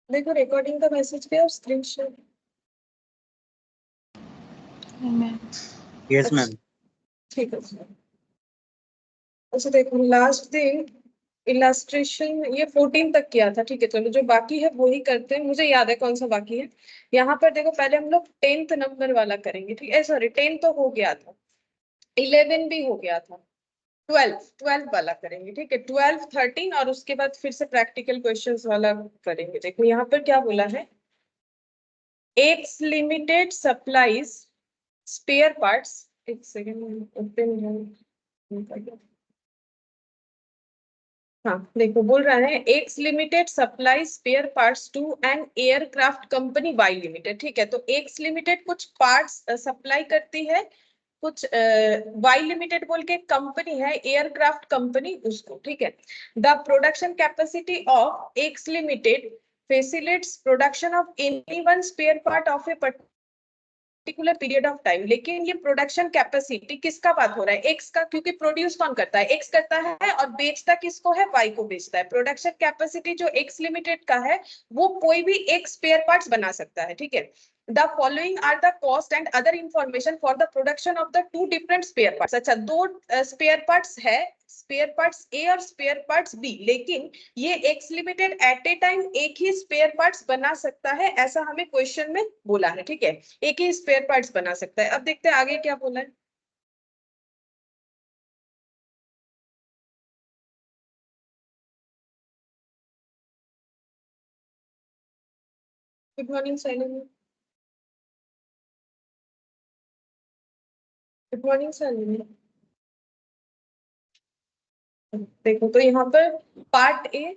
देखो रिकॉर्डिंग का मैसेज गया और स्क्रीन शेयर। Yes ma'am. ठीक है सर। अच्छा देखो लास्ट दिन इलास्ट्रेशन ये 14 तक किया था, ठीक है। चलो जो बाकी है वो ही करते हैं, मुझे याद है कौन सा बाकी है। यहाँ पर देखो पहले हम लोग 10th नंबर वाला करेंगे, ठीक है। सॉरी 10 तो हो गया था, 11 भी हो गया था, 12 वाला करेंगे, ठीक है। 12 13 और उसके बाद फिर से प्रैक्टिकल क्वेश्चंस वाला करेंगे। देखो यहाँ पर क्या बोला है, X limited supplies spare parts. एक सेकेंड ओपन। हाँ देखो बोल रहा है X limited supply spare parts to an aircraft company Y limited, ठीक है। तो एक्स लिमिटेड कुछ पार्ट्स सप्लाई करती है, कुछ वाई लिमिटेड बोल के कंपनी है एयरक्राफ्ट कंपनी उसको, ठीक है। The production capacity of x limited facilitates production of any one spare part of a particular period of time. लेकिन ये प्रोडक्शन कैपेसिटी किसका बात हो रहा है, एक्स का, क्योंकि प्रोड्यूस कौन करता है, एक्स करता है, और बेचता किसको है, वाई को बेचता है। प्रोडक्शन कैपेसिटी जो एक्स लिमिटेड का है वो कोई भी एक स्पेयर पार्ट्स बना सकता है, ठीक है। The following are the cost and other information for the production of the two different spare parts। अच्छा दो स्पेयर पार्ट्स है, स्पेयर पार्ट्स ए और स्पेयर पार्ट्स बी, लेकिन ये X limited at a time एक ही स्पेयर पार्ट्स बना सकता है, ऐसा हमें क्वेश्चन में बोला है, ठीक है। एक ही स्पेयर पार्ट्स बना सकता है। अब देखते हैं आगे क्या बोला है। Good morning Shalini. Good morning Shalini. देखो तो यहाँ पर पार्ट ए,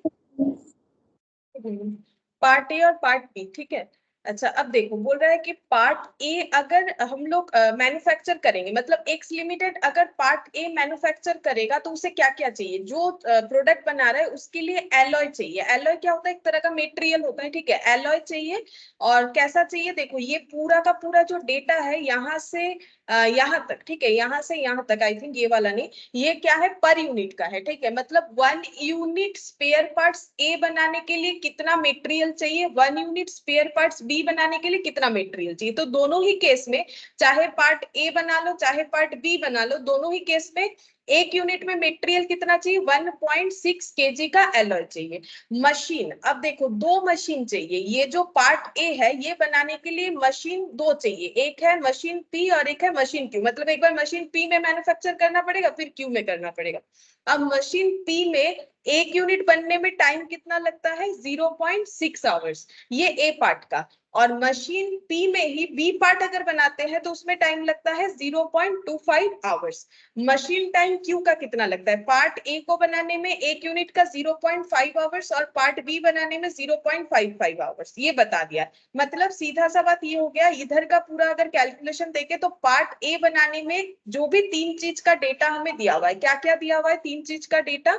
पार्ट ए और पार्ट बी, ठीक है। अच्छा अब देखो बोल रहा है कि पार्ट ए अगर हम लोग मैन्युफैक्चर करेंगे, मतलब एक्स लिमिटेड अगर पार्ट ए मैन्युफैक्चर करेगा तो उसे क्या क्या चाहिए, जो प्रोडक्ट बना रहा है उसके लिए एलॉय चाहिए। एलॉय क्या होता है, एक तरह का मेटेरियल होता है, ठीक है। एलॉय चाहिए और कैसा चाहिए, देखो ये पूरा का पूरा जो डेटा है यहाँ से यहाँ तक, ठीक है, यहाँ से यहाँ तक, आई थिंक ये वाला नहीं, ये क्या है पर यूनिट का है, ठीक है। मतलब 1 यूनिट स्पेयर पार्ट्स ए बनाने के लिए कितना मटेरियल चाहिए, 1 यूनिट स्पेयर पार्ट्स बी बनाने के लिए कितना मटेरियल चाहिए। तो दोनों ही केस में, चाहे पार्ट ए बना लो चाहे पार्ट बी बना लो, दोनों ही केस में एक यूनिट में मटेरियल कितना चाहिए, 1.6 केजी का एलॉय चाहिए। मशीन, अब देखो दो मशीन चाहिए, ये जो पार्ट ए है ये बनाने के लिए मशीन दो चाहिए, एक है मशीन पी और एक है मशीन क्यू। मतलब एक बार मशीन पी में मैन्युफैक्चर करना पड़ेगा फिर क्यू में करना पड़ेगा। अब मशीन पी में एक यूनिट बनने में टाइम कितना लगता है, 0.6 आवर्स, ये ए पार्ट का। और मशीन पी में ही बी पार्ट अगर बनाते हैं तो उसमें टाइम लगता है 0.25 आवर्स। मशीन टाइम क्यू का कितना लगता है, पार्ट ए को बनाने में एक यूनिट का 0.5 आवर्स और पार्ट बी बनाने में 0.55 आवर्स, ये बता दिया। मतलब सीधा सा बात ये हो गया, इधर का पूरा अगर कैलकुलेशन देखे तो पार्ट ए बनाने में जो भी तीन चीज का डेटा हमें दिया हुआ है, क्या क्या दिया हुआ है, तीन चीज का डेटा,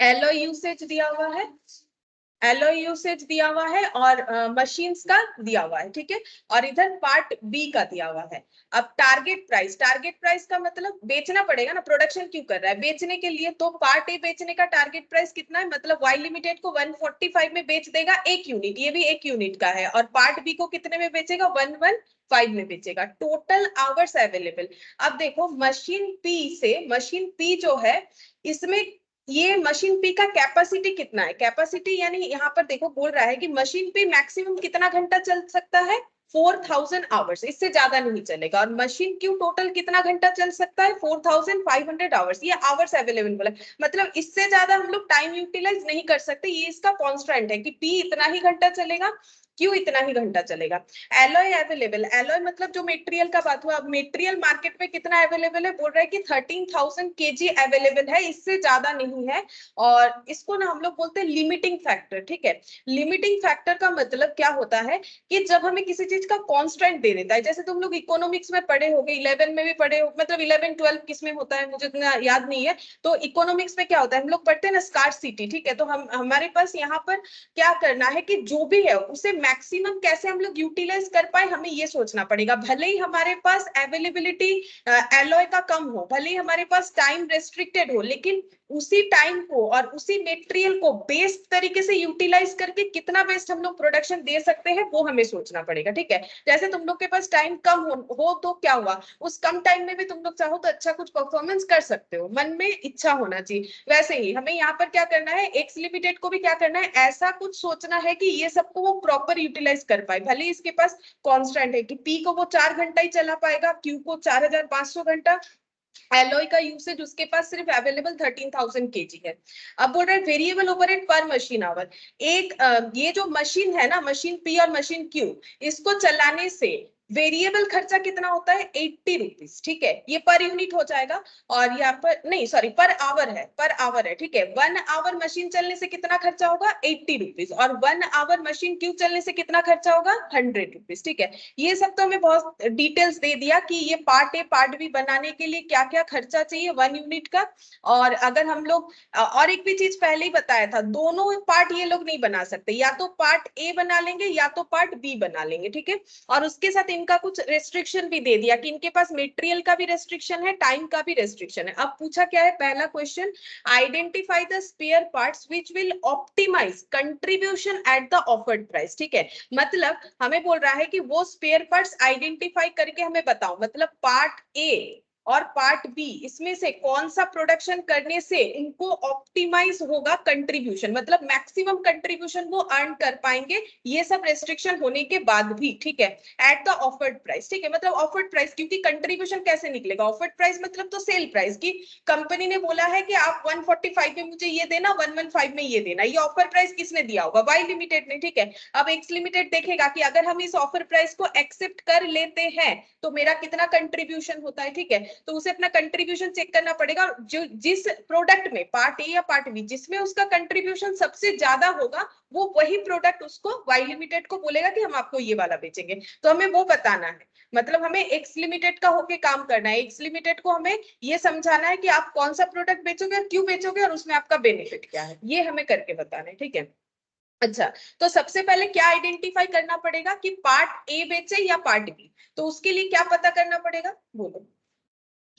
एलॉय यूसेज दिया हुआ है, एलॉय यूसेज दिया हुआ है, और मशीन्स का दिया हुआ है, ठीक है। और इधर पार्ट बी का दिया हुआ है। अब टारगेट प्राइस, टारगेट प्राइस का मतलब बेचना पड़ेगा ना, प्रोडक्शन क्यों कर रहा है, बेचने के लिए। तो पार्ट ए बेचने का टारगेट प्राइस कितना है, मतलब वाई लिमिटेड को 145 में बेच देगा एक यूनिट, ये भी एक यूनिट का है। और पार्ट बी को कितने में बेचेगा, 115 में बेचेगा। टोटल आवर्स अवेलेबल, अब देखो मशीन पी से, मशीन पी जो है इसमें ये मशीन पी का कैपेसिटी कितना है, कैपेसिटी यानी यहाँ पर देखो बोल रहा है कि मशीन पी मैक्सिमम कितना घंटा चल सकता है, 4000 आवर्स, इससे ज्यादा नहीं चलेगा। और मशीन क्यू टोटल कितना घंटा चल सकता है, 4500 आवर्स, ये आवर्स अवेलेबल बोला। मतलब इससे ज्यादा हम लोग टाइम यूटिलाइज नहीं कर सकते, ये इसका कॉन्स्टेंट है कि पी इतना ही घंटा चलेगा, क्यों इतना ही घंटा चलेगा। एलॉय अवेलेबल, एलॉय मतलब जो मटेरियल का बात हुआ, अब मटेरियल मार्केट में कितना अवेलेबल है, बोल रहा है कि 13000 केजी अवेलेबल है, इससे ज्यादा नहीं है। और इसको ना हम लोग बोलते हैं लिमिटिंग फैक्टर, ठीक है। लिमिटिंग फैक्टर का मतलब क्या होता है कि जब हमें किसी चीज का कांस्टेंट दे देता है, जैसे तुम लोग इकोनॉमिक्स में पढ़े होगे, 11 में भी पढ़े हो, मतलब 11 12 किस में होता है मुझे इतना याद नहीं है। तो इकोनॉमिक्स में क्या होता है, हम लोग पढ़ते हैं ना स्कार्सिटी, ठीक है। तो हम हमारे पास यहाँ पर क्या करना है कि जो भी है उसे मैक्सिमम कैसे हम लोग यूटिलाइज कर पाए, हमें ये सोचना पड़ेगा। भले ही हमारे पास अवेलेबिलिटी एलॉय का कम हो, भले ही हमारे पास टाइम रेस्ट्रिक्टेड हो, लेकिन उसी टाइम को और उसी मेटेरियल को बेस्ट तरीके से यूटिलाइज करके कितना बेस्ट हम लोग प्रोडक्शन दे सकते हैं वो हमें सोचना पड़ेगा, ठीक है। जैसे तुम लोग के पास टाइम कम हो तो क्या हुआ, उस कम टाइम में भी तुम लोग चाहो तो अच्छा कुछ परफॉर्मेंस कर सकते हो, मन में इच्छा होना चाहिए। वैसे ही हमें यहाँ पर क्या करना है, एक्स लिमिटेड को भी क्या करना है, ऐसा कुछ सोचना है कि ये सबको वो प्रॉपर यूटिलाइज कर पाए। भले इसके पास कांस्टेंट है कि पी को वो 4 घंटा ही चला पाएगा, क्यू को 4500 घंटा, एलॉय का यूसेज उसके पास सिर्फ अवेलेबल 13,000 केजी है। अब बोल रहे हैं वेरिएबल ओवरहेड पर मशीन आवर। एक ये जो मशीन है ना, मशीन पी और मशीन क्यू, इसको चलाने से वेरिएबल खर्चा कितना होता है, 80 रुपीज, ठीक है। ये पर यूनिट हो जाएगा। और यहाँ पर नहीं, सॉरी, पर आवर है, पर आवर है, ठीक है। 1 आवर मशीन चलने से कितना खर्चा होगा, 80 रुपीज, और 1 आवर मशीन क्यू चलने से कितना खर्चा होगा, 100 रुपीज, ठीक है। ये सब तो हमें बहुत डिटेल्स दे दिया कि ये पार्ट ए पार्ट बी बनाने के लिए क्या क्या खर्चा चाहिए 1 यूनिट का। और अगर हम लोग और एक भी चीज पहले ही बताया था, दोनों पार्ट ये लोग नहीं बना सकते, या तो पार्ट ए बना लेंगे या तो पार्ट बी बना लेंगे, ठीक है। और उसके साथ इनका कुछ रेस्ट्रिक्शन भी दे दिया कि इनके पास मटेरियल का भी रेस्ट्रिक्शन है, टाइम का भी रेस्ट्रिक्शन है। अब पूछा क्या है, पहला question, identify the spare parts which will optimise contribution at the offered price, ठीक है। मतलब हमें बोल रहा है कि वो स्पेयर पार्ट्स आइडेंटिफाई करके हमें बताओ, मतलब पार्ट ए और पार्ट बी, इसमें से कौन सा प्रोडक्शन करने से इनको ऑप्टिमाइज होगा कंट्रीब्यूशन, मतलब मैक्सिमम कंट्रीब्यूशन वो अर्न कर पाएंगे, ये सब रेस्ट्रिक्शन होने के बाद भी, ठीक है, एट द ऑफर्ड प्राइस, ठीक है। मतलब ऑफर्ड प्राइस, क्योंकि कंट्रीब्यूशन कैसे निकलेगा, ऑफर्ड प्राइस मतलब तो सेल प्राइस की, कंपनी ने बोला है कि आप 145 में मुझे ये देना, 115 में ये देना, ये ऑफर प्राइस किसने दिया होगा, वाई लिमिटेड ने, ठीक है। अब एक्स लिमिटेड देखेगा कि अगर हम इस ऑफर प्राइस को एक्सेप्ट कर लेते हैं तो मेरा कितना कंट्रीब्यूशन होता है, ठीक है। तो उसे अपना कंट्रीब्यूशन चेक करना पड़ेगा, जो जिस प्रोडक्ट में, पार्ट ए या पार्ट बी, जिसमें उसका कंट्रीब्यूशन सबसे ज्यादा होगा वो वही प्रोडक्ट उसको वाई लिमिटेड को बोलेगा कि हम आपको ये वाला बेचेंगे। तो हमें वो बताना है, मतलब हमें एक्स लिमिटेड का होके काम करना है, एक्स लिमिटेड को हमें ये समझाना है कि आप कौन सा प्रोडक्ट बेचोगे और क्यों बेचोगे और उसमें आपका बेनिफिट क्या है, ये हमें करके बताना है, ठीक है। अच्छा, तो सबसे पहले क्या आइडेंटिफाई करना पड़ेगा कि पार्ट ए बेचे या पार्ट बी, तो उसके लिए क्या पता करना पड़ेगा, बोलो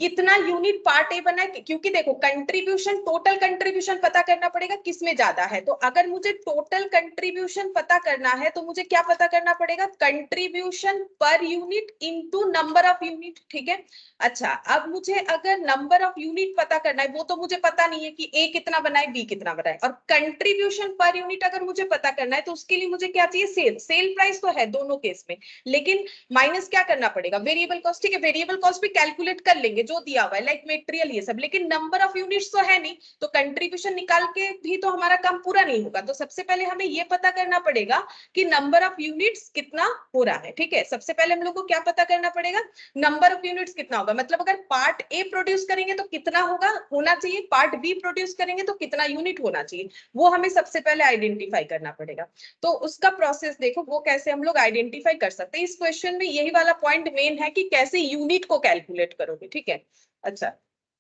कितना यूनिट पार्ट ए बना है, क्योंकि देखो कंट्रीब्यूशन, टोटल कंट्रीब्यूशन पता करना पड़ेगा किसमें ज्यादा है। तो अगर मुझे टोटल कंट्रीब्यूशन पता करना है तो मुझे क्या पता करना पड़ेगा, contribution per unit into number of unit, ठीक है। अच्छा, अब मुझे अगर नंबर ऑफ यूनिट पता करना है, वो तो मुझे पता नहीं है कि ए कितना बनाए बी कितना बनाए, और कंट्रीब्यूशन पर यूनिट अगर मुझे पता करना है तो उसके लिए मुझे क्या चाहिए, सेल, सेल प्राइस तो है दोनों केस में, लेकिन माइनस क्या करना पड़ेगा, वेरिएबल कॉस्ट, ठीक है। वेरिएबल कॉस्ट भी कैलकुलेट कर लेंगे जो दिया हुआ है, लाइक मटेरियल ये सब, लेकिन नंबर ऑफ यूनिट्स तो है नहीं, तो कंट्रीब्यूशन निकाल के भी तो हमारा काम पूरा नहीं होगा। तो सबसे पहले हमें ये पता करना पड़ेगा कि नंबर ऑफ यूनिट्स कितना हो रहा है, ठीक है। सबसे पहले हम लोग को क्या पता करना पड़ेगा, नंबर ऑफ यूनिट्स कितना होगा, मतलब अगर पार्ट ए प्रोड्यूस करेंगे तो कितना होगा, होना चाहिए, पार्ट बी प्रोड्यूस करेंगे तो कितना यूनिट होना चाहिए, वो हमें सबसे पहले आइडेंटिफाई करना पड़ेगा। तो उसका प्रोसेस देखो, वो कैसे हम लोग आइडेंटिफाई कर सकते हैं। इस क्वेश्चन में यही वाला पॉइंट मेन है कि कैसे यूनिट को कैलकुलेट करोगे, ठीक है। अच्छा,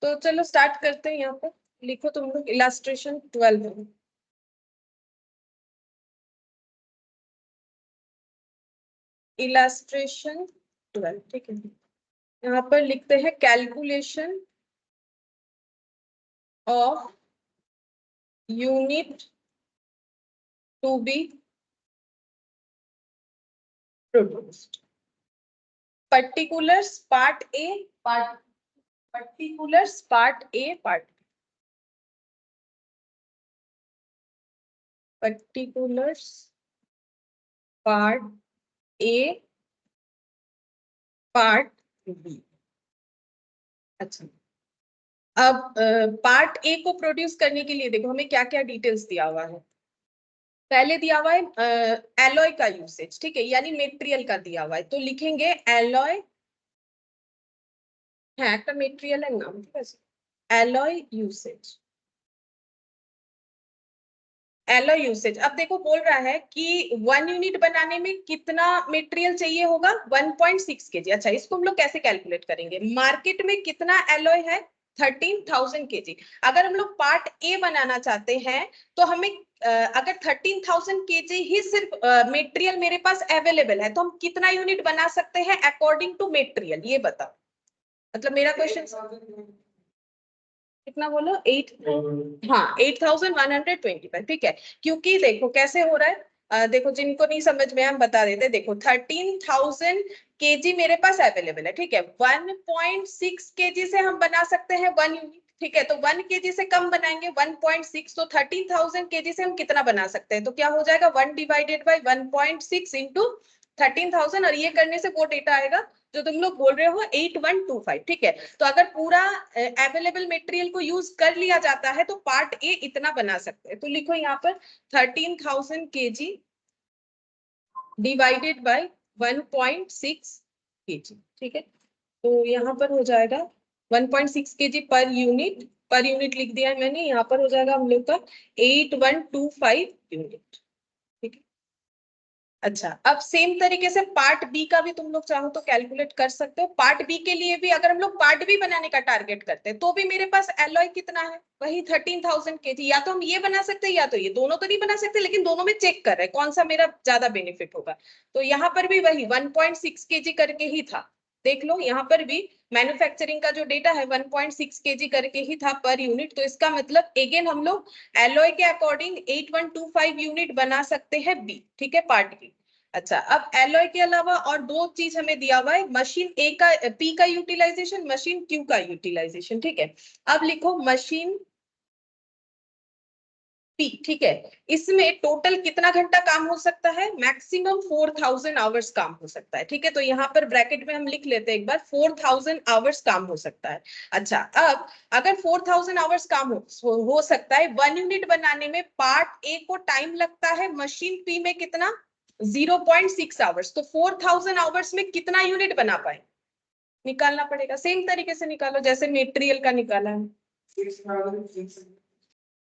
तो चलो स्टार्ट करते हैं। यहाँ पर लिखो तुम लोग इलास्ट्रेशन 12, इलास्ट्रेशन 12, ठीक है। यहाँ पर लिखते हैं calculation of unit to be produced, particulars part A, part, particulars part A part, particulars part A part B. अच्छा, अब पार्ट ए को प्रोड्यूस करने के लिए देखो हमें क्या क्या डिटेल्स दिया हुआ है। पहले दिया हुआ है एलॉय का यूसेज, ठीक है, यानी मेटेरियल का दिया हुआ है, तो लिखेंगे एलॉय है, একটা मेटेरियल है नाम, ठीक है, एलॉय यूसेज, एलॉय यूसेज। अब देखो बोल रहा है कि 1 यूनिट बनाने में कितना मटेरियल चाहिए होगा, 1.6 केजी। अच्छा, इसको हम लोग कैसे कैलकुलेट करेंगे, मार्केट में कितना एलॉय है, 13,000 केजी। अगर हम लोग पार्ट ए बनाना चाहते हैं तो हमें अगर 13,000 केजी ही सिर्फ मटेरियल मेरे पास अवेलेबल है तो हम कितना यूनिट बना सकते हैं अकॉर्डिंग टू मटेरियल, ये बताओ। मतलब मेरा क्वेश्चन कितना बोलो 8, हाँ 8125, ठीक है। क्योंकि देखो कैसे हो रहा है, देखो जिनको नहीं समझ में हम बता देते, देखो 13,000 केजी मेरे पास अवेलेबल है, ठीक है। 1.6 केजी से हम बना सकते हैं 1 यूनिट, ठीक है। तो 1 केजी से कम बनाएंगे 1.6, तो 13,000 केजी से हम कितना बना सकते हैं, तो क्या हो जाएगा 1 डिवाइडेड बाई 1.6 इंटू 13,000, और ये करने से वो डेटा आएगा जो तुम लोग बोल रहे हो 8125, ठीक है। तो अगर पूरा अवेलेबल मटेरियल को यूज कर लिया जाता है तो पार्ट ए इतना बना सकते हैं। तो लिखो यहाँ पर 13,000 केजी डिवाइडेड बाय 1.6 केजी, ठीक है। तो यहाँ पर हो जाएगा 1.6 केजी पर यूनिट लिख दिया है मैंने, यहाँ पर हो जाएगा हम लोग का 8125 यूनिट, ठीक है। अच्छा, अब सेम तरीके से पार्ट बी का भी तुम लोग चाहो तो कैलकुलेट कर सकते हो। पार्ट बी के लिए भी अगर हम लोग पार्ट बी बनाने का टारगेट करते हैं तो भी मेरे पास एलॉय कितना है, वही 13,000 केजी। या तो हम ये बना सकते हैं या तो ये, दोनों तो नहीं बना सकते, लेकिन दोनों में चेक कर रहे हैं कौन सा मेरा ज्यादा बेनिफिट होगा। तो यहाँ पर भी वही 1.6 केजी करके ही था, देख लो यहाँ पर भी मैन्युफैक्चरिंग का जो डेटा है 1.6 केजी करके ही था पर यूनिट। तो इसका मतलब अगेन हम लोग एलॉय के अकॉर्डिंग 8125 यूनिट बना सकते हैं बी, ठीक है, पार्ट बी। अच्छा, अब एलॉय के अलावा और दो चीज हमें दिया हुआ है, मशीन ए का पी का यूटिलाइजेशन, मशीन क्यू का यूटिलाइजेशन, ठीक है। अब लिखो मशीन पी, ठीक है। इसमें टोटल कितना घंटा काम हो सकता है, मैक्सिमम 4,000 आवर्स काम हो सकता है, ठीक है। तो यहाँ पर ब्रैकेट में हम लिख लेते हैं एक बार 4,000 आवर्स काम हो सकता है। अच्छा, अब अगर 4,000 आवर्स काम हो सकता है 1 यूनिट बनाने में, पार्ट ए को टाइम लगता है मशीन पी में कितना 0.6 आवर्स। तो 4,000 आवर्स में कितना यूनिट बना पाए, निकालना पड़ेगा। सेम तरीके से निकालो जैसे मटेरियल का निकाला है।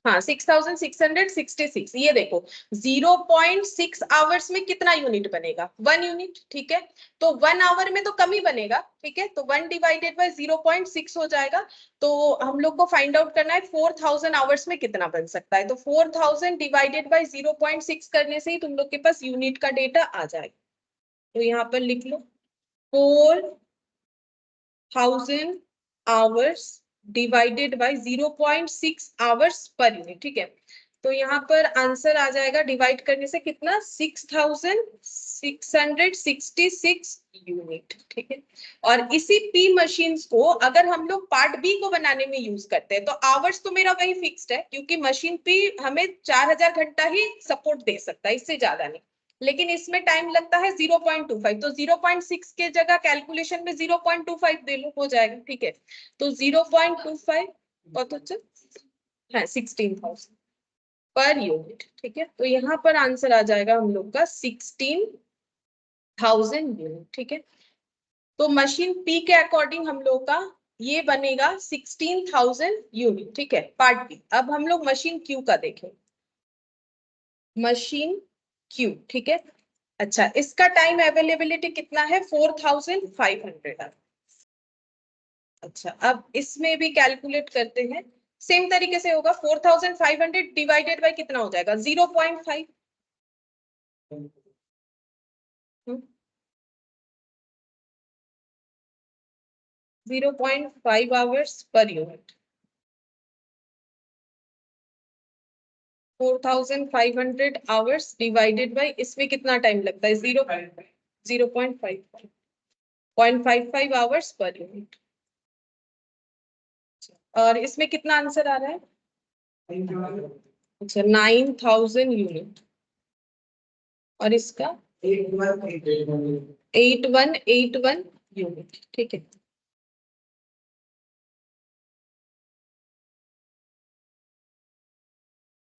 हाँ 6,666, ये देखो 0.6 आवर्स में कितना यूनिट बनेगा 1 यूनिट, ठीक है। तो 1 आवर में तो कम ही बनेगा, ठीक है। तो 1 डिवाइडेड बाय 0.6 हो जाएगा। तो हम लोग को फाइंड आउट करना है 4,000 आवर्स में कितना बन सकता है। तो 4,000 डिवाइडेड बाय 0.6 करने से ही तुम लोग के पास यूनिट का डेटा आ जाएगा। तो यहाँ पर लिख लो 4,000 hours divided by 0.6 hours per unit, ठीक है। तो यहाँ पर आंसर आ जाएगा डिवाइड करने से कितना 6,666 यूनिट, ठीक है। और इसी पी मशीन्स को अगर हम लोग पार्ट बी को बनाने में यूज करते हैं तो आवर्स तो मेरा वही फिक्स्ड है, क्योंकि मशीन पी हमें 4,000 घंटा ही सपोर्ट दे सकता है, इससे ज्यादा नहीं। लेकिन इसमें टाइम लगता है 0.25, तो 0.6 के जगह कैलकुलेशन में 0.25 दे लो, हो जाएगा, ठीक है। तो 0.25 बहुत अच्छा है 16,000 पर यूनिट, ठीक है। तो यहाँ पर आंसर आ जाएगा हम लोग का 16,000 यूनिट, ठीक है। तो मशीन पी के अकॉर्डिंग हम लोग का ये बनेगा 16,000 यूनिट, ठीक है, पार्ट बी। अब हम लोग मशीन क्यू का देखें, मशीन क्यू, ठीक है। अच्छा, इसका टाइम अवेलेबिलिटी कितना है 4,500। अच्छा, अब इसमें भी कैलकुलेट करते हैं, सेम तरीके से होगा 4,500 डिवाइडेड बाय कितना हो जाएगा 0.5, 0.5 hours per unit. 4,500 hours divided by इसमें कितना टाइम लगता है 0.55 आवर्स पर यूनिट। और इसमें कितना आंसर आ रहा है, अच्छा 9,000 यूनिट। और इसका 8181 यूनिट, ठीक है।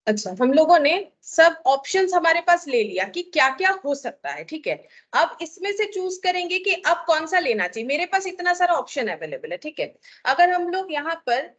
अच्छा, हम लोगों ने सब ऑप्शंस हमारे पास ले लिया कि क्या क्या हो सकता है, ठीक है। अब इसमें से चूज करेंगे कि अब कौन सा लेना चाहिए, मेरे पास इतना सारा ऑप्शन अवेलेबल है, ठीक है। अगर हम लोग यहाँ पर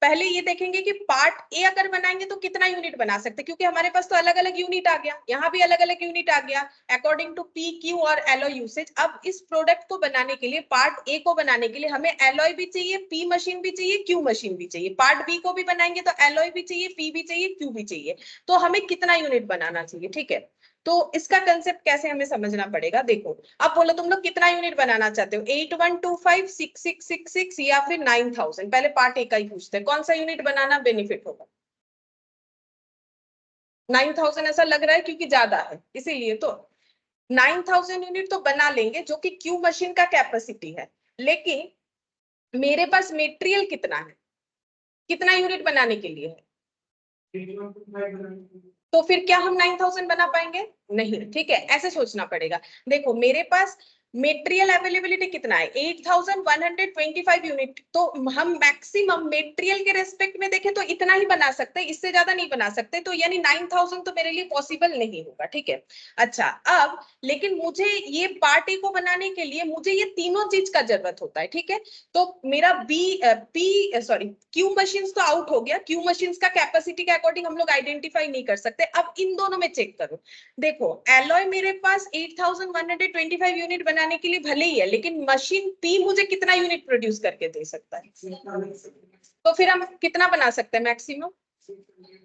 पहले ये देखेंगे कि पार्ट ए अगर बनाएंगे तो कितना यूनिट बना सकते हैं, क्योंकि हमारे पास तो अलग अलग यूनिट आ गया, यहाँ भी अलग अलग यूनिट आ गया अकॉर्डिंग टू पी क्यू और एलॉय यूसेज। अब इस प्रोडक्ट को बनाने के लिए, पार्ट ए को बनाने के लिए हमें एलॉय भी चाहिए, पी मशीन भी चाहिए, क्यू मशीन भी चाहिए। पार्ट बी को भी बनाएंगे तो एलॉय भी चाहिए, पी भी चाहिए, क्यू भी चाहिए। तो हमें कितना यूनिट बनाना चाहिए, ठीक है। तो इसका कंसेप्ट कैसे हमें समझना पड़ेगा, देखो अब बोलो तुम लोग कितना यूनिट बनाना चाहते हो, 8125, 6666 या फिर 9000। पहले पार्ट ए का ही पूछते हैं, कौन सा यूनिट बनाना बेनिफिट होगा। 9000 ऐसा लग रहा है क्योंकि ज्यादा है इसीलिए, तो 9000 यूनिट तो बना लेंगे जो कि क्यू मशीन का कैपेसिटी है, लेकिन मेरे पास मेटेरियल कितना है, कितना यूनिट बनाने के लिए है, तो फिर क्या हम 9000 बना पाएंगे, नहीं, ठीक है, ऐसे सोचना पड़ेगा। देखो मेरे पास मेटेरियल अवेलेबिलिटी कितना है, 8125 यूनिट, तो हम मैक्सिमम मेटेरियल के रेस्पेक्ट में देखें तो इतना ही बना सकते हैं, इससे ज्यादा नहीं बना सकते, तो यानी 9000 तो मेरे लिए पॉसिबल नहीं होगा, ठीक है। अच्छा अब लेकिन मुझे ये पार्ट ए को बनाने के लिए मुझे ये तीनों चीज का जरूरत होता है, ठीक है। तो मेरा क्यू मशीन्स तो आउट हो गया, क्यू मशीन्स का कैपेसिटी के अकॉर्डिंग हम लोग आइडेंटिफाई नहीं कर सकते। अब इन दोनों में चेक करो, देखो एलॉय मेरे पास 8125 यूनिट बनाने के लिए भले ही है, लेकिन मशीन पी मुझे कितना यूनिट प्रोड्यूस करके दे सकता है, तो फिर हम कितना बना सकते हैं मैक्सिमम,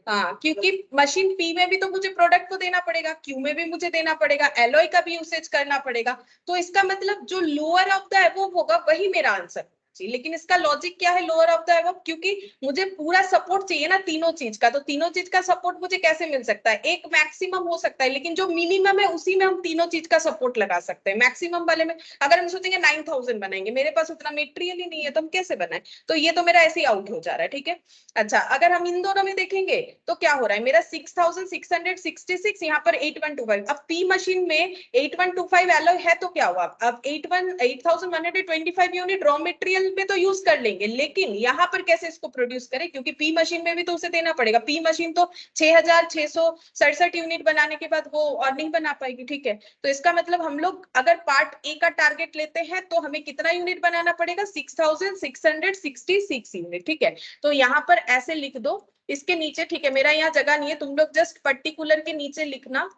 हाँ, क्योंकि मशीन पी में भी तो मुझे प्रोडक्ट को देना पड़ेगा, क्यू में भी मुझे देना पड़ेगा, एलॉय का भी यूसेज करना पड़ेगा, तो इसका मतलब जो लोअर ऑफ द अबव होगा वही मेरा आंसर। लेकिन इसका लॉजिक क्या है लोअर ऑफ द अबव, क्योंकि मुझे पूरा सपोर्ट चाहिए ना तीनों चीज का, तो तीनों चीज का सपोर्ट मुझे कैसे मिल सकता है, एक मैक्सिमम हो सकता है, लेकिन जो मिनिमम है उसी में हम तीनों चीज का सपोर्ट लगा सकते हैं। मैक्सिमम वाले में अगर हम सोचेंगे 9000 बनाएंगे, मेरे पास उतना मेटेरियल ही नहीं है, तो हम कैसे बनाए, तो ये तो मेरा ऐसे ही आउट हो जा रहा है, ठीक है। अच्छा अगर हम इन दोनों में देखेंगे तो क्या हो रहा है, मेरा 6666 यहाँ पर 8125, अब पी मशीन में 8125 एलॉय है तो क्या हुआ, अब 8125 यूनिट रॉ मटेरियल में तो यूज कर लेंगे, लेकिन यहाँ पर कैसे इसको प्रोड्यूस करें, क्योंकि पी मशीन में भी तो उसे देना पड़ेगा, पी मशीन तो 6667 यूनिट बनाने के बाद वो और नहीं बना पाएगी, ठीक है। तो इसका मतलब हम लोग अगर पार्ट ए का टारगेट लेते हैं तो हमें कितना यूनिट बनाना पड़ेगा, 6666 यूनिट, ठीक है। तो यहाँ पर ऐसे लिख दो इसके नीचे, ठीक है, मेरा यहाँ जगह नहीं है, तुम लोग जस्ट पर्टिकुलर के नीचे लिखना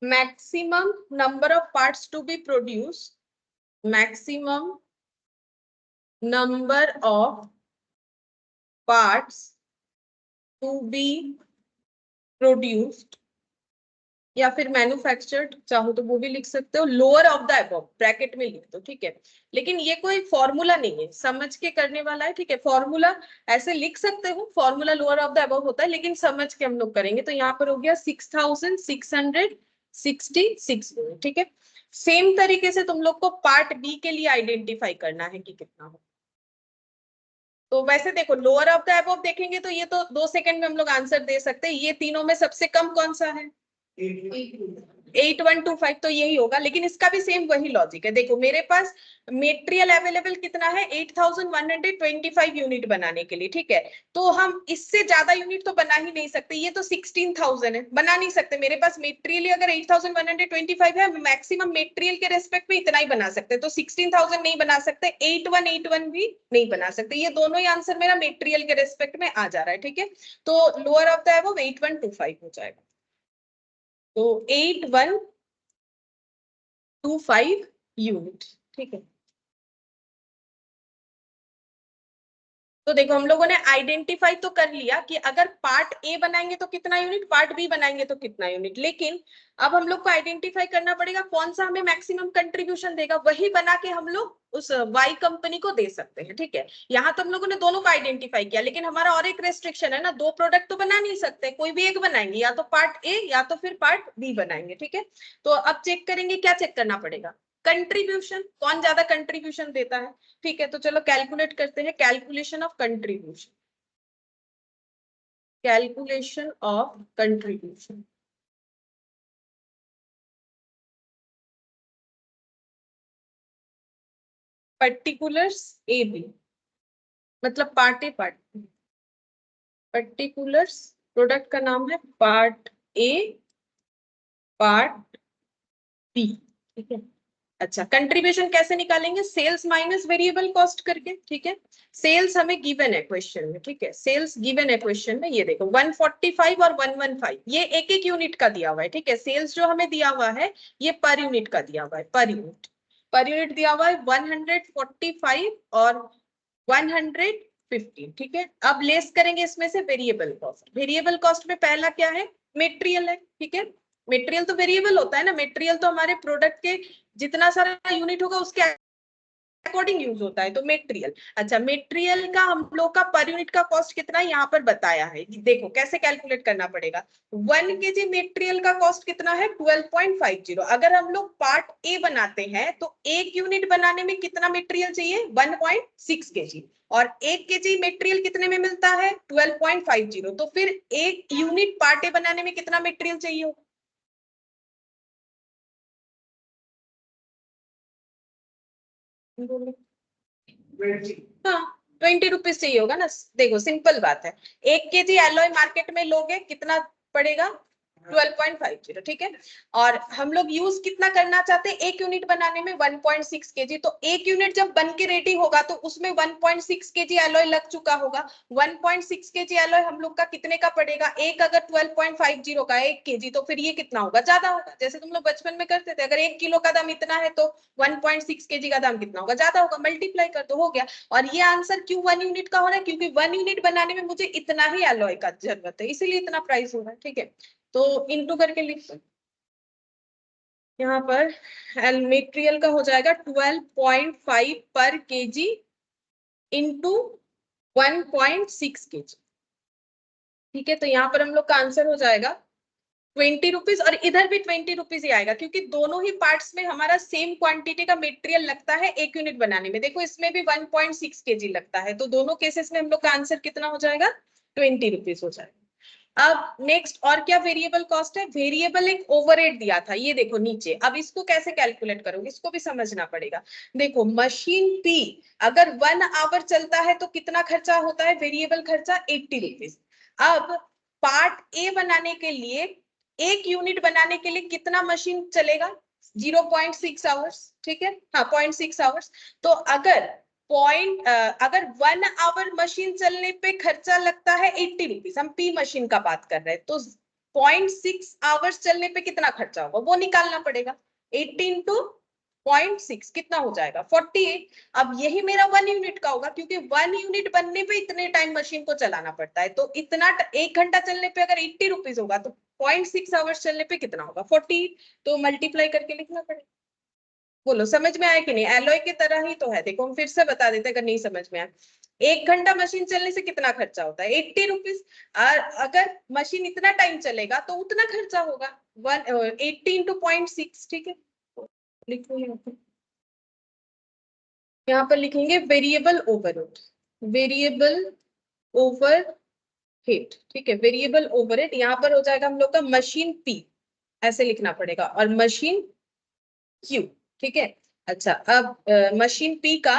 maximum number of parts to be produce, maximum number of parts to be produced, या फिर मैन्युफैक्चर्ड, चाहो तो वो भी लिख सकते हो, lower of the above bracket में लिख दो, ठीक है। लेकिन ये कोई फॉर्मूला नहीं है, समझ के करने वाला है, ठीक है। फॉर्मूला ऐसे लिख सकते हो, formula lower of the above होता है, लेकिन समझ के हम लोग करेंगे, तो यहाँ पर हो गया 6666, ठीक है। सेम तरीके से तुम लोग को पार्ट बी के लिए आइडेंटिफाई करना है कि कितना हो। तो वैसे देखो लोअर ऑफ द अबव देखेंगे तो ये तो 2 सेकंड में हम लोग आंसर दे सकते हैं, ये तीनों में सबसे कम कौन सा है, 8125, तो यही होगा, लेकिन इसका भी सेम वही लॉजिक है। देखो मेरे पास मेटेरियल अवेलेबल कितना है, 8125 यूनिट बनाने के लिए, ठीक है। तो हम इससे ज्यादा यूनिट तो बना ही नहीं सकते, ये तो 16000 है, बना नहीं सकते। मेरे पास मेटेरियल अगर 8125 है, मैक्सिमम मेटेरियल के रेस्पेक्ट में इतना ही बना सकते, तो 16000 नहीं बना सकते, 8181 भी नहीं बना सकते, ये दोनों ही आंसर मेरा मेटेरियल के रेस्पेक्ट में आ जा रहा है, ठीक है। तो लोअर ऑफ द अबव 8125 हो जाएगा, तो 8125 यूनिट, ठीक है। तो देखो हम लोगों ने आइडेंटिफाई तो कर लिया कि अगर पार्ट ए बनाएंगे तो कितना यूनिट, पार्ट बी बनाएंगे तो कितना यूनिट, लेकिन अब हम लोग को आइडेंटिफाई करना पड़ेगा कौन सा हमें मैक्सिमम कंट्रीब्यूशन देगा, वही बना के हम लोग उस वाई कंपनी को दे सकते हैं, ठीक है। यहाँ तो हम लोगों ने दोनों को आइडेंटिफाई किया, लेकिन हमारा और एक रेस्ट्रिक्शन है ना, 2 प्रोडक्ट तो बना नहीं सकते, कोई भी एक बनाएंगे, या तो पार्ट ए या तो फिर पार्ट बी बनाएंगे, ठीक है। तो अब चेक करेंगे, क्या चेक करना पड़ेगा, कंट्रीब्यूशन, कौन ज्यादा कंट्रीब्यूशन देता है, ठीक है। तो चलो कैलकुलेट करते हैं, calculation of contribution, calculation of contribution, particulars A B, मतलब part A part, particulars product का नाम है पार्ट ए पार्ट बी, ठीक है। अच्छा कंट्रीब्यूशन कैसे निकालेंगे, सेल्स माइनस वेरिएबल कॉस्ट करके, ठीक है। सेल्स हमें गिवन है क्वेश्चन में, ठीक है, सेल्स गिवन है क्वेश्चन में, ये देखो 145 और 115, ये एक एक यूनिट का दिया हुआ है, ठीक है। सेल्स जो हमें दिया हुआ है ये पर यूनिट का दिया हुआ है, पर यूनिट दिया हुआ है 145 और 150, ठीक है। अब लेस करेंगे इसमें से वेरिएबल कॉस्ट, वेरिएबल कॉस्ट में पहला क्या है, मेटेरियल है, ठीक है। मेटेरियल तो वेरिएबल होता है ना, मेटेरियल तो हमारे प्रोडक्ट के जितना सारा यूनिट होगा उसके अकॉर्डिंग यूज होता है, तो मेटेरियल। अच्छा, मेटेरियल का हम लोग का पर यूनिट का कॉस्ट कितना यहाँ पर बताया है, देखो कैसे कैलकुलेट करना पड़ेगा। 1 kg मेटेरियल का कॉस्ट कितना है 12.50। अगर हम लोग पार्ट ए बनाते हैं तो 1 यूनिट बनाने में कितना मेटेरियल चाहिए 1.6 kg, और 1 kg मेटेरियल कितने में मिलता है 12.50, तो फिर 1 यूनिट पार्ट ए बनाने में कितना मेटेरियल चाहिए। हाँ, 20 रुपीज चाहिए होगा ना। देखो सिंपल बात है, 1 kg एलॉय मार्केट में लोगे कितना पड़ेगा 12.50, ठीक है। और हम लोग यूज कितना करना चाहते हैं 1 यूनिट बनाने में 1.6 kg, तो 1 यूनिट जब बन के रेडी होगा तो उसमें 1.6 kg एलॉय लग चुका होगा। 1.6 kg एलॉय हम लोग का कितने का पड़ेगा, एक अगर 12.50 का 1 kg, तो फिर ये कितना होगा ज्यादा होगा, जैसे तुम लोग बचपन में करते थे, अगर 1 किलो का दाम इतना है तो 1.6 kg का दाम कितना होगा ज्यादा होगा, मल्टीप्लाई कर दो, हो गया। और ये आंसर क्यों 1 यूनिट का हो रहा है, क्योंकि 1 यूनिट बनाने में मुझे इतना ही एलॉय का जरूरत है, इसीलिए इतना प्राइस हो रहा है, ठीक है। तो इंटू करके लिख दो यहाँ पर, मटेरियल का हो जाएगा 12.5 पर केजी इंटू 1.6 kg, ठीक है। तो यहाँ पर हम लोग का आंसर हो जाएगा 20 रुपीज, और इधर भी 20 रुपीज ही आएगा, क्योंकि दोनों ही पार्ट्स में हमारा सेम क्वांटिटी का मटेरियल लगता है 1 यूनिट बनाने में। देखो इसमें भी 1.6 kg लगता है, तो दोनों केसेस में हम लोग का आंसर कितना हो जाएगा 20 रुपीज हो जाएगा। अब नेक्स्ट और क्या वेरिएबल कॉस्ट है, वेरिएबल एक ओवरहेड दिया था, ये देखो नीचे। अब इसको कैसे कैलकुलेट करोगे, इसको भी समझना पड़ेगा। देखो मशीन पी अगर 1 आवर चलता है तो कितना खर्चा होता है वेरिएबल खर्चा 80 रुपीज। अब पार्ट ए बनाने के लिए 1 यूनिट बनाने के लिए कितना मशीन चलेगा 0.6 आवर्स, ठीक है, हाँ 0.6 आवर्स। तो अगर 1 आवर मशीन चलने पे खर्चा लगता है 80 रुपीज, हम पी मशीन का बात कर रहे हैं, तो 0.6 आवर्स चलने पे कितना खर्चा होगा वो निकालना पड़ेगा। 80 इंटू 0.6 कितना हो जाएगा 48। अब यही मेरा 1 यूनिट का होगा, क्योंकि 1 यूनिट बनने पे इतने टाइम मशीन को चलाना पड़ता है, तो इतना 1 घंटा चलने पे अगर 80 रुपीज होगा तो 0.6 आवर्स चलने पे कितना होगा 48, तो मल्टीप्लाई करके लिखना पड़ेगा। बोलो समझ में आया कि नहीं, एलॉय की तरह ही तो है, देखो हम फिर से बता देते अगर नहीं समझ में आया। 1 घंटा मशीन चलने से कितना खर्चा होता है 80 रुपीज, और अगर मशीन इतना टाइम चलेगा तो उतना खर्चा होगा 80 इंटू 0.6, ठीक है। लिखो यहाँ पर लिखेंगे वेरिएबल ओवरहेड, वेरिएबल ओवरहेड, ठीक है, वेरिएबल ओवरहेड यहाँ पर हो जाएगा हम लोग का मशीन पी, ऐसे लिखना पड़ेगा, और मशीन क्यू, ठीक है। अच्छा, अब मशीन पी का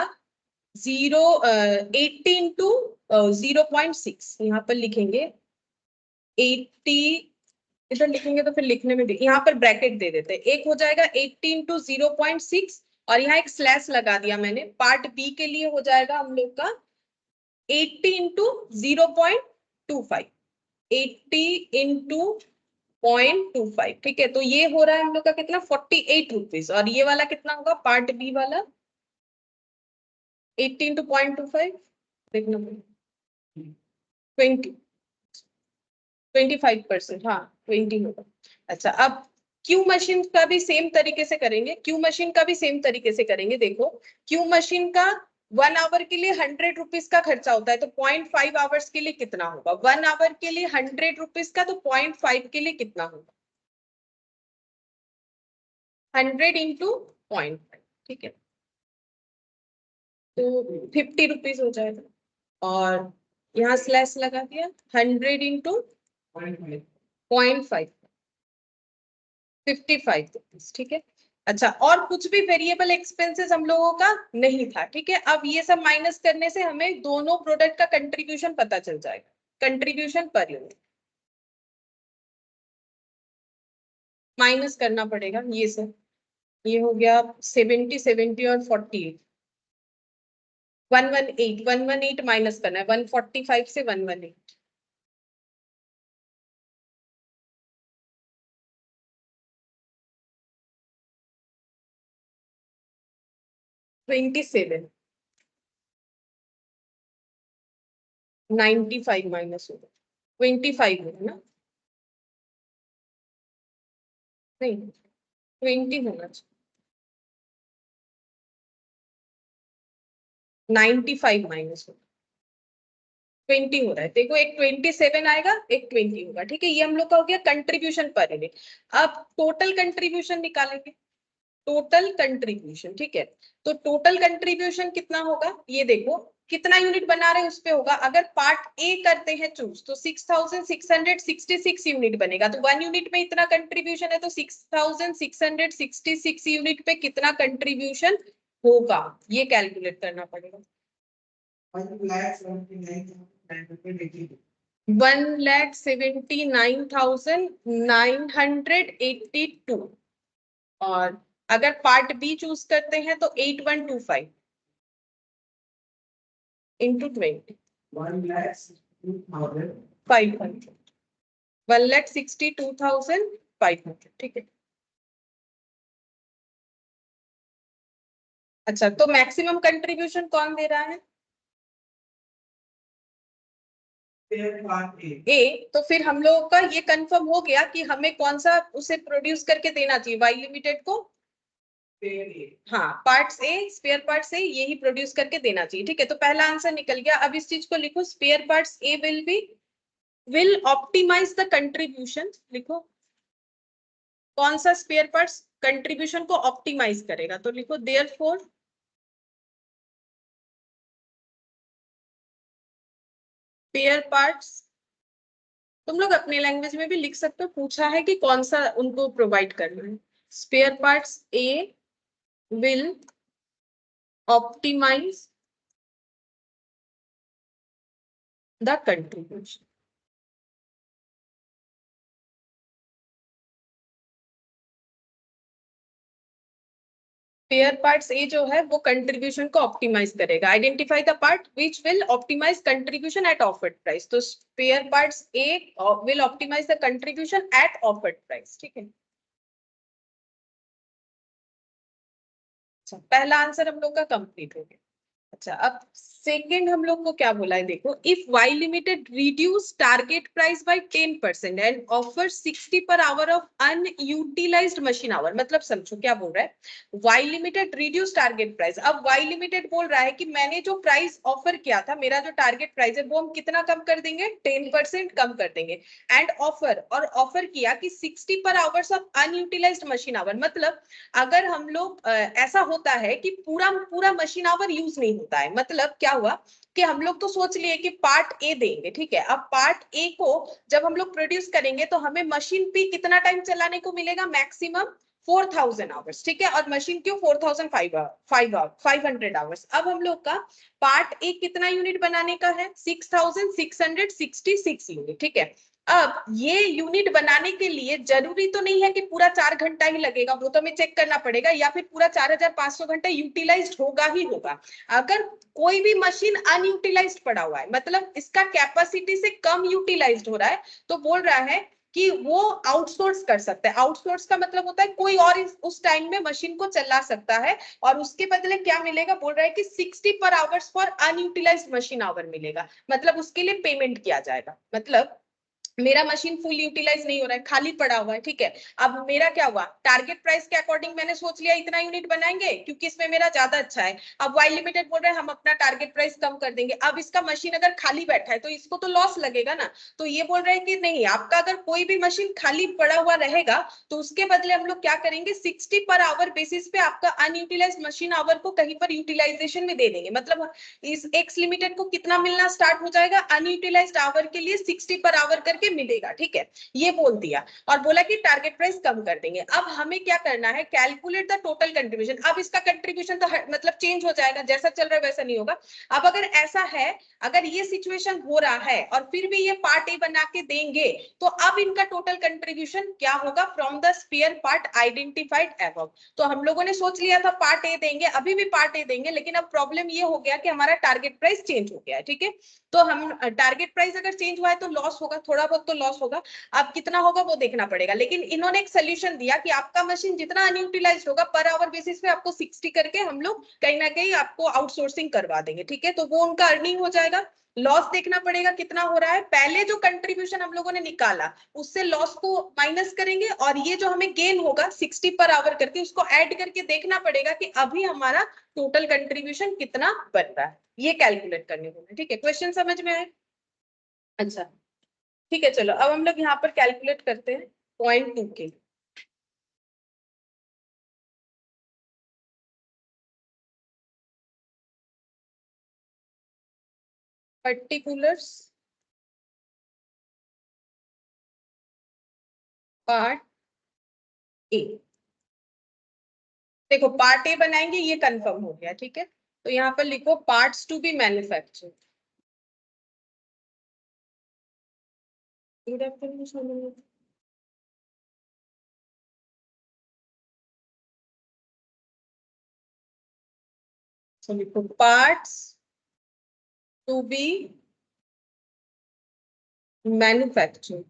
80 इंटू 0.6 यहाँ पर लिखेंगे 80, इधर लिखेंगे तो फिर लिखने में भी यहाँ पर ब्रैकेट दे देते हैं, एक हो जाएगा 80 इंटू 0.6, और यहाँ एक स्लैश लगा दिया मैंने, पार्ट बी के लिए हो जाएगा हम लोग का 80 इंटू 0.25, 80 इंटू 0.25, ठीक है। तो ये हो रहा है हम लोग का कितना 48 रुपीज, और ये वाला कितना होगा पार्ट बी वाला 80 इंटू 0.25, देखना 20, 25%, हाँ 20 होगा। अच्छा, अब क्यू मशीन का भी सेम तरीके से करेंगे, क्यू मशीन का भी सेम तरीके से करेंगे। देखो क्यू मशीन का 1 आवर के लिए 100 रुपीज का खर्चा होता है, तो 0.5 आवर्स के लिए कितना होगा, 1 आवर के लिए 100 रुपीज का, तो 0.5 के लिए कितना होगा 100 इंटू 0.5, ठीक है, तो 50 रुपीज हो जाएगा। और यहाँ स्लैश लगा दिया 100 इंटू 0.5, 55 रुपीज, ठीक है। अच्छा, और कुछ भी वेरिएबल एक्सपेंसेस हम लोगों का नहीं था, ठीक है। अब ये सब माइनस करने से हमें दोनों प्रोडक्ट का कंट्रीब्यूशन पता चल जाएगा, कंट्रीब्यूशन पर यूनिट माइनस करना पड़ेगा, ये सब ये हो गया 70, 70 और 48, 118, 118 माइनस करना है 145 से 118, 27, 95 माइनस होगा 25 है ना, नहीं 20 होना चाहिए, 95 माइनस 20 हो रहा है। देखो एक 27 आएगा, एक 20 होगा, ठीक है। ये हम लोग का हो गया कंट्रीब्यूशन पर यूनिट। अब टोटल कंट्रीब्यूशन निकालेंगे, टोटल कंट्रीब्यूशन, ठीक है। तो टोटल कंट्रीब्यूशन कितना होगा, ये देखो कितना यूनिट बना रहे हैं उस पे होगा। अगर पार्ट ए करते हैं चूज तो 6666 यूनिट बनेगा। तो 1 यूनिट में इतना कंट्रीब्यूशन है तो 6666 यूनिट पे कितना कंट्रीब्यूशन होगा, ये कैलकुलेट करना पड़ेगा। 1,79,982। और अगर पार्ट बी चूज करते हैं तो 8125 इंटू 20 1,62,500, 1,62,500, ठीक है। अच्छा तो मैक्सिमम कंट्रीब्यूशन कौन दे रहा है, ए। तो फिर हम लोगों का ये कंफर्म हो गया कि हमें कौन सा उसे प्रोड्यूस करके देना चाहिए, वाई लिमिटेड को। हाँ parts A, spare parts A यही प्रोड्यूस करके देना चाहिए, ठीक है। तो पहला आंसर निकल गया। अब इस चीज को लिखो, spare parts A will optimise the contribution. लिखो कौन सा स्पेयर पार्ट्स कंट्रीब्यूशन को ऑप्टिमाइज करेगा, तो लिखो देयरफॉर स्पेयर पार्ट्स। तुम लोग अपने लैंग्वेज में भी लिख सकते हो, पूछा है कि कौन सा उनको प्रोवाइड करना है। Spare parts A will optimize the contribution। Spare parts A जो है वो कंट्रीब्यूशन को ऑप्टिमाइज करेगा। Identify the part which will optimise contribution at offered price. तो spare parts A will optimise the contribution at offered price, ठीक है। अच्छा पहला आंसर हम लोग का कंप्लीट हो गया। अच्छा अब सेकंड हम लोग को क्या बोला है, देखो if Y limited reduce target price by 10% and offer 60 per hour of unutilised machine hour. मतलब समझो क्या बोल रहा है, Y limited reduce target price. अब वाई लिमिटेड बोल रहा है कि मैंने जो प्राइस ऑफर किया था, मेरा जो टारगेट प्राइस है वो हम कितना कम कर देंगे, 10% कम कर देंगे। एंड ऑफर किया कि 60 पर hours of unutilised machine hour. मतलब अगर हम लोग ऐसा होता है कि पूरा पूरा मशीन आवर यूज नहीं होता है, मतलब क्या हुआ कि हम लोग तो सोच लिए कि पार्ट ए देंगे, ठीक है। अब पार्ट ए को जब हम लोग प्रोड्यूस करेंगे तो हमें मशीन पे कितना टाइम चलाने को मिलेगा, मैक्सिमम 4,000 आवर्स, ठीक है। और मशीन क्यों 4,500 आवर्स। अब हम लोग का पार्ट ए कितना यूनिट बनाने का है, 6,666 यूनिट, ठीक है। अब ये यूनिट बनाने के लिए जरूरी तो नहीं है कि पूरा 4 घंटा ही लगेगा, वो तो हमें चेक करना पड़ेगा, या फिर पूरा 4,500 घंटा यूटिलाइज्ड होगा ही होगा। अगर कोई भी मशीन अनयूटिलाइज्ड पड़ा हुआ है, मतलब इसका कैपेसिटी से कम यूटिलाइज्ड हो रहा है, तो बोल रहा है कि वो आउटसोर्स कर सकता है। आउटसोर्स का मतलब होता है कोई और उस टाइम में मशीन को चला सकता है, और उसके बदले क्या मिलेगा, बोल रहा है कि 60 पर hours for unutilised machine our मिलेगा। मतलब उसके लिए पेमेंट किया जाएगा। मतलब मेरा मशीन फुल यूटिलाइज नहीं हो रहा है, खाली पड़ा हुआ है, ठीक है। अब मेरा क्या हुआ, टारगेट प्राइस के अकॉर्डिंग मैंने सोच लिया इतना यूनिट बनाएंगे क्योंकि इसमें मेरा ज्यादा अच्छा है। अब वाई लिमिटेड बोल रहे हैं हम अपना टारगेट प्राइस कम कर देंगे। अब इसका मशीन अगर खाली बैठा है तो इसको तो लॉस लगेगा ना। तो ये बोल रहे हैं कि नहीं, आपका अगर कोई भी मशीन खाली पड़ा हुआ रहेगा तो उसके बदले हम लोग क्या करेंगे, 60 पर आवर बेसिस पे आपका अनयूटिलाइज मशीन आवर को कहीं पर यूटिलाइजेशन में दे देंगे। मतलब इस एक्स लिमिटेड को कितना मिलना स्टार्ट हो जाएगा, अनयूटिलाइज्ड आवर के लिए 60 पर आवर करके मिलेगा, ठीक है। ये बोल दिया और बोला कि टारगेट प्राइस कम कर देंगे। अब हमें क्या करना है, कैलकुलेट द टोटल कंट्रीब्यूशन। अब इसका कंट्रीब्यूशन तो मतलब चेंज हो जाएगा, जैसा चल रहा है वैसा नहीं होगा। अब अगर ऐसा है, अगर ये सिचुएशन हो रहा है और फिर भी ये पार्ट ए बना के देंगे, तो अब इनका टोटल कंट्रीब्यूशन क्या होगा, from the spare part identified above. तो हम लोगों ने सोच लिया था पार्ट ए देंगे, अभी भी पार्ट ए देंगे, लेकिन अब प्रॉब्लम ये हो गया कि हमारा टारगेट प्राइस चेंज हो गया है, ठीक है। तो हम टारगेट प्राइस अगर चेंज हुआ है तो लॉस होगा, थोड़ा बहुत तो लॉस होगा। अब कितना होगा वो देखना पड़ेगा। लेकिन इन्होंने एक सोल्यूशन दिया कि आपका मशीन जितना अनयूटिलाइज्ड होगा पर आवर बेसिस पे आपको 60 करके हम लोग कहीं ना कहीं आपको आउटसोर्सिंग करवा देंगे, ठीक है। तो वो उनका अर्निंग हो जाएगा। लॉस देखना पड़ेगा कितना हो रहा है, पहले जो कंट्रीब्यूशन हम लोगों ने निकाला उससे लॉस को माइनस करेंगे और ये जो हमें गेन होगा 60 पर आवर करके उसको ऐड करके देखना पड़ेगा कि अभी हमारा टोटल कंट्रीब्यूशन कितना बन रहा है, ये कैलकुलेट करने होंगे। ठीक है, क्वेश्चन समझ में आए? अच्छा ठीक है, चलो अब हम लोग यहाँ पर कैलकुलेट करते हैं 0.2 के। पर्टिकुलर्स पार्ट ए। देखो पार्ट ए बनाएंगे ये कंफर्म हो गया, ठीक है, तो यहाँ पर लिखो parts to be manufactured. Good afternoon. So लिखो parts to be manufactured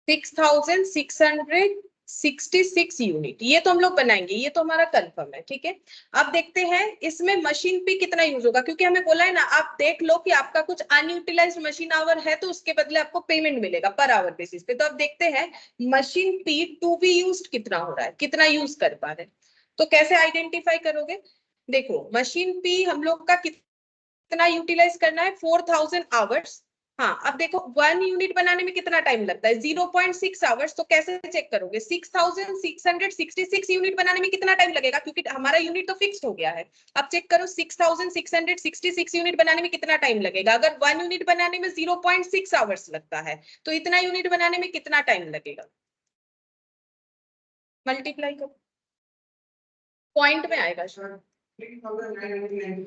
6666 unit, ये तो हम लोग बनाएंगे, ये तो हमारा कंफर्म है। ठीक है, अब देखते हैं इसमें मशीन पे कितना यूज होगा, क्योंकि हमें बोला है ना आप देख लो कि आपका कुछ अनयूटिलाइज्ड मशीन आवर है तो उसके बदले आपको पेमेंट मिलेगा पर आवर बेसिस पे। तो अब देखते हैं machine P to be used कितना हो रहा है, कितना यूज कर पा रहे हैं। तो कैसे आइडेंटिफाई करोगे? देखो मशीन पी हम लोग का कितना यूटिलाइज करना है, 4000 आवर्स। हाँ अब देखो 1 यूनिट बनाने में कितना टाइम लगता है, 0.6 आवर्स। तो कैसे चेक करोगे, 6666 यूनिट बनाने में कितना टाइम लगेगा, क्योंकि हमारा यूनिट तो फिक्स्ड हो गया है। अब चेक करो 6666 यूनिट बनाने में कितना टाइम लगेगा। अगर 1 यूनिट बनाने में 0.6 आवर्स लगता है तो इतना यूनिट बनाने में कितना टाइम लगेगा, मल्टीप्लाई करो, पॉइंट में आएगा शायद,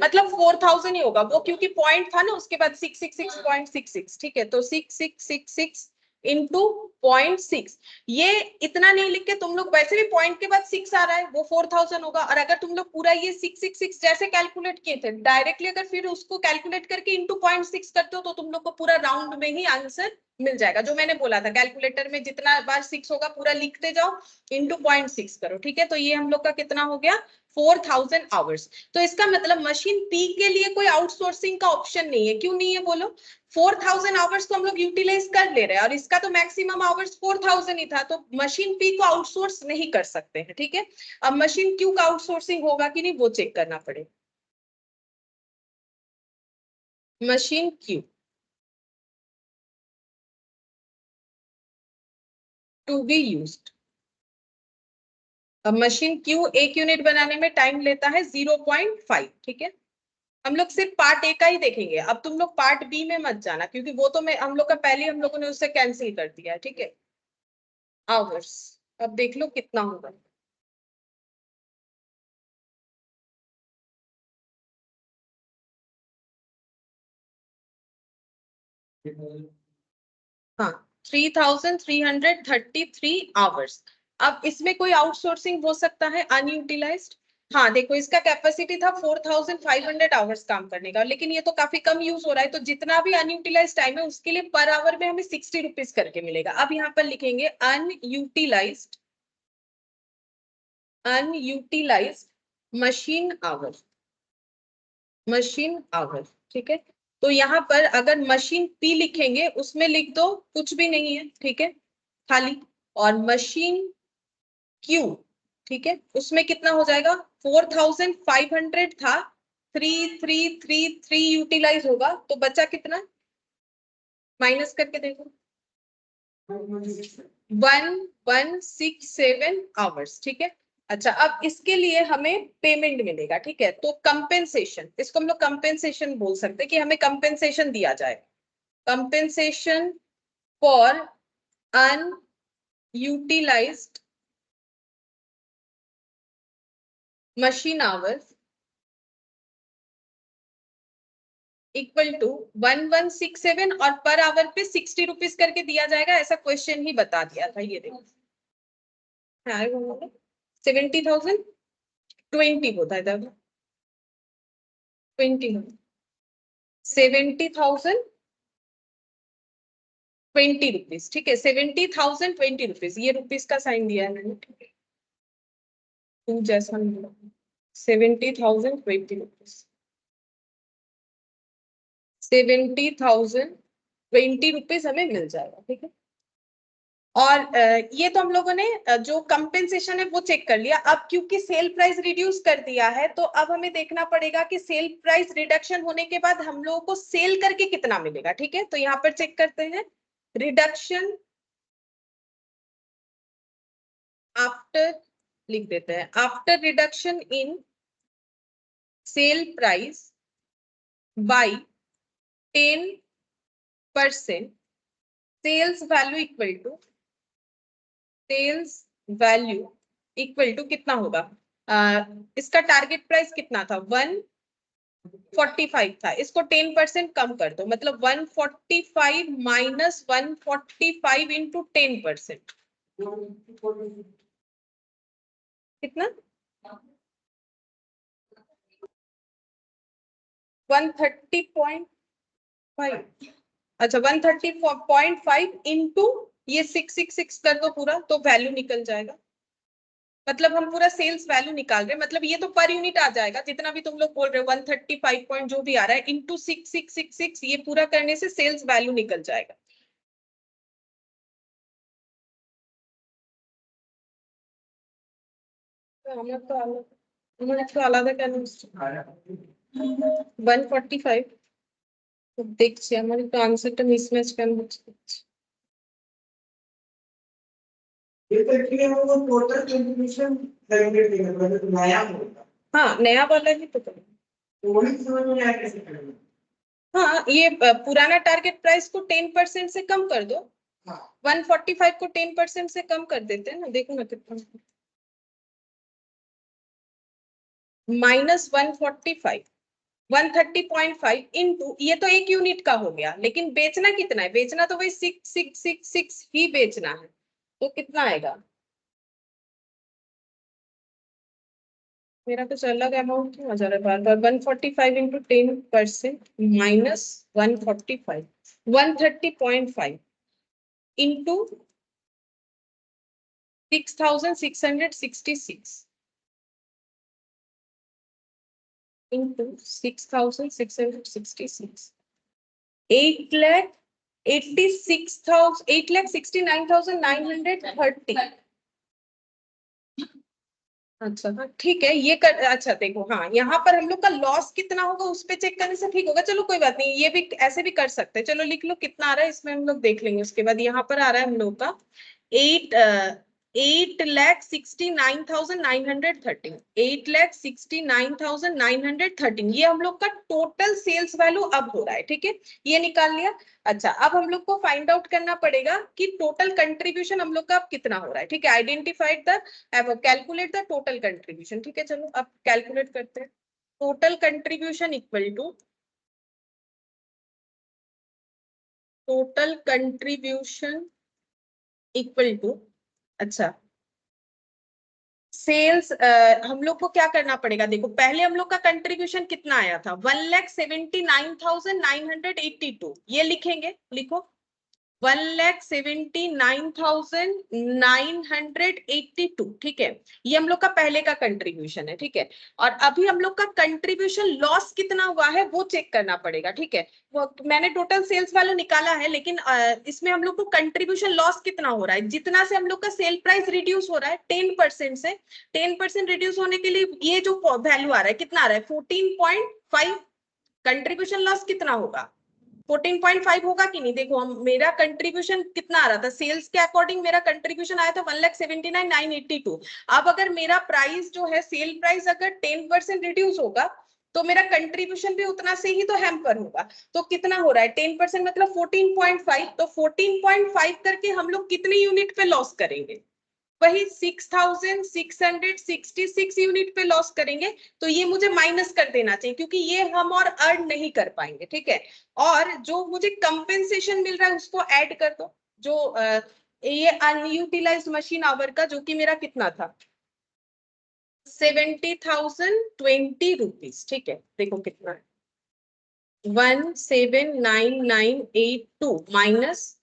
मतलब 4000 ही होगा वो, क्योंकि पॉइंट था ना उसके बाद 666.66। ठीक है, तो 6666 इंटू 0.6। ये इतना नहीं लिख के तुम लोग, वैसे भी पॉइंट के बाद 6 आ रहा है वो 4000 होगा। और अगर तुम लोग पूरा ये 666 जैसे कैलकुलेट किए थे डायरेक्टली, अगर फिर उसको कैलकुलेट करके इंटू 0.6 करते हो तो तुम लोग को पूरा राउंड में ही आंसर मिल जाएगा। जो मैंने बोला था कैलकुलेटर में जितना बार 6 होगा पूरा लिखते जाओ, इंटू 0.6 करो। ठीक है, तो ये हम लोग का कितना हो गया, 4000 आवर्स। तो इसका मतलब मशीन पी के लिए कोई आउटसोर्सिंग का ऑप्शन नहीं है। क्यों नहीं है बोलो, 4000 आवर्स तो हम लोग यूटिलाइज कर ले रहे हैं और इसका तो मैक्सिमम आवर्स 4000 ही था, तो मशीन पी को आउटसोर्स नहीं कर सकते हैं। ठीक है, अब मशीन क्यू का आउटसोर्सिंग होगा कि नहीं वो चेक करना पड़ेगा। Machine Q to be used. अब मशीन क्यू एक यूनिट बनाने में टाइम लेता है 0.5। ठीक है, हम लोग सिर्फ पार्ट ए का ही देखेंगे। अब तुम लोग पार्ट बी में मत जाना, क्योंकि वो तो मैं हम लोग का पहले हम लोगों ने उससे कैंसिल कर दिया है। ठीक है, आवर्स अब देख लो कितना होगा। हाँ 3333 आवर्स। अब इसमें कोई आउटसोर्सिंग हो सकता है अनयूटिलाइज्ड? हाँ देखो इसका कैपेसिटी था 4500 आवर्स काम करने का, लेकिन ये तो काफी कम यूज हो रहा है, तो जितना भी अनयूटिलाइज्ड टाइम है उसके लिए पर आवर में हमें 60 रुपीज करके मिलेगा। अब यहाँ पर लिखेंगे unutilised, unutilised machine our, machine our. ठीक है, तो यहाँ पर अगर मशीन पी लिखेंगे उसमें लिख दो कुछ भी नहीं है। ठीक है, खाली। और मशीन क्यू, ठीक है, उसमें कितना हो जाएगा, 4500 था, 3333 यूटिलाइज होगा तो बचा कितना, माइनस करके देखो, 1167 आवर्स। ठीक है, अच्छा अब इसके लिए हमें पेमेंट मिलेगा। ठीक है, तो कंपेंसेशन, इसको हम लोग कंपेंसेशन बोल सकते हैं कि हमें कंपेंसेशन दिया जाए। Compensation for unutilised machine hours equal to 1167 और पर आवर पे 60 रुपीज करके दिया जाएगा, ऐसा क्वेश्चन ही बता दिया था। ये देखो 70,000 20 होता है, 20 70,020 रुपीज। ठीक है, 70,020 रुपीज, ये रुपीज का साइन दिया है मैंने, टू जैसा 70,020 रुपीज। ₹70,020 हमें मिल जाएगा, ठीक है। और ये तो हम लोगों ने जो कंपेंसेशन है वो चेक कर लिया। अब क्योंकि सेल प्राइस रिड्यूस कर दिया है तो अब हमें देखना पड़ेगा कि सेल प्राइस रिडक्शन होने के बाद हम लोगों को सेल करके कितना मिलेगा, ठीक है। तो यहाँ पर चेक करते हैं, रिडक्शन आफ्टर, लिख देते हैं, after reduction in sale price by 10%, sales value equal to, sales value equal to कितना होगा, इसका टारगेट प्राइस कितना था, 145 था, इसको 10% कम कर दो, मतलब 145 माइनस 145 इंटू 10%, कितना, 130.5, अच्छा 130.5 इंटू ये 666 कर दो पूरा, तो वैल्यू निकल जाएगा। मतलब हम पूरा सेल्स वैल्यू निकाल रहे हैं, मतलब ये तो पर यूनिट आ जाएगा, जितना भी तुम लोग बोल रहे हो 135 पॉइंट जो भी आ रहा है इंटू 6666, ये पूरा करने से सेल्स वैल्यू निकल जाएगा। আমরা তো আলাদা কেন 145, দেখছি আমার একটু আনসারটা মিসম্যাচ কেন হচ্ছে। टोटल कंट्रीब्यूशन नया होगा, हाँ नया वाला ही तो करेंगे, वही समझ में आया कैसे करेंगे। हाँ ये पुराना टारगेट प्राइस को 10% से कम कर दो, हाँ 145 को 10% से कम कर देते हैं ना, देखो ना कितना, माइनस 145, 130.5 इंटू, ये तो एक यूनिट का हो गया, लेकिन बेचना कितना है, बेचना तो वही 6666 ही बेचना है, तो कितना आएगा, मेरा कुछ अलग अमाउंट क्यों आ जा रहा है बार बार, 145 इंटू 10% माइनस 145, 130.5 इंटू 6666 into 6,666, 8,69,930। अच्छा हाँ ठीक है, ये कर, अच्छा देखो हाँ यहाँ पर हम लोग का लॉस कितना होगा उस पे चेक करने से ठीक होगा, चलो कोई बात नहीं, ये भी ऐसे भी कर सकते हैं, चलो लिख लो कितना आ रहा है, इसमें हम लोग देख लेंगे उसके बाद। यहाँ पर आ रहा है हम लोग का 8,69,913, 8,69,913, ये हम लोग का टोटल सेल्स वैल्यू अब हो रहा है, ठीक है, ये निकाल लिया। अच्छा अब हम लोग को फाइंड आउट करना पड़ेगा कि टोटल कंट्रीब्यूशन हम लोग का अब कितना हो रहा है, ठीक है, identified the, calculate the total contribution, ठीक है, चलो अब कैलकुलेट करते हैं। Total contribution equal to, total contribution equal to, अच्छा सेल्स, हम लोग को क्या करना पड़ेगा, देखो पहले हम लोग का कंट्रीब्यूशन कितना आया था, 1,79,982, ये लिखेंगे, लिखो 1,79,982, ठीक है, ये हम लोग का पहले का कंट्रीब्यूशन है, ठीक है। और अभी हम लोग का कंट्रीब्यूशन लॉस कितना हुआ है वो चेक करना पड़ेगा, ठीक है, वो मैंने टोटल सेल्स वैल्यू निकाला है, लेकिन इसमें हम लोग को कंट्रीब्यूशन लॉस कितना हो रहा है, जितना से हम लोग का सेल प्राइस रिड्यूस हो रहा है 10% से, 10% रिड्यूस होने के लिए ये जो वैल्यू आ रहा है कितना आ रहा है, 14.5, कंट्रीब्यूशन लॉस कितना होगा, 14.5 होगा कि नहीं, देखो हम, मेरा कंट्रीब्यूशन कितना आ रहा था, सेल्स के अकॉर्डिंग मेरा कंट्रीब्यूशन आया था 1,79,982। अब अगर मेरा प्राइस जो है, सेल प्राइस अगर 10% रिड्यूस होगा तो मेरा कंट्रीब्यूशन भी उतना से ही तो हैम्पर होगा, तो कितना हो रहा है 10% मतलब 14.5, तो 14.5 करके हम लोग कितने यूनिट पे लॉस करेंगे, वही 6,666 यूनिट पे लॉस करेंगे, तो ये मुझे माइनस कर देना चाहिए क्योंकि ये हम और अर्न नहीं कर पाएंगे, ठीक है। और जो मुझे कंपेंसेशन मिल रहा है उसको ऐड कर दो, जो ये अनयूटिलाइज्ड मशीन आवर का जो कि मेरा कितना था, 70,020 ठीक है, देखो कितना है, 1,79,982 minus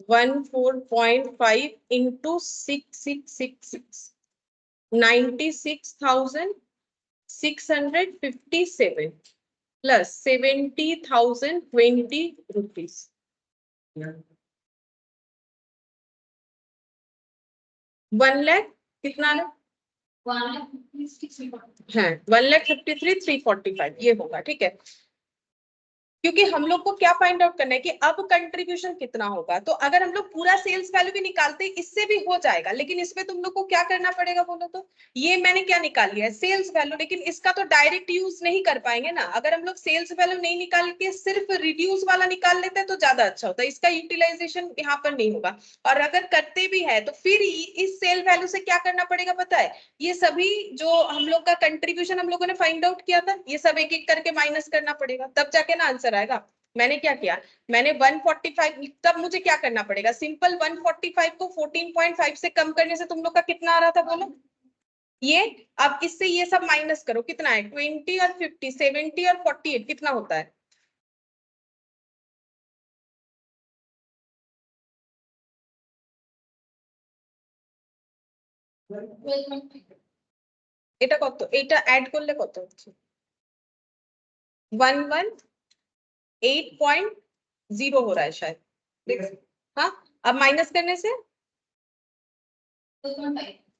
14.5 into 6,666, 96,657, plus 70,020 rupees. 1 lakh कितना है? 1,53,345 ये होगा, ठीक है। क्योंकि हम लोग को क्या फाइंड आउट करना है कि अब कंट्रीब्यूशन कितना होगा। तो अगर हम लोग पूरा सेल्स वैल्यू भी निकालते इससे भी हो जाएगा, लेकिन इसमें तुम लोग को क्या करना पड़ेगा बोलो तो। ये मैंने क्या निकाल लिया है सेल्स वैल्यू, लेकिन इसका तो डायरेक्ट यूज नहीं कर पाएंगे ना। अगर हम लोग सेल्स वैल्यू नहीं निकाल के सिर्फ रिड्यूस वाला निकाल लेते हैं तो ज्यादा अच्छा होता है, इसका यूटिलाइजेशन यहाँ पर नहीं होगा। और अगर करते भी है तो फिर इस सेल वैल्यू से क्या करना पड़ेगा पता है, ये सभी जो हम लोग का कंट्रीब्यूशन हम लोगों ने फाइंड आउट किया था ये सब एक एक करके माइनस करना पड़ेगा, तब जाके ना आंसर आएगा। मैंने क्या किया, मैंने 145, तब मुझे क्या करना पड़ेगा, सिंपल 145 को 14.5 से कम करने से तुम लोग का कितना आ रहा था बोलो ये। अब इससे ये सब माइनस करो, कितना है 20 और 50, 70 और 48 कितना होता है? এটা কত, এটা অ্যাড করলে কত হচ্ছে 118.0 हो रहा है शायद, देख। हाँ, अब माइनस करने से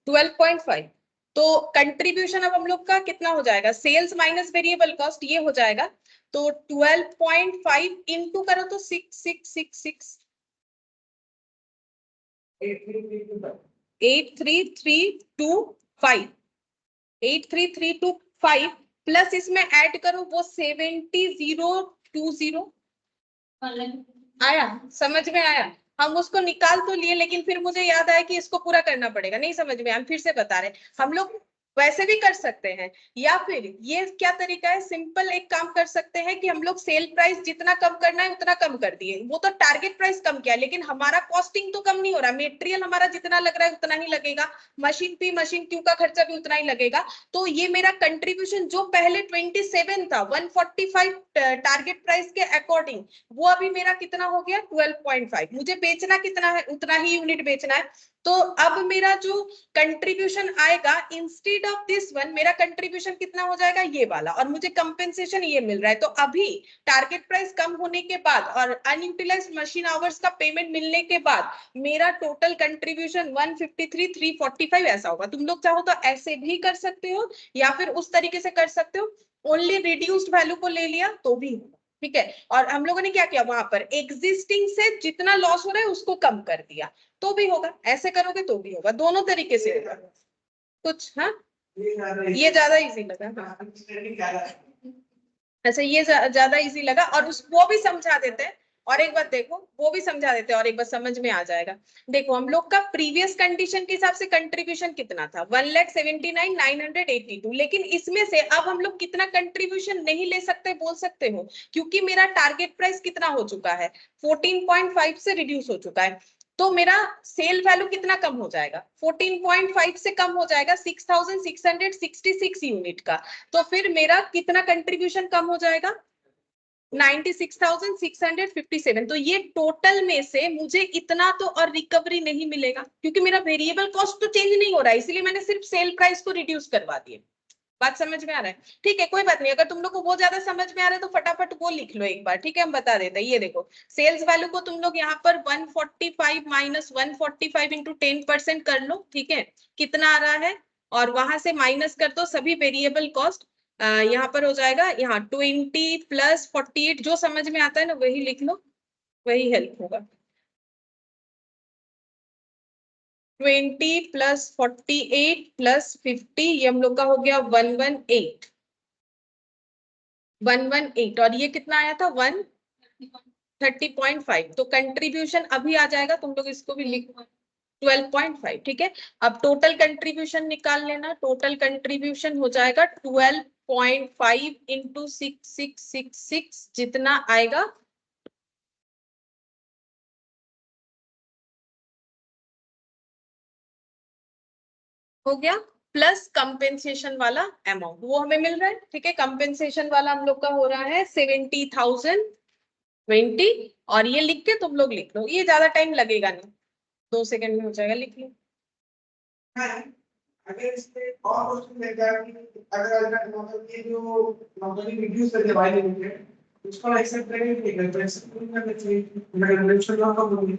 12.5। तो कंट्रीब्यूशन अब हम लोग का कितना हो जाएगा, सेल्स माइनस वेरिएबल कॉस्ट ये हो जाएगा। तो 12.5 इंटू करो तो 6666 83325 83325 प्लस इसमें ऐड करो वो 70,020। आया, समझ में आया? हम उसको निकाल तो लिए लेकिन फिर मुझे याद आया कि इसको पूरा करना पड़ेगा, नहीं समझ में आया, हम फिर से बता रहे हम लोग वैसे भी कर सकते हैं। या फिर ये क्या तरीका है, सिंपल एक काम कर सकते हैं कि हम लोग सेल प्राइस जितना कम करना है उतना कम कर दिए, वो तो टारगेट प्राइस कम किया लेकिन हमारा कॉस्टिंग तो कम नहीं हो रहा, मेटेरियल हमारा जितना लग रहा है उतना ही लगेगा, मशीन पी मशीन क्यू का खर्चा भी उतना ही लगेगा। तो ये मेरा कंट्रीब्यूशन जो पहले 27 था 145 टारगेट प्राइस के अकॉर्डिंग, वो अभी मेरा कितना हो गया 12.5। मुझे बेचना कितना है, उतना ही यूनिट बेचना है। तो अब मेरा जो कंट्रीब्यूशन आएगा इंस्टेड ऑफ दिस वन, मेरा कंट्रीब्यूशन कितना हो जाएगा ये वाला, और मुझे कंपेंसेशन ये मिल रहा है। तो अभी टारगेट प्राइस कम होने के बाद और अनयूटिलाइज मशीन आवर्स का पेमेंट मिलने के बाद मेरा टोटल कंट्रीब्यूशन 153,345 ऐसा होगा। तुम लोग चाहो तो ऐसे भी कर सकते हो या फिर उस तरीके से कर सकते हो, ओनली रिड्यूस्ड वैल्यू को ले लिया तो भी होगा, ठीक है। और हम लोगों ने क्या किया, वहां पर एग्जिस्टिंग से जितना लॉस हो रहा है उसको कम कर दिया तो भी होगा, ऐसे करोगे तो भी होगा, दोनों तरीके से होगा कुछ। हाँ, ये ज्यादा इजी लगा। हाँ, अच्छा ये ज्यादा इजी लगा और उस वो भी समझा देते हैं। और एक बात देखो, वो भी समझा देते हैं और एक बार समझ में आ जाएगा। देखो हम लोग का प्रीवियस कंडीशन के हिसाब से कंट्रीब्यूशन कितना था 1,79,982, लेकिन इसमें से अब हम लोग कितना कंट्रीब्यूशन नहीं ले सकते बोल सकते हो, क्योंकि मेरा टारगेट प्राइस कितना हो चुका है 14.5 से रिड्यूस हो चुका है। तो मेरा सेल वैल्यू कितना कम हो जाएगा 14.5 से कम हो जाएगा 6,666 यूनिट का। तो फिर मेरा कितना कंट्रीब्यूशन कम हो जाएगा 96,657। तो ये टोटल में से मुझे इतना तो और रिकवरी नहीं मिलेगा, क्योंकि मेरा वेरिएबल कॉस्ट तो चेंज नहीं हो रहा है, इसलिए मैंने सिर्फ सेल प्राइस को रिड्यूस करवा दिए। बात समझ में आ रहा है? ठीक है, कोई बात नहीं, अगर तुम लोग को वो ज्यादा समझ में आ रहा है तो फटाफट वो लिख लो एक बार, ठीक है, हम बता देते हैं। ये देखो सेल्स वैल्यू को तुम लोग यहाँ पर 145 माइनस 145 इंटू 10% कर लो, ठीक है, कितना आ रहा है, और वहां से माइनस कर दो सभी वेरिएबल कॉस्ट। यहाँ पर हो जाएगा, यहाँ 20 प्लस 48 जो समझ में आता है ना वही लिख लो, वही हेल्प होगा। 20 प्लस 48 प्लस 50 ये हम लोग का हो गया 118 और ये कितना आया था 130.5। तो कंट्रीब्यूशन अभी आ जाएगा, तुम लोग इसको भी लिख 12.5, ठीक है। अब टोटल कंट्रीब्यूशन निकाल लेना, टोटल कंट्रीब्यूशन हो जाएगा 12.5 इंटू 6666 जितना आएगा हो गया, प्लस कंपेंसेशन वाला अमाउंट वो हमें मिल रहा है, ठीक है। कंपेंसेशन वाला हम लोग का हो रहा है 70,020 और ये लिख के तुम लोग लिख लो, ये ज्यादा टाइम लगेगा नहीं, 2 सेकंड में हो जाएगा, लिख लो। अगर इसमें और क्वेश्चन रहेगा कि अगर ये जो कंपनी रिड्यूस करके बाय लिमिटेड उसको एक्सेप्ट करेंगे कि नहीं करेंगे, एक्सेप्ट नहीं करना चाहिए, मैं रेवोल्यूशन लॉ का बोलूंगी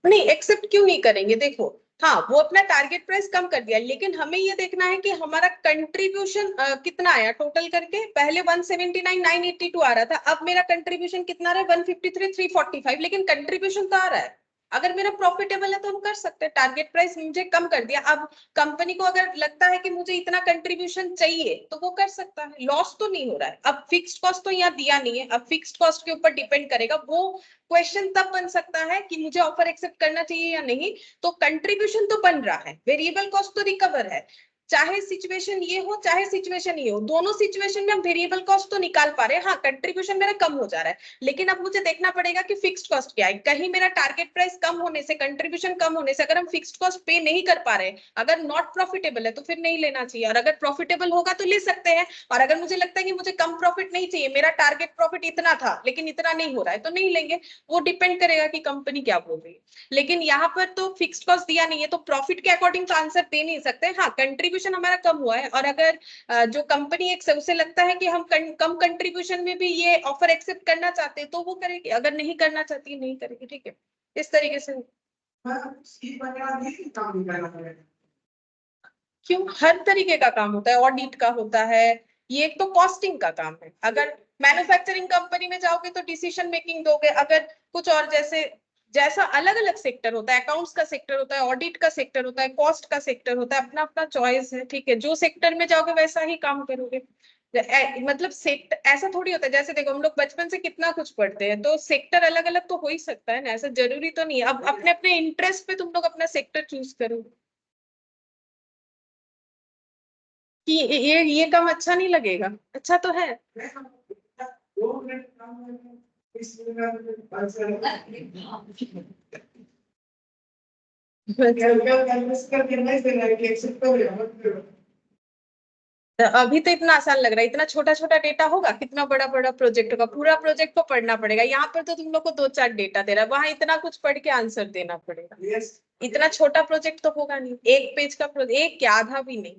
नहीं एक्सेप्ट क्यों नहीं करेंगे। देखो हाँ वो अपना टारगेट प्राइस कम कर दिया, लेकिन हमें ये देखना है कि हमारा कंट्रीब्यूशन कितना आया टोटल करके। पहले 179,982 आ रहा था, अब मेरा कंट्रीब्यूशन कितना रहा है 153,345, लेकिन कंट्रीब्यूशन तो आ रहा है। अगर मेरा प्रॉफिटेबल है तो हम कर सकते हैं। टारगेट प्राइस मुझे कम कर दिया, अब कंपनी को अगर लगता है कि मुझे इतना कंट्रीब्यूशन चाहिए तो वो कर सकता है, लॉस तो नहीं हो रहा है। अब फिक्स्ड कॉस्ट तो यहाँ दिया नहीं है, अब फिक्स्ड कॉस्ट के ऊपर डिपेंड करेगा। वो क्वेश्चन तब बन सकता है कि मुझे ऑफर एक्सेप्ट करना चाहिए या नहीं। तो कंट्रीब्यूशन तो बन रहा है, वेरिएबल कॉस्ट तो रिकवर है, चाहे सिचुएशन ये हो चाहे सिचुएशन ये हो, दोनों सिचुएशन में हम वेरिएबल कॉस्ट तो निकाल पा रहे हैं। हाँ कंट्रीब्यूशन मेरा कम हो जा रहा है, लेकिन अब मुझे देखना पड़ेगा कि फिक्स्ड कॉस्ट क्या है। कहीं मेरा टारगेट प्राइस कम होने से, कंट्रीब्यूशन कम होने से अगर हम फिक्स्ड कॉस्ट पे नहीं कर पा रहे, अगर नॉट प्रॉफिटेबल है तो फिर नहीं लेना चाहिए, और अगर प्रॉफिटेबल होगा तो ले सकते हैं। और अगर मुझे लगता है कि मुझे कम प्रॉफिट नहीं चाहिए, मेरा टारगेट प्रॉफिट इतना था लेकिन इतना नहीं हो रहा है, तो नहीं लेंगे। वो डिपेंड करेगा कि कंपनी क्या बोल रही है। लेकिन यहाँ पर तो फिक्स्ड कॉस्ट दिया नहीं है, तो प्रॉफिट के अकॉर्डिंग तो आंसर दे नहीं सकते। हाँ कंट्रीब्यूशन हमारा कम हुआ है, और अगर जो कंपनी एक उसे लगता है कि हम कम कंट्रीब्यूशन में भी ये ऑफर एक्सेप्ट करना चाहते हैं तो वो करेगी, अगर नहीं करना चाहती है नहीं करेगी। ठीक है, इस तरीके से। क्यों, हर तरीके का काम होता है, ऑडिट का होता है, ये एक तो कॉस्टिंग का काम है। अगर मैन्युफैक्चरिंग कंपनी में जाओगे तो डिसीजन मेकिंग दोगे, अगर कुछ और जैसे जैसा अलग अलग सेक्टर होता है, अकाउंट्स का सेक्टर होता है, ऑडिट का सेक्टर होता है, कॉस्ट का सेक्टर होता है, अपना अपना चॉइस है। ठीक है, जो सेक्टर में जाओगे वैसा ही काम करोगे। मतलब सेक्टर ऐसा थोड़ी होता है, जैसे देखो हम लोग बचपन से कितना कुछ पढ़ते हैं, तो सेक्टर अलग अलग तो हो ही सकता है ना, ऐसा जरूरी तो नहीं है। अब अपने अपने इंटरेस्ट पे तुम लोग अपना सेक्टर चूज करो कि ये काम अच्छा नहीं लगेगा, अच्छा तो है। अभी तो इतना आसान लग रहा है, इतना छोटा छोटा डेटा होगा, कितना बड़ा बड़ा प्रोजेक्ट होगा, पूरा प्रोजेक्ट को पढ़ना पड़ेगा। यहाँ पर तो तुम लोग को 2-4 डेटा दे रहा है, वहां इतना कुछ पढ़ के आंसर देना पड़ेगा। इतना छोटा प्रोजेक्ट तो होगा नहीं, एक पेज का प्रोजेक्ट, एक क्या आधा भी नहीं।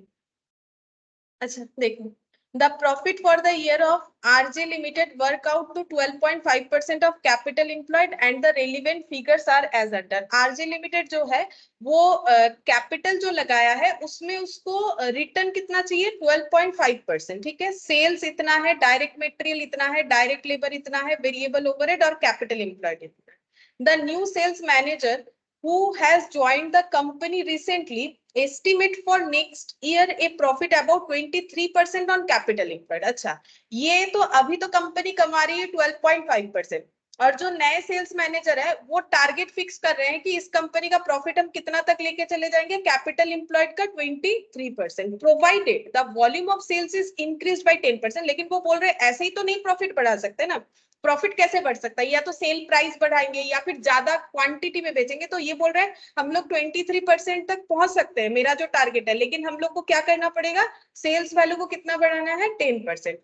अच्छा देखो, the profit for the year of RJ Limited work out to 12.5% of capital employed and the relevant figures are as under। RJ Limited जो है वो कैपिटल जो लगाया है उसमें उसको रिटर्न कितना चाहिए 12.5%। ठीक है, सेल्स इतना है, डायरेक्ट मटेरियल इतना है, डायरेक्ट लेबर इतना है, वेरिएबल ओवरहेड और कैपिटल एम्प्लॉयड इतना है। The new sales manager who has joined the company recently estimate for next year a profit about 23% on capital employed। अच्छा, ये तो अभी तो कंपनी कमा रही है 12.5%, और जो नए सेल्स मैनेजर है वो टारगेट फिक्स कर रहे हैं कि इस कंपनी का प्रॉफिट हम कितना तक लेके चले जाएंगे, कैपिटल एम्प्लॉयड का 23%, provided the volume of sales is increase by 10%। लेकिन वो बोल रहे हैं ऐसे ही तो नहीं प्रॉफिट बढ़ा सकते ना, प्रॉफिट कैसे बढ़ सकता है, या तो सेल प्राइस बढ़ाएंगे या फिर ज्यादा क्वांटिटी में बेचेंगे। तो ये बोल रहे हैं हम लोग 23% तक पहुंच सकते हैं, मेरा जो टारगेट है, लेकिन हम लोग को क्या करना पड़ेगा, सेल्स वैल्यू को कितना बढ़ाना है 10%।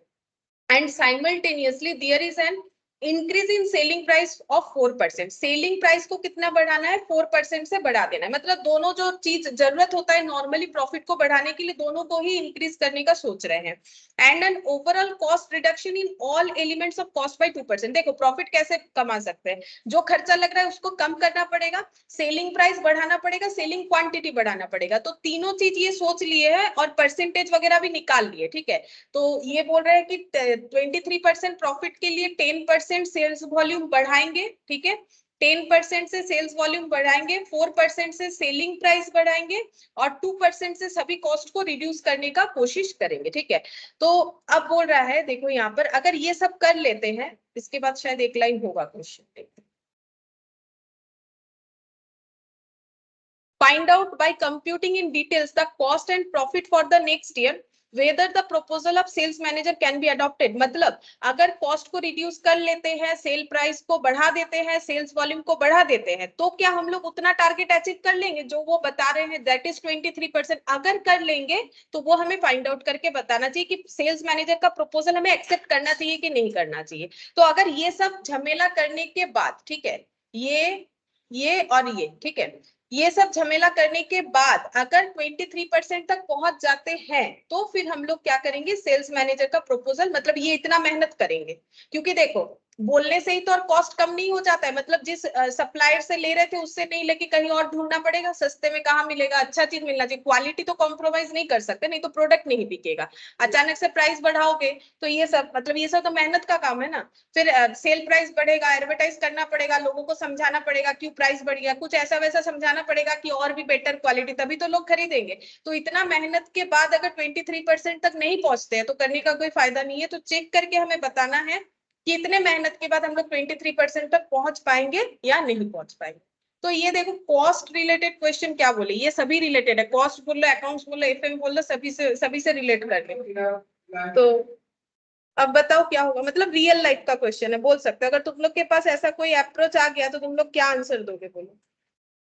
And simultaneously there is an increase in selling price of 4%। Selling price को कितना बढ़ाना है 4% से बढ़ा देना है। मतलब दोनों जो चीज जरूरत होता है नॉर्मली प्रॉफिट को बढ़ाने के लिए, दोनों को ही इंक्रीज करने का सोच रहे हैं। And an overall cost reduction in all elements of cost by 2%। देखो प्रॉफिट कैसे कमा सकते हैं, जो खर्चा लग रहा है उसको कम करना पड़ेगा, सेलिंग प्राइस बढ़ाना पड़ेगा, सेलिंग क्वांटिटी बढ़ाना पड़ेगा। तो तीनों चीज ये सोच लिए है और परसेंटेज वगैरह भी निकाल लिए। ठीक है, तो ये बोल रहे हैं कि 23% प्रॉफिट के लिए 10% सेल्स वॉल्यूम बढ़ाएंगे। ठीक है, 10% से सेल्स वॉल्यूम बढ़ाएंगे, 4% से सेलिंग प्राइस बढ़ाएंगे और 2% से सभी कॉस्ट को रिड्यूस करने का कोशिश करेंगे। ठीक है, तो अब बोल रहा है देखो यहाँ पर अगर ये सब कर लेते हैं, इसके बाद शायद एक लाइन होगा question. Find out by computing in details the cost and profit for the next year whether the proposal of sales manager can be adopted। मतलब अगर कॉस्ट को रिड्यूस कर लेते हैं, सेल प्राइस को बढ़ा देते हैं, सेल्स वॉल्यूम को बढ़ा देते हैं, तो क्या हम लोग उतना टारगेट अचीव कर लेंगे जो वो बता रहे हैं, दैट इज 23%। अगर कर लेंगे तो वो हमें फाइंड आउट करके बताना चाहिए कि सेल्स मैनेजर का प्रपोजल हमें एक्सेप्ट करना चाहिए कि नहीं करना चाहिए। तो अगर ये सब झमेला करने के बाद, ठीक है, ये और ये, ठीक है, ये सब झमेला करने के बाद अगर 23% तक पहुंच जाते हैं तो फिर हम लोग क्या करेंगे, सेल्स मैनेजर का प्रपोजल, मतलब ये इतना मेहनत करेंगे क्योंकि देखो बोलने से ही तो और कॉस्ट कम नहीं हो जाता है, मतलब जिस सप्लायर से ले रहे थे उससे नहीं लेके कहीं और ढूंढना पड़ेगा, सस्ते में कहाँ मिलेगा, अच्छा चीज मिलना चाहिए, क्वालिटी तो कॉम्प्रोमाइज नहीं कर सकते, नहीं तो प्रोडक्ट नहीं बिकेगा। अचानक से प्राइस बढ़ाओगे तो ये सब मतलब ये सब तो मेहनत का काम है ना। फिर सेल प्राइस बढ़ेगा, एडवर्टाइज करना पड़ेगा, लोगों को समझाना पड़ेगा क्यों प्राइस बढ़ गया, कुछ ऐसा वैसा समझाना पड़ेगा कि और भी बेटर क्वालिटी, तभी तो लोग खरीदेंगे। तो इतना मेहनत के बाद अगर 23% तक नहीं पहुंचते हैं तो करने का कोई फायदा नहीं है। तो चेक करके हमें बताना है कि इतने मेहनत के बाद हम लोग 23% तक पहुंच पाएंगे या नहीं पहुंच पाएंगे। तो ये देखो कॉस्ट रिलेटेड क्वेश्चन क्या बोले, ये सभी रिलेटेड है, कॉस्ट बोल लो, अकाउंट्स बोल लो, एफएम बोल लो, सभी से रिलेट कर ले। तो अब बताओ क्या होगा, मतलब रियल लाइफ का क्वेश्चन है, बोल सकते हो। अगर तुम लोग के पास ऐसा कोई अप्रोच आ गया तो तुम लोग क्या आंसर दोगे, बोलो।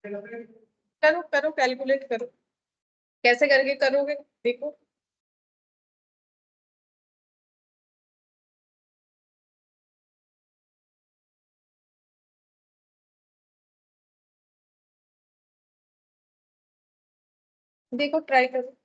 करो करो, कैलकुलेट करो, कैसे करके करोगे देखो। देखो ट्राई करो।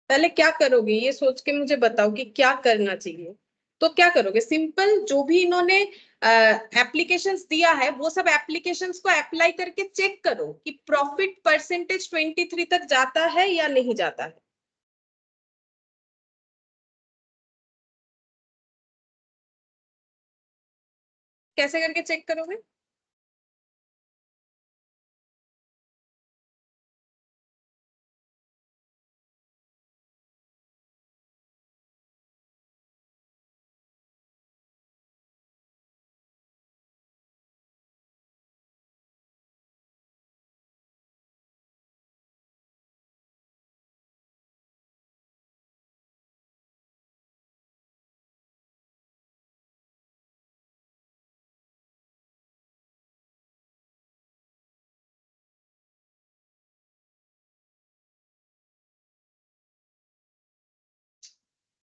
पहले क्या करोगे ये सोच के मुझे बताओ कि क्या करना चाहिए। तो क्या करोगे, सिंपल जो भी इन्होंने एप्लीकेशंस दिया है वो सब एप्लीकेशंस को अप्लाई करके चेक करो कि प्रॉफिट परसेंटेज 23 तक जाता है या नहीं जाता है। कैसे करके चेक करोगे।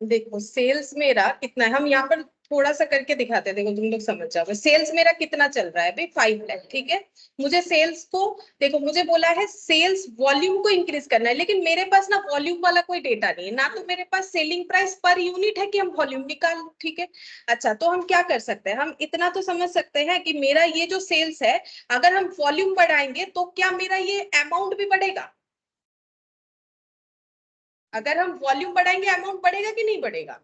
देखो सेल्स मेरा कितना है, हम यहाँ पर थोड़ा सा करके दिखाते हैं, देखो तुम लोग समझ जाओगे। सेल्स मेरा कितना चल रहा है भाई, 5 लाख, ठीक है। मुझे सेल्स को, देखो मुझे बोला है सेल्स वॉल्यूम को इंक्रीज करना है, लेकिन मेरे पास ना वॉल्यूम वाला कोई डेटा नहीं है, ना तो मेरे पास सेलिंग प्राइस पर यूनिट है कि हम वॉल्यूम निकाल, ठीक है। अच्छा तो हम क्या कर सकते हैं, हम इतना तो समझ सकते हैं कि मेरा ये जो सेल्स है, अगर हम वॉल्यूम बढ़ाएंगे तो क्या मेरा ये अमाउंट भी बढ़ेगा। अगर हम वॉल्यूम बढ़ाएंगे अमाउंट बढ़ेगा कि नहीं बढ़ेगा।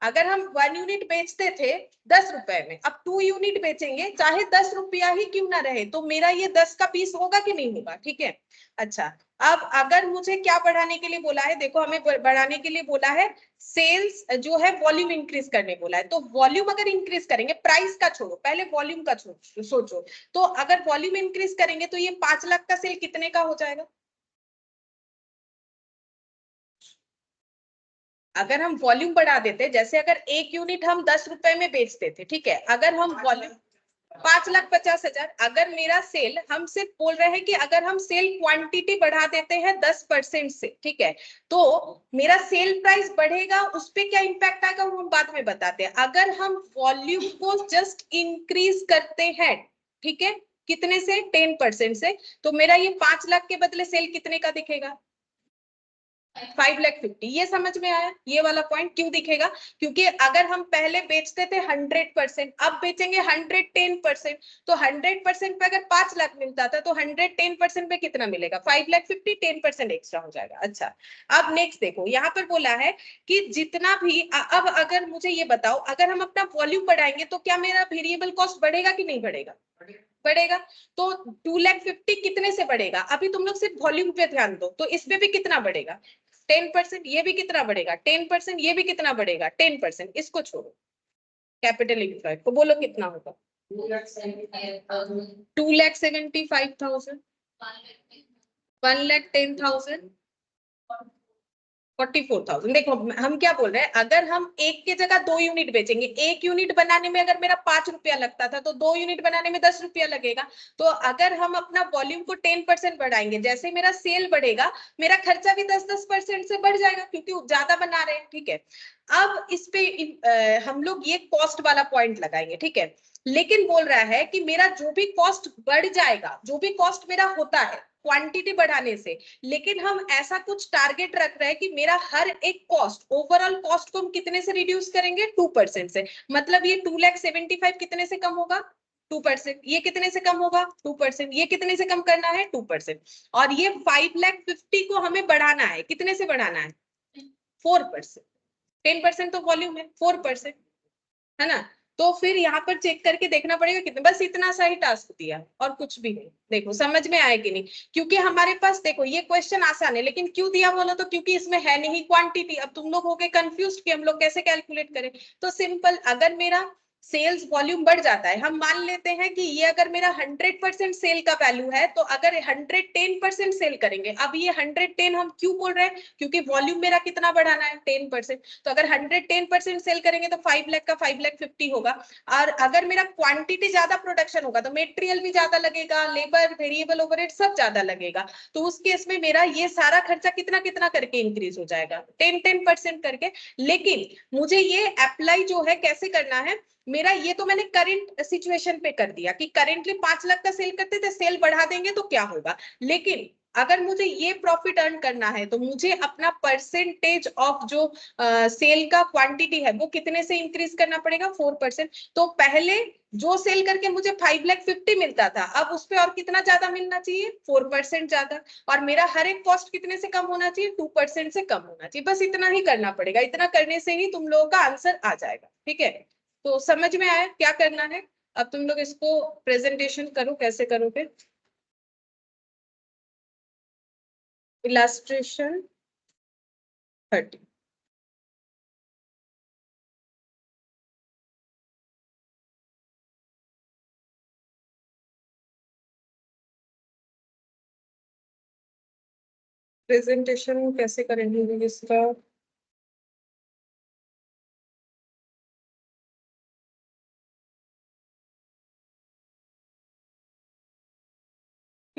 अगर हम 1 यूनिट बेचते थे 10 रुपए में, अब 2 यूनिट बेचेंगे, चाहे 10 रुपया ही क्यों ना रहे, तो मेरा ये 10 का पीस होगा कि नहीं होगा, ठीक है। अच्छा अब अगर मुझे क्या बढ़ाने के लिए बोला है, देखो हमें बढ़ाने के लिए बोला है सेल्स जो है वॉल्यूम इंक्रीज करने बोला है। तो वॉल्यूम अगर इंक्रीज करेंगे, प्राइस का छोड़ो, पहले वॉल्यूम का सोचो। तो अगर वॉल्यूम इंक्रीज करेंगे तो ये 5 लाख का सेल कितने का हो जाएगा। अगर हम वॉल्यूम बढ़ा देते, जैसे अगर 1 यूनिट हम 10 रुपए में बेचते थे, ठीक है, अगर हम वॉल्यूम 5,50,000, अगर मेरा सेल, हम सिर्फ बोल रहे हैं कि अगर हम सेल क्वांटिटी बढ़ा देते हैं 10% से, ठीक है, तो मेरा सेल प्राइस बढ़ेगा, उस पर क्या इंपैक्ट आएगा वो हम बाद में बताते हैं। अगर हम वॉल्यूम को जस्ट इंक्रीज करते हैं, ठीक है, कितने से, 10% से, तो मेरा ये 5 लाख के बदले सेल कितने का दिखेगा, 5,50,000। ये समझ में आया, ये वाला पॉइंट क्यों दिखेगा, क्योंकि अगर हम पहले बेचते थे 100%, अब बेचेंगे 110%, तो 100% पे अगर 5 लाख मिलता था तो 110% पे कितना मिलेगा, 5,50,000, 10% एक्स्ट्रा हो जाएगा। अच्छा अब नेक्स्ट देखो, यहाँ पर बोला है कि जितना भी अब अगर मुझे ये बताओ, अगर हम अपना वॉल्यूम बढ़ाएंगे तो क्या मेरा वेरिएबल कॉस्ट बढ़ेगा कि नहीं बढ़ेगा, बढ़ेगा। तो 2,50,000 कितने से बढ़ेगा, अभी तुम लोग सिर्फ वॉल्यूम पे ध्यान दो, तो इस पे भी कितना बढ़ेगा, 10%। ये भी कितना बढ़ेगा 10%, ये भी कितना बढ़ेगा 10%, इसको छोड़ो, कैपिटल एम्प्लॉय को बोलो कितना होगा, 2,75,000, 1,10,000, 44,000। देखो हम क्या बोल रहे हैं, अगर हम एक के जगह 2 यूनिट बेचेंगे, 1 यूनिट बनाने में अगर मेरा 5 रुपया लगता था तो 2 यूनिट बनाने में 10 रुपया लगेगा। तो अगर हम अपना वॉल्यूम को 10% बढ़ाएंगे, जैसे मेरा सेल बढ़ेगा मेरा खर्चा भी 10% से बढ़ जाएगा क्योंकि ज्यादा बना रहे हैं। ठीक है, अब इस पे हम लोग ये कॉस्ट वाला पॉइंट लगाएंगे। ठीक है, लेकिन बोल रहा है कि मेरा जो भी कॉस्ट बढ़ जाएगा, जो भी कॉस्ट मेरा होता है क्वांटिटी बढ़ाने से, लेकिन हम ऐसा कुछ टारगेट रख रहे हैं कि मेरा हर एक कॉस्ट, ओवरऑल कॉस्ट को हम कितने से रिड्यूस करेंगे, 2% से। मतलब ये 2,75,000 कितने से कम होगा, 2%। ये कितने से कम होगा, 2%। ये कितने से कम करना है, 2%। और ये 5,50,000 को हमें बढ़ाना है, कितने से बढ़ाना है, 4%। 10% तो वॉल्यूम है, 4%, है ना। तो फिर यहाँ पर चेक करके देखना पड़ेगा कितने, बस इतना सा ही टास्क दिया और कुछ भी नहीं। देखो समझ में आए कि नहीं, क्योंकि हमारे पास देखो ये क्वेश्चन आसान है, लेकिन क्यों दिया बोलो तो क्योंकि इसमें है नहीं क्वांटिटी। अब तुम लोग हो गए कंफ्यूज कि हम लोग कैसे कैलकुलेट करें। तो सिंपल, अगर मेरा सेल्स वॉल्यूम बढ़ जाता है, हम मान लेते हैं कि ये अगर मेरा 100% सेल का वैल्यू है, तो अगर 110% सेल करेंगे, अब ये 110 हम क्यों बोल रहे हैं, क्योंकि वॉल्यूम मेरा कितना बढ़ाना है, 10%। तो अगर 110% सेल करेंगे तो 5 लाख का 5,50,000 होगा। और अगर मेरा क्वांटिटी ज्यादा प्रोडक्शन होगा तो मेटेरियल भी ज्यादा लगेगा, लेबर, वेरिएबल ओवरहेड सब ज्यादा लगेगा। तो उस केस में मेरा ये सारा खर्चा कितना कितना करके इंक्रीज हो जाएगा, 10% करके। लेकिन मुझे ये अप्लाई जो है कैसे करना है, मेरा ये तो मैंने करंट सिचुएशन पे कर दिया कि करेंटली 5 लाख का सेल करते थे, सेल बढ़ा देंगे तो क्या होगा। लेकिन अगर मुझे ये प्रॉफिट अर्न करना है तो मुझे अपना परसेंटेज ऑफ जो सेल का क्वांटिटी है वो कितने से इंक्रीज करना पड़ेगा, 4%। तो पहले जो सेल करके मुझे 5,50,000 मिलता था, अब उस पर और कितना ज्यादा मिलना चाहिए, 4% ज्यादा। और मेरा हर एक कॉस्ट कितने से कम होना चाहिए, 2% से कम होना चाहिए। बस इतना ही करना पड़ेगा, इतना करने से ही तुम लोगों का आंसर आ जाएगा। ठीक है, तो समझ में आया क्या करना है। अब तुम लोग इसको प्रेजेंटेशन करो, कैसे करोगे, इलास्ट्रेशन 30। प्रेजेंटेशन कैसे करेंगे इसका,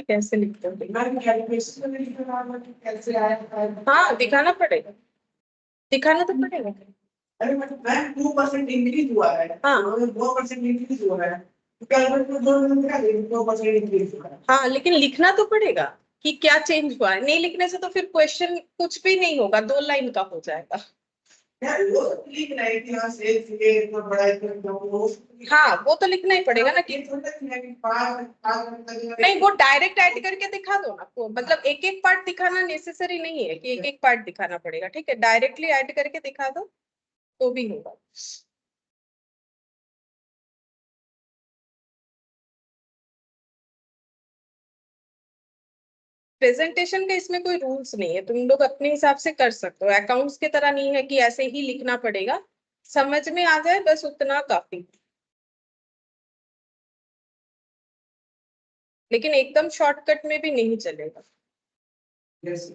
कैसे लिखते हो, मैम कैलकुलेशन में लिखना है कि कैसे आया। हाँ दिखाना पड़ेगा, दिखाना तो पड़ेगा। अरे मतलब मैम 2% इंक्रीज हुआ है, हाँ 2% इंक्रीज हुआ है, तो कैलकुलेट में 2 दिखा दे 2% इंक्रीज हुआ है। हाँ, लेकिन लिखना तो पड़ेगा कि क्या चेंज हुआ है। नहीं लिखने से तो फिर क्वेश्चन कुछ भी नहीं होगा, 2 लाइन का हो जाएगा। यार वो लिखना है कि हाँ सेल्स ये इतना बड़ा इतना वो, हाँ वो तो लिखना ही पड़ेगा ना कि ये थोड़ा लिखना है कि 5 नहीं, वो डायरेक्ट ऐड करके दिखा दो ना को, मतलब एक एक पार्ट दिखाना नेसेसरी नहीं है कि एक एक पार्ट दिखाना पड़ेगा। ठीक है, डायरेक्टली ऐड करके दिखा दो तो भी होगा। प्रेजेंटेशन का इसमें कोई रूल्स नहीं है, तुम लोग अपने हिसाब से कर सकते हो। अकाउंट्स की तरह नहीं है कि ऐसे ही लिखना पड़ेगा, समझ में आ जाए बस उतना काफी। लेकिन एकदम शॉर्टकट में भी नहीं चलेगा। Yes.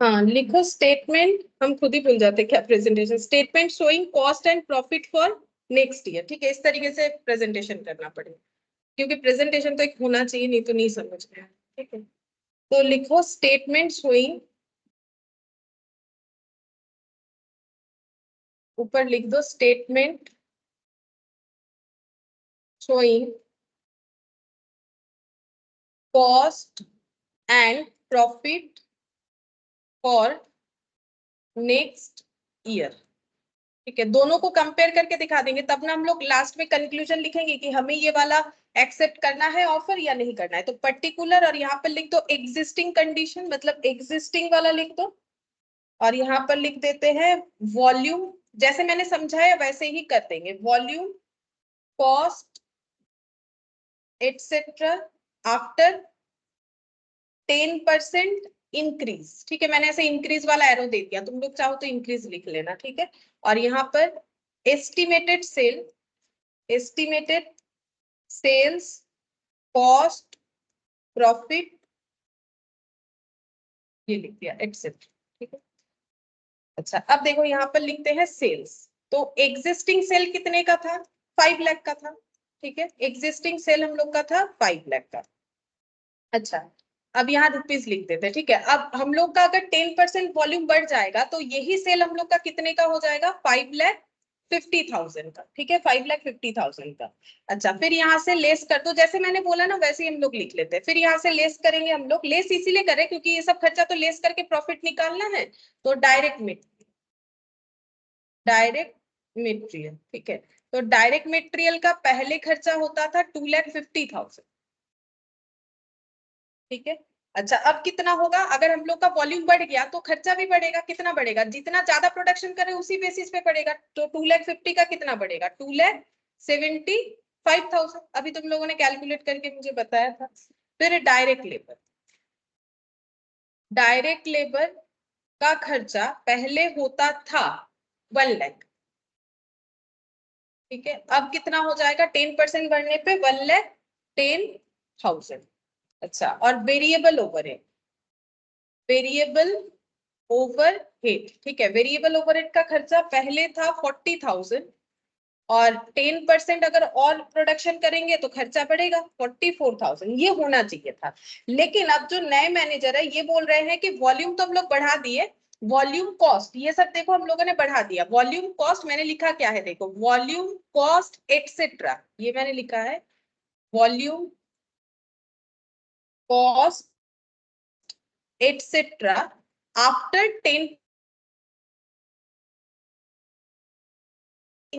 हाँ लिखो स्टेटमेंट, हम खुद ही भूल जाते क्या presentation, statement showing cost and profit for next year. ठीक है, इस तरीके से प्रेजेंटेशन करना पड़ेगा, क्योंकि प्रेजेंटेशन तो एक होना चाहिए, नहीं तो नहीं समझ में आया। ठीक है, तो लिखो स्टेटमेंट शोइंग, ऊपर लिख दो statement showing cost and profit for next year. ठीक है, दोनों को कंपेयर करके दिखा देंगे, तब ना हम लोग लास्ट में कंक्लूजन लिखेंगे कि हमें ये वाला एक्सेप्ट करना है ऑफर या नहीं करना है। तो पर्टिकुलर और यहाँ पर लिख दो एग्जिस्टिंग कंडीशन, मतलब एग्जिस्टिंग वाला लिख दो। और यहाँ पर लिख देते हैं वॉल्यूम, जैसे मैंने समझाया वैसे ही कर देंगे, volume, cost etcetera after 10% increase, ठीक है, मैंने ऐसे इंक्रीज वाला एरो दे दिया, तुम लोग चाहो तो इंक्रीज लिख लेना, ठीक है। और यहाँ पर एस्टिमेटेड सेल्स कॉस्ट प्रॉफिट ये लिख दिया एटसेट्रा, ठीक है। अच्छा अब देखो यहाँ पर लिखते हैं सेल्स, तो एग्जिस्टिंग सेल कितने का था, 5 लाख का था, ठीक है, एग्जिस्टिंग सेल हम लोग का था 5 लाख का। अच्छा अब यहाँ रुपीज लिख देते हैं, ठीक है। अब हम लोग का अगर 10% वॉल्यूम बढ़ जाएगा तो यही सेल हम लोग का कितने का हो जाएगा, 5,50,000 का, ठीक है, 5,50,000 का। अच्छा फिर यहाँ से लेस कर दो, जैसे मैंने बोला ना वैसे ही हम लोग लिख लेते हैं। फिर यहाँ से लेस करेंगे हम लोग, लेस इसीलिए करें क्योंकि ये सब खर्चा तो लेस करके प्रॉफिट निकालना है, तो डायरेक्ट मेटेरियल, ठीक है। तो डायरेक्ट मेटेरियल का पहले खर्चा होता था 2,50,000, ठीक है। अच्छा अब कितना होगा, अगर हम लोग का वॉल्यूम बढ़ गया तो खर्चा भी बढ़ेगा, कितना बढ़ेगा, जितना ज्यादा प्रोडक्शन करे उसी बेसिस पे बढ़ेगा, तो 2,50,000 का कितना बढ़ेगा, 2,75,000, अभी तुम लोगों ने कैलकुलेट करके मुझे बताया था। फिर डायरेक्ट लेबर का खर्चा पहले होता था 1 लाख, ठीक है, अब कितना हो जाएगा, 10% बढ़ने पे 1,10,000। अच्छा और वेरिएबल ओवरहेड, ठीक है, वेरिएबल ओवरहेड का खर्चा पहले था 40,000 और 10% अगर और प्रोडक्शन करेंगे तो खर्चा बढ़ेगा 44,000, ये होना चाहिए था। लेकिन अब जो नए मैनेजर है ये बोल रहे हैं कि वॉल्यूम तो हम लोग बढ़ा दिए, वॉल्यूम कॉस्ट ये सब देखो हम लोगों ने बढ़ा दिया, वॉल्यूम कॉस्ट मैंने लिखा क्या है, देखो वॉल्यूम कॉस्ट एटसेट्रा, ये मैंने लिखा है वॉल्यूम कॉस्ट एटसेट्रा आफ्टर 10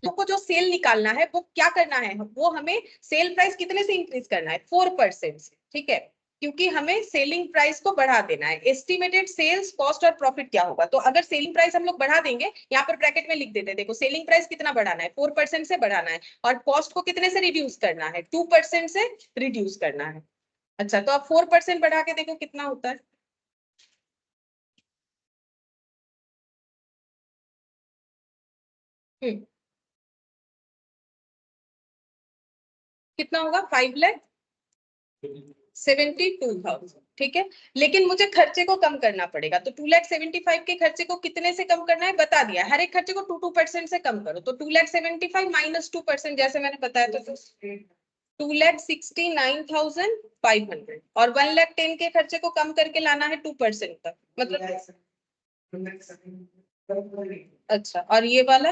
को जो सेल निकालना है वो क्या करना है, वो हमें सेल प्राइस कितने से इंक्रीज करना है, 4% से, ठीक है, क्योंकि हमें सेलिंग प्राइस को बढ़ा देना है। एस्टिमेटेड सेल्स कॉस्ट और प्रॉफिट क्या होगा, तो अगर सेलिंग प्राइस हम लोग बढ़ा देंगे, यहाँ पर ब्रैकेट में लिख देते हैं, देखो सेलिंग प्राइस कितना बढ़ाना है, 4% से बढ़ाना है, और कॉस्ट को कितने से रिड्यूस करना है, 2% से रिड्यूस करना है। अच्छा तो अब 4% बढ़ा के देखो कितना होता है, कितना होगा, 5,72,000, ठीक है। लेकिन मुझे खर्चे को कम करना पड़ेगा, तो 2,75,000 के खर्चे को कितने से कम करना है बता दिया, हर एक खर्चे को 2% से कम करो, तो 2,75,000 माइनस 2% जैसे मैंने बताया तो 2,69,500 और 1,10,000 के खर्चे को कम करके लाना है 2% तक, मतलब अच्छा और ये वाला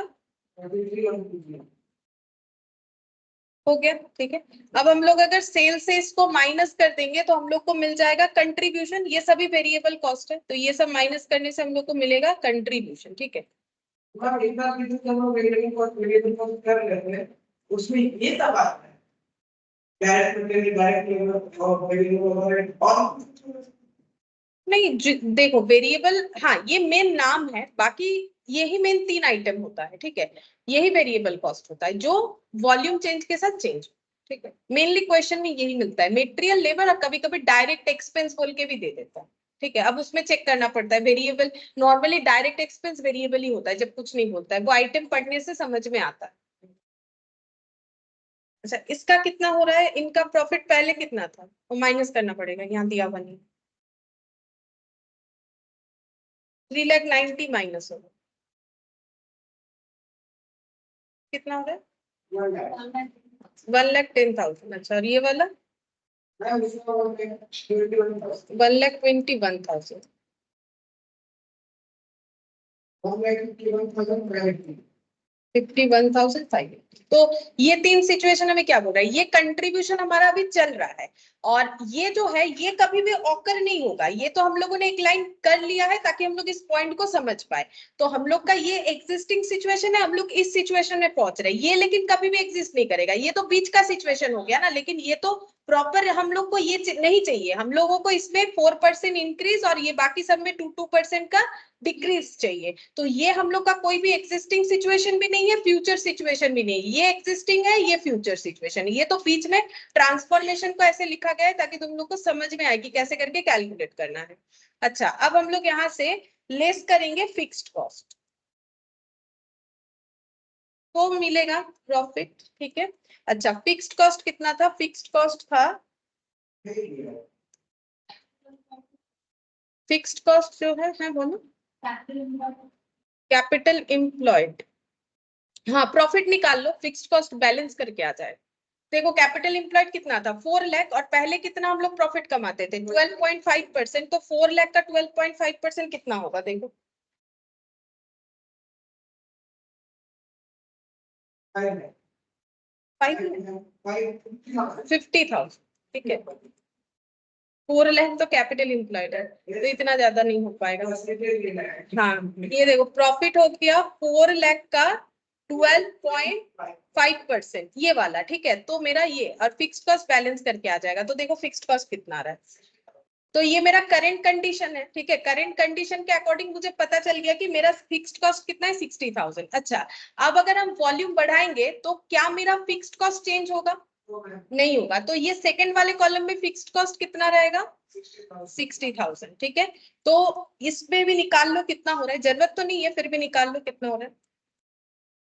हो गया, ठीक है। अब हम लोग अगर सेल से इसको माइनस कर देंगे तो हम लोग को मिल जाएगा कंट्रीब्यूशन, ये सभी वेरिएबल कॉस्ट है, तो ये सब माइनस करने से हम लोग को मिलेगा कंट्रीब्यूशन, ठीक है। एक बार भी जब हम वेरिएबल कॉस्ट कर लेते हैं उसमें ये सब आता है, डायरेक्ट मटेरियल, डायरेक्ट लेबर और वेरिएबल ओवरहेड और नहीं देखो वेरिएबल, हाँ ये मेन नाम है, बाकी यही मेन 3 आइटम होता है, ठीक है, यही वेरिएबल कॉस्ट होता है जो वॉल्यूम चेंज के साथ चेंज, ठीक है, मेनली क्वेश्चन में यही मिलता है, मटेरियल लेबर और कभी कभी डायरेक्ट एक्सपेंस बोल के भी दे देता है, ठीक है। अब उसमें चेक करना पड़ता है, variable normally direct expense variable ही होता है जब कुछ नहीं होता है, वो आइटम पढ़ने से समझ में आता है। अच्छा इसका कितना हो रहा है, इनका प्रॉफिट पहले कितना था वो माइनस करना पड़ेगा, यहाँ दिया हुआ नहीं, 3,90,000 माइनस होगा, कितना हो रहा है 1,10,000। अच्छा और ये वाला 1,21,000, 51,500। तो ये 3 सिचुएशन हमें क्या बोल रहा है, ये कंट्रीब्यूशन हमारा अभी चल रहा है, और ये जो है ये कभी भी ऑकर नहीं होगा, ये तो हम लोगों ने एक लाइन कर लिया है ताकि हम लोग इस पॉइंट को समझ पाए। तो हम लोग का ये एग्जिस्टिंग सिचुएशन है, हम लोग इस सिचुएशन में पहुंच रहे हैं, ये लेकिन कभी भी एग्जिस्ट नहीं करेगा, ये तो बीच का सिचुएशन हो गया ना, लेकिन ये तो प्रॉपर हम लोग को ये नहीं चाहिए, हम लोगों को इसमें 4% इंक्रीज और ये बाकी सब में 2% का डिक्रीज चाहिए। तो ये हम लोग का कोई भी एग्जिस्टिंग सिचुएशन भी नहीं है, फ्यूचर सिचुएशन भी नहीं है, ये एग्जिस्टिंग है, ये फ्यूचर सिचुएशन है। ये तो बीच में ट्रांसफॉर्मेशन को ऐसे लिखा गया है ताकि तुम लोग को समझ में आए कि कैसे करके कैलकुलेट करना है। अच्छा, अब हम लोग यहाँ से लेस करेंगे फिक्स्ड कॉस्ट, तो मिलेगा प्रॉफिट। ठीक है, अच्छा फिक्स्ड कॉस्ट कितना था? फिक्स्ड कॉस्ट था, फिक्स्ड कॉस्ट जो है बोलो, कैपिटल एम्प्लॉयड। हाँ, प्रॉफिट निकाल लो, फिक्स्ड कॉस्ट बैलेंस करके आ जाए। देखो कैपिटल एम्प्लॉयड कितना था? 4 लाख, और पहले कितना हम लोग प्रॉफिट कमाते थे? 12.5%। तो 4 लाख का 12.5% कितना होगा? देखो 50,000। ठीक है, 4 लाख तो कैपिटल एम्प्लॉयड है, तो इतना ज्यादा नहीं हो पाएगा। हाँ, ये देखो प्रॉफिट हो गया 4 लाख का 12.5%, ये वाला। ठीक है, तो मेरा ये और फिक्स्ड कॉस्ट बैलेंस करके आ जाएगा। तो देखो फिक्स्ड कॉस्ट कितना आ रहा है, तो ये मेरा करंट कंडीशन है। ठीक है, करंट कंडीशन के अकॉर्डिंग मुझे पता चल गया कि मेरा फिक्स्ड कॉस्ट कितना है? 60,000। अच्छा, अब अगर हम वॉल्यूम बढ़ाएंगे तो क्या मेरा फिक्स्ड कॉस्ट चेंज होगा? नहीं होगा। तो ये सेकंड वाले कॉलम में फिक्स्ड कॉस्ट कितना रहेगा? 60,000। ठीक है, तो इसमें भी निकाल लो कितना हो रहा है, जरूरत तो नहीं है फिर भी निकाल लो कितना हो रहा है,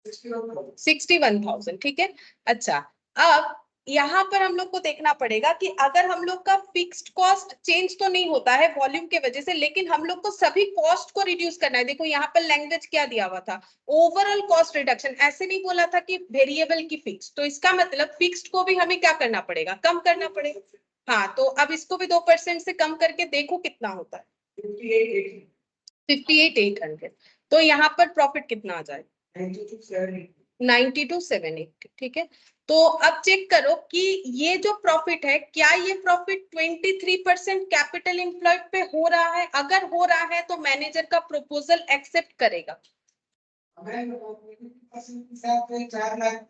61,000। ठीक है, अच्छा अब यहाँ पर हम लोग को देखना पड़ेगा कि अगर हम लोग का फिक्स्ड कॉस्ट चेंज तो नहीं होता है वॉल्यूम के वजह से, लेकिन हम लोग को सभी कॉस्ट को रिड्यूस करना है। देखो यहाँ पर लैंग्वेज क्या दिया हुआ था? Overall cost reduction. ऐसे नहीं बोला था कि वेरिएबल की फिक्स, तो इसका मतलब फिक्स्ड को भी हमें क्या करना पड़ेगा? कम करना पड़ेगा। हाँ, तो अब इसको भी 2% से कम करके देखो कितना होता है, 58,800। तो यहाँ पर प्रॉफिट कितना आ जाए? 92,780। ठीक है, तो अब चेक करो कि ये जो प्रॉफिट है, क्या ये प्रॉफिट 23% कैपिटल एम्प्लॉयड पे हो रहा है? अगर हो रहा है तो मैनेजर का प्रपोजल एक्सेप्ट करेगा। 4 लाख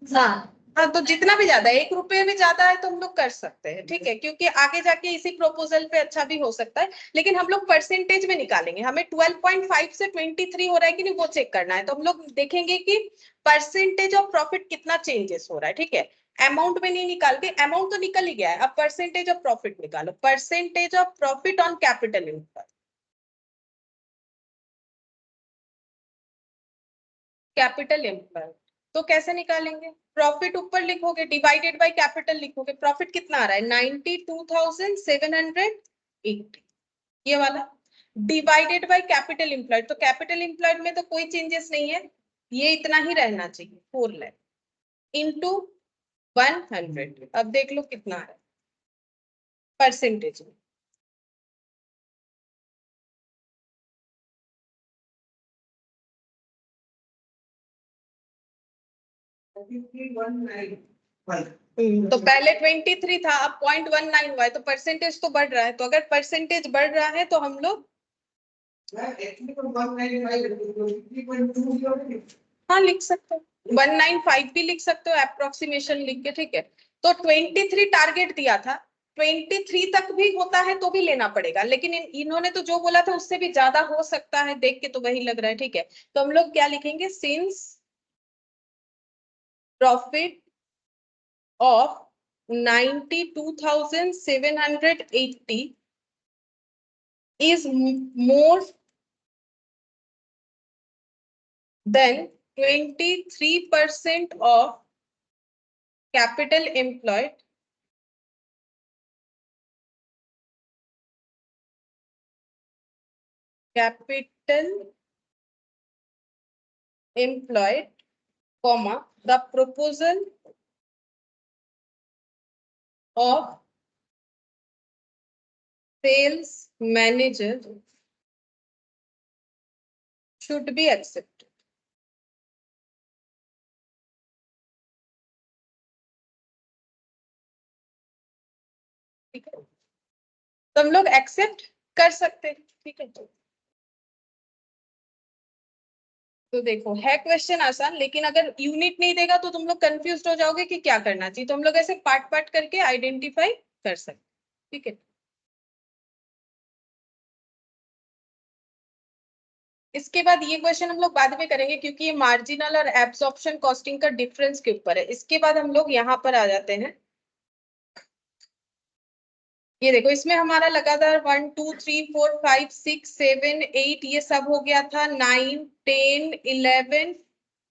हाँ हाँ, तो जितना भी ज्यादा है, 1 रुपये भी ज्यादा है तो हम लोग कर सकते हैं। ठीक है, क्योंकि आगे जाके इसी प्रपोजल पे अच्छा भी हो सकता है, लेकिन हम लोग परसेंटेज में निकालेंगे। हमें 12.5 से 23 हो रहा है कि नहीं वो चेक करना है। तो हम लोग देखेंगे कि परसेंटेज ऑफ प्रॉफिट कितना चेंजेस हो रहा है। ठीक है, अमाउंट में नहीं निकालते, अमाउंट तो निकल ही गया है, अब परसेंटेज ऑफ प्रॉफिट निकालो। Percentage of profit on capital employed, capital employed. तो कैसे निकालेंगे? प्रॉफिट ऊपर लिखोगे, डिवाइडेड बाय कैपिटल लिखोगे। प्रॉफिट कितना आ रहा है? 92,780, ये वाला, डिवाइडेड बाय कैपिटल एम्प्लॉयड। तो कैपिटल एम्प्लॉयड में तो कोई चेंजेस नहीं है, ये इतना ही रहना चाहिए, 4 लाख इंटू 100। अब देख लो कितना है परसेंटेज में। 5319 तो पहले 23 था, अब 0.19 हुआ है, तो परसेंटेज तो बढ़ रहा है। तो अगर परसेंटेज बढ़ रहा है तो हम लोग हाँ लिख सकते हो, 195 भी लिख सकते हो अप्रोक्सीमेशन लिख के। ठीक है, तो 23 टारगेट दिया था, 23 तक भी होता है तो भी लेना पड़ेगा, लेकिन इन्होंने तो जो बोला था उससे भी ज्यादा हो सकता है, देख के तो वही लग रहा है। ठीक है, तो हम लोग क्या लिखेंगे? Since profit of 92,780 is more than 23% of capital employed comma the proposal of sales manager should be accepted। ठीक है, तो हम लोग एक्सेप्ट कर सकते हैं। ठीक है, तो देखो है क्वेश्चन आसान, लेकिन अगर यूनिट नहीं देगा तो तुम लोग कंफ्यूज हो जाओगे कि क्या करना चाहिए। तो हम लोग ऐसे पार्ट पार्ट करके आइडेंटिफाई कर सकते, ठीक है। इसके बाद ये क्वेश्चन हम लोग बाद में करेंगे क्योंकि ये मार्जिनल और एब्सॉर्प्शन कॉस्टिंग का डिफरेंस के ऊपर है। इसके बाद हम लोग यहाँ पर आ जाते हैं। ये देखो इसमें हमारा लगातार 1 2 3 4 5 6 7 8 ये सब हो गया था, 9 10 11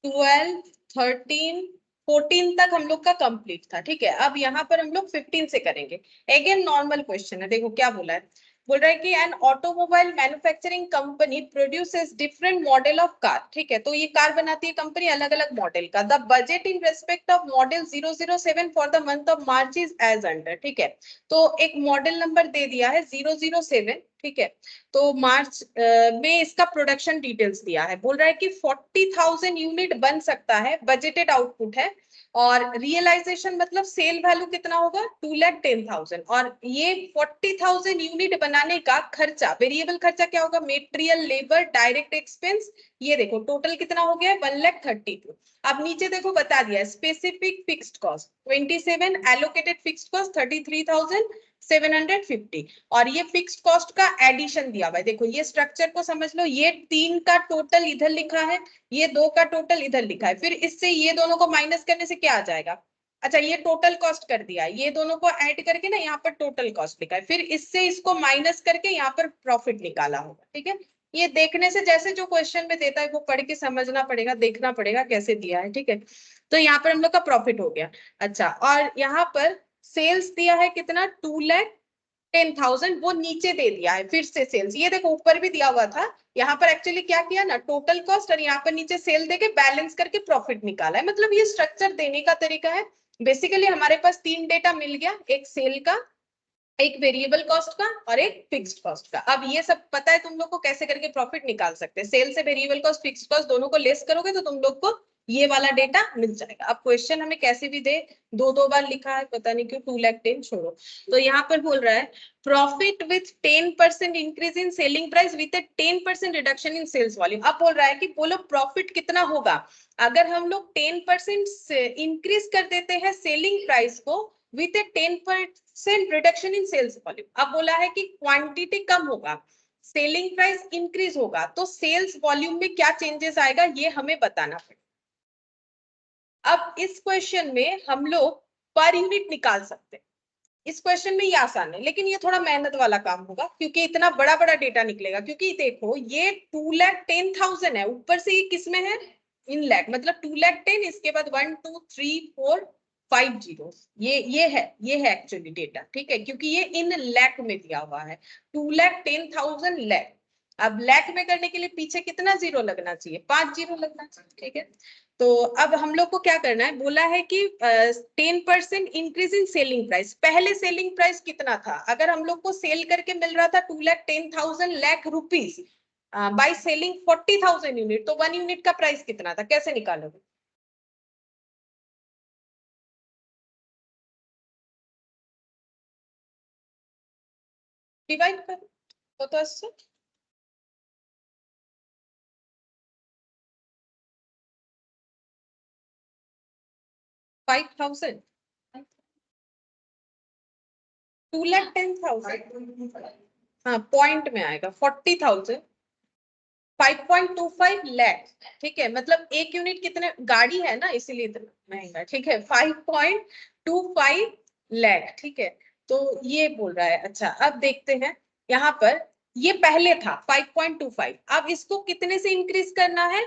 12 13 14 तक हम लोग का कंप्लीट था, ठीक है। अब यहाँ पर हम लोग 15 से करेंगे। अगेन नॉर्मल क्वेश्चन है, देखो क्या बोला है। बोल रहा है कि an automobile manufacturing company produces different model of car, ठीक है। तो ये कार बनाती है कंपनी अलग अलग मॉडल का। The budget in respect of model 007 for the month of March is as under, ठीक है। तो एक मॉडल नंबर दे दिया है 007, ठीक है। तो मार्च में इसका प्रोडक्शन डिटेल्स दिया है। बोल रहा है कि 40,000 यूनिट बन सकता है, बजटेड आउटपुट है। और रियलाइजेशन मतलब सेल वैल्यू कितना होगा 2,10,000। और ये 40,000 यूनिट बनाने का खर्चा, वेरिएबल खर्चा क्या होगा, मेटेरियल लेबर डायरेक्ट एक्सपेंस। ये देखो टोटल कितना हो गया है 1,32,000। अब नीचे देखो बता दिया specific fixed cost 27, allocated fixed cost 33,750। और ये फिक्स्ड कॉस्ट का एडिशन दिया हुआ है। देखो ये स्ट्रक्चर को समझ लो, ये 3 का टोटल इधर लिखा है, ये 2 का टोटल इधर लिखा है, फिर इससे ये दोनों को माइनस करने से क्या आ जाएगा। अच्छा ये टोटल कॉस्ट कर दिया, ये दोनों को ऐड करके ना यहाँ पर टोटल कॉस्ट लिखा है, फिर इससे इसको माइनस करके यहाँ पर प्रॉफिट निकाला होगा, ठीक है। ये देखने से जैसे जो क्वेश्चन में देता है वो पढ़ के समझना पड़ेगा, देखना पड़ेगा कैसे दिया है, ठीक है। तो यहाँ पर हम लोग का प्रॉफिट हो गया। अच्छा और यहाँ पर सेल्स दिया है कितना 2,10,000, वो नीचे दे दिया है फिर से सेल्स। ये देखो ऊपर भी दिया हुआ था, यहाँ पर एक्चुअली क्या किया ना टोटल कॉस्ट और यहाँ पर नीचे सेल देके बैलेंस करके प्रॉफिट निकाला है। मतलब ये स्ट्रक्चर देने का तरीका है। बेसिकली हमारे पास 3 डेटा मिल गया, एक सेल का, एक वेरिएबल कॉस्ट का और एक फिक्स्ड कॉस्ट का। अब ये सब पता है तुम लोग को कैसे करके प्रॉफिट निकाल सकते हैं। सेल से वेरिएबल कॉस्ट फिक्स्ड कॉस्ट दोनों को लेस करोगे तो तुम लोग को ये वाला डेटा मिल जाएगा। अब क्वेश्चन हमें कैसे भी दे, 2 बार लिखा है पता नहीं क्यों, 2,10,000 छोड़ो। तो यहाँ पर बोल रहा है profit with 10% increase in selling price with 10% reduction in sales volume. अब बोल रहा है कि बोलो प्रॉफिट कितना होगा अगर हम लोग 10% इंक्रीज कर देते हैं सेलिंग प्राइस को with 10% reduction in sales volume. अब बोला है कि क्वांटिटी कम होगा, सेलिंग प्राइस इंक्रीज होगा, तो सेल्स वॉल्यूम में क्या चेंजेस आएगा ये हमें बताना पड़ेगा। अब इस क्वेश्चन में हम लोग पर यूनिट निकाल सकते हैं। इस क्वेश्चन में ये आसान है, लेकिन ये थोड़ा मेहनत वाला काम होगा क्योंकि इतना बड़ा बड़ा डेटा निकलेगा। क्योंकि देखो ये 2,10,000 है, ऊपर से ये किसमें है इन लैख, मतलब 2,10,000 इसके बाद 1 2 3 4 5 जीरो, ये है एक्चुअली डेटा, ठीक है। क्योंकि ये इन लैख में दिया हुआ है 2,10,000 लैख। अब लैख में करने के लिए पीछे कितना जीरो लगना चाहिए, 5 जीरो लगना चाहिए, ठीक है। तो अब हम लोग को क्या करना है, बोला है कि 10% इंक्रीज इन सेलिंग प्राइस। पहले सेलिंग प्राइस कितना था, अगर हम लोग को सेल करके मिल रहा था 2,10,000 lakh rupees by selling 40,000 unit, तो 1 यूनिट का प्राइस कितना था, कैसे निकालोगे। डिवाइड कर तो 5,000, 2,10,000, हाँ पॉइंट में आएगा 40,000, 5.25 लाख, ठीक है। मतलब एक यूनिट कितने, गाड़ी है ना इसीलिए इतना महंगा, ठीक है। 5.25 लाख, ठीक है। तो ये बोल रहा है। अच्छा अब देखते हैं यहाँ पर, ये पहले था 5.25, अब इसको कितने से इंक्रीज करना है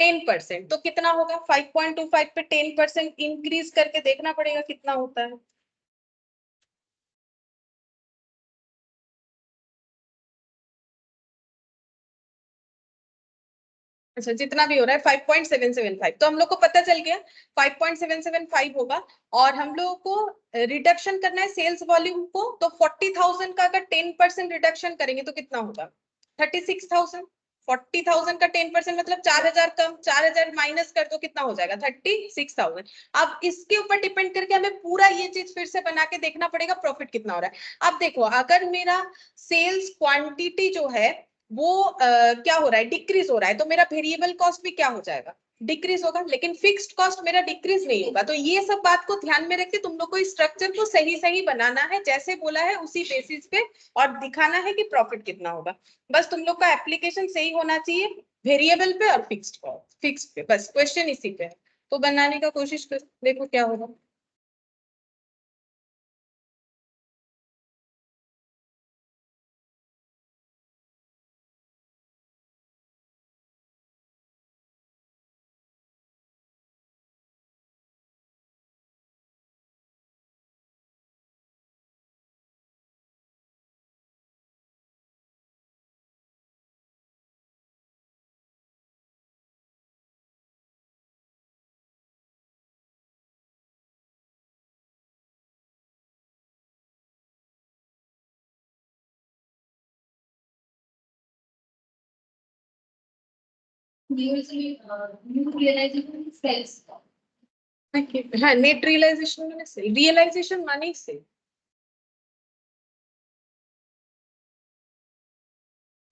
10%। तो कितना होगा 5.25 पे 10% इंक्रीज करके देखना पड़ेगा कितना होता है। अच्छा जितना भी हो रहा है 5.775, तो हम लोग को पता चल गया 5.775 होगा। और हम लोगों को रिडक्शन करना है सेल्स वॉल्यूम को, तो 40,000 का अगर 10% रिडक्शन करेंगे तो कितना होगा 36,000। 40,000 का 10% मतलब 4,000 कम, 4,000 माइनस कर दो कितना हो जाएगा 36,000। अब इसके ऊपर डिपेंड करके हमें पूरा ये चीज फिर से बना के देखना पड़ेगा प्रॉफिट कितना हो रहा है। अब देखो अगर मेरा सेल्स क्वांटिटी जो है वो क्या हो रहा है डिक्रीज हो रहा है, तो मेरा वेरिएबल कॉस्ट भी क्या हो जाएगा डिक्रीज होगा, लेकिन फिक्स्ड कॉस्ट मेरा डिक्रीज नहीं होगा। तो ये सब बात को ध्यान में रख के तुम लोग को इस स्ट्रक्चर को सही सही बनाना है, जैसे बोला है उसी बेसिस पे, और दिखाना है कि प्रॉफिट कितना होगा। बस तुम लोग का एप्लीकेशन सही होना चाहिए, वेरिएबल पे और फिक्स्ड पे, बस क्वेश्चन इसी पे है। तो बनाने का कोशिश कर, देखो क्या होगा। हाँ, नेट रियलाइजेशन माने सेल, रियलाइजेशन माने सेल।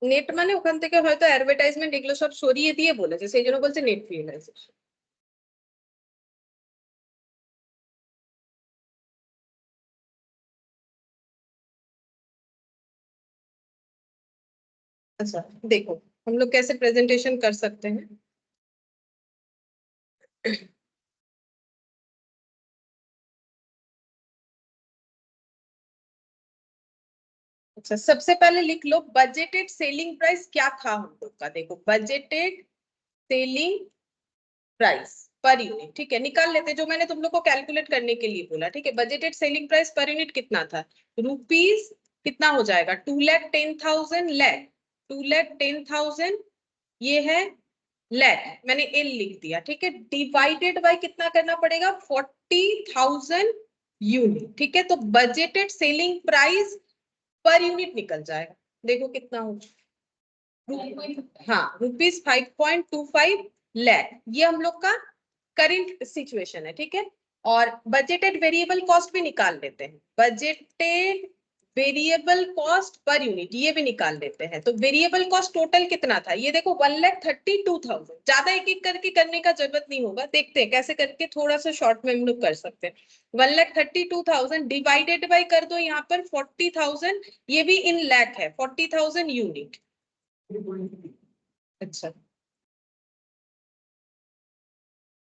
নেট মানে ওখান থেকে হয়তো অ্যাডভার্টাইজমেন্ট এগুলো সব সরিয়ে দিয়ে বলেছে, সেই জন্য বলছে নেট রিয়েলাইজেশন। अच्छा देखो हम लोग कैसे प्रेजेंटेशन कर सकते हैं। अच्छा सबसे पहले लिख लो बजटेड सेलिंग प्राइस क्या था हम लोग का। देखो budgeted selling price per unit, ठीक है, निकाल लेते जो मैंने तुम लोग को कैलकुलेट करने के लिए बोला। ठीक है, budgeted selling price per unit कितना था, रुपीज कितना हो जाएगा, 2,10,000 लैख, 2,10,000 ये है लैख, मैंने एल लिख दिया। ठीक है, डिवाइडेड बाय कितना करना पड़ेगा, 40,000 यूनिट। ठीक है, तो budgeted selling price per unit निकल जाएगा। देखो कितना हो, हाँ रुपीज 5.25 लैख, ये हम लोग का करंट सिचुएशन है। ठीक है, और बजटेड वेरिएबल कॉस्ट भी निकाल लेते हैं, budgeted variable cost per unit ये भी निकाल लेते हैं। तो वेरिएबल कॉस्ट टोटल कितना था, ये देखो 1,32,000। ज्यादा एक एक करके करने का जरूरत नहीं होगा, देखते हैं कैसे करके, थोड़ा सा शॉर्ट में हम लोग कर सकते हैं। 1,32,000 डिवाइडेड बाई कर दो यहाँ पर 40,000, ये भी इन लैख है, 40,000 यूनिट। अच्छा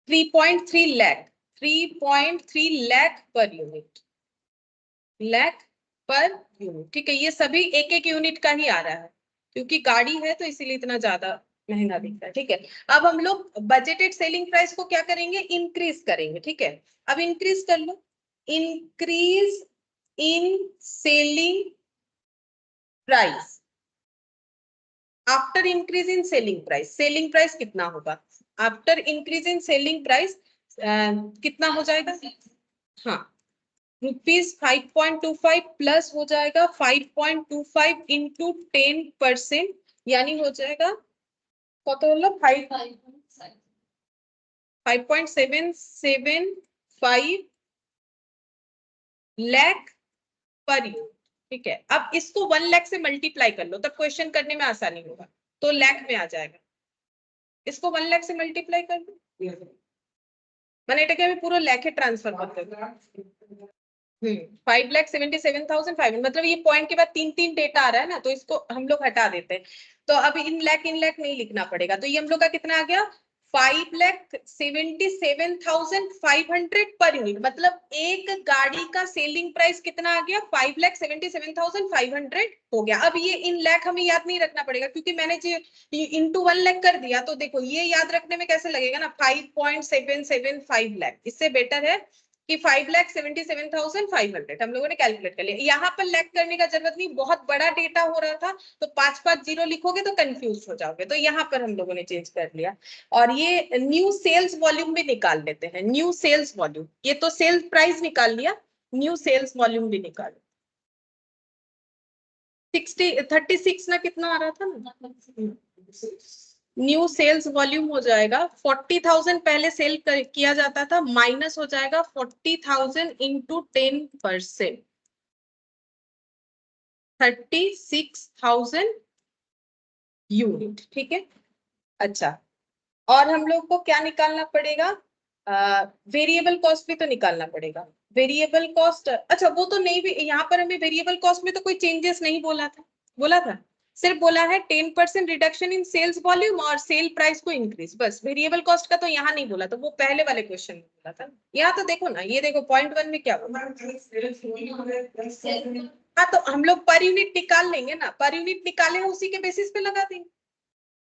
3.3 lakh, 3.3 lakh per unit, lakh per unit. ठीक है, ये सभी एक एक यूनिट का ही आ रहा है, क्योंकि गाड़ी है तो इसीलिए इतना ज्यादा महंगा दिख रहा है। ठीक है, अब हम लोग बजटेड सेलिंग प्राइस को क्या करेंगे, इंक्रीज करेंगे। ठीक है, अब इंक्रीज कर लो, increase in selling price, after increase in selling price, selling price कितना होगा after increase in selling price, कितना हो जाएगा, हाँ रुपीज 5.25 प्लस हो जाएगा 5.25 इंटू 10%, यानी हो जाएगा कत हलो 5.775 लाख पर यूनिट। ठीक है, अब इसको 1 लाख से मल्टीप्लाई कर लो, तब क्वेश्चन करने में आसानी होगा, तो लाख में आ जाएगा। इसको 1 लाख से मल्टीप्लाई कर दो, মানে এটাকে আমি পুরো লাখে ট্রান্সফার করতে হবে। 5,77,500, मतलब ये पॉइंट के बाद 3-3 डेटा आ रहा है ना, तो इसको हम लोग हटा देते हैं। तो अब इन लाख नहीं लिखना पड़ेगा, तो ये हम लोग का कितना आ गया, 5,77,500 पर यूनिट, मतलब एक गाड़ी का सेलिंग प्राइस कितना आ गया, 5,77,500 हो गया। अब ये इन लाख हमें याद नहीं रखना पड़ेगा, क्योंकि मैंने जो इंटू 1 लाख कर दिया, तो देखो ये याद रखने में कैसे लगेगा ना, 5.775 लाख, इससे बेटर है कि 5,77,500 हम लोगों ने कैलकुलेट कर लिया। यहाँ पर लैक करने का जरूरत नहीं, बहुत बड़ा डेटा हो रहा था, तो 5-5 जीरो लिखोगे तो कंफ्यूज हो जाओगे, तो यहाँ पर हम लोगों ने चेंज कर लिया। और ये न्यू सेल्स वॉल्यूम भी निकाल लेते हैं, न्यू सेल्स वॉल्यूम, ये तो सेल्स प्राइस निकाल लिया, न्यू सेल्स वॉल्यूम भी निकाल, 36 ना कितना आ रहा था ना, न्यू सेल्स वॉल्यूम हो जाएगा 40,000 पहले सेल किया जाता था, माइनस हो जाएगा 40,000 इंटू 10%, 36,000 यूनिट। ठीक है, अच्छा और हम लोग को क्या निकालना पड़ेगा, वेरिएबल कॉस्ट भी तो निकालना पड़ेगा। वेरिएबल कॉस्ट, अच्छा वो तो नहीं, भी यहाँ पर हमें वेरिएबल कॉस्ट में तो कोई चेंजेस नहीं बोला था, बोला था? सिर्फ बोला है 10% रिडक्शन इन सेल्स वॉल्यूम और सेल प्राइस को इंक्रीज, बस। वेरिएबल कॉस्ट का तो यहाँ नहीं बोला था, वो पहले वाले क्वेश्चन में बोला था। यहाँ तो देखो ना, ये देखो पॉइंट 1 में क्या बोला। हाँ तो हम लोग पर यूनिट निकाल लेंगे ना, पर यूनिट निकाले हैं उसी के बेसिस पे लगा देंगे।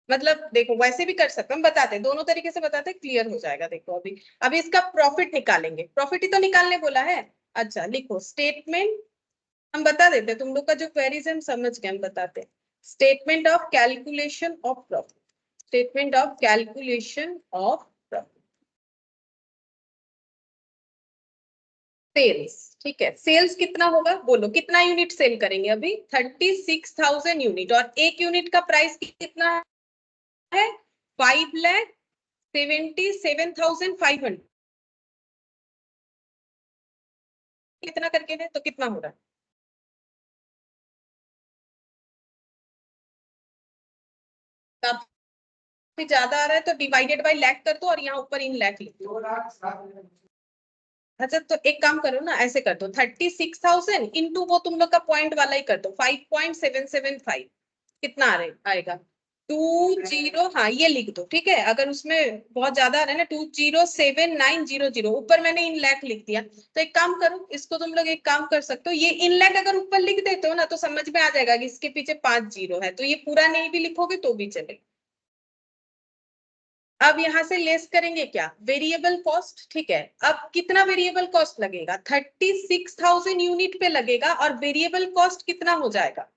मतलब देखो वैसे भी कर सकते हैं, हम बताते हैं, दोनों तरीके से बताते हैं, क्लियर हो जाएगा। देखो अभी इसका प्रॉफिट निकालेंगे, प्रॉफिट ही तो निकालने बोला है। अच्छा लिखो स्टेटमेंट, हम बता देते हैं, तुम लोग का जो क्वेरीज है हम समझ गए, हम बताते हैं। Statement of calculation of profit, statement of calculation of profit, sales, ठीक है। सेल्स कितना होगा बोलो, कितना यूनिट सेल करेंगे अभी? 36,000 यूनिट, और एक यूनिट का प्राइस कितना है? 5,77,500। कितना करके है तो कितना हो रहा है? काफी ज्यादा आ रहा है तो डिवाइडेड बाय लाख कर दो और यहाँ ऊपर इन लाख लिख दो। 2,07,000। अच्छा तो एक काम करो ना, ऐसे कर दो 36,000 इंटू वो तुम लोग का पॉइंट वाला ही कर दो, 5.775। कितना आ रहे आएगा? 20, हाँ ये लिख दो, ठीक है। अगर उसमें बहुत ज्यादा आ रहा है ना, 207900, ऊपर मैंने इन लाख लिख दिया। तो एक काम करो, इसको तुम लोग एक काम कर सकते हो, ये इन लाख अगर ऊपर लिख देते हो ना तो समझ में आ जाएगा कि इसके पीछे 5 जीरो है, तो ये पूरा नहीं भी लिखोगे तो भी चलेगा। अब यहां से लेस करेंगे क्या? वेरिएबल कॉस्ट, ठीक है। अब कितना वेरिएबल कॉस्ट लगेगा? 36,000 यूनिट पे लगेगा, और वेरिएबल कॉस्ट कितना हो जाएगा?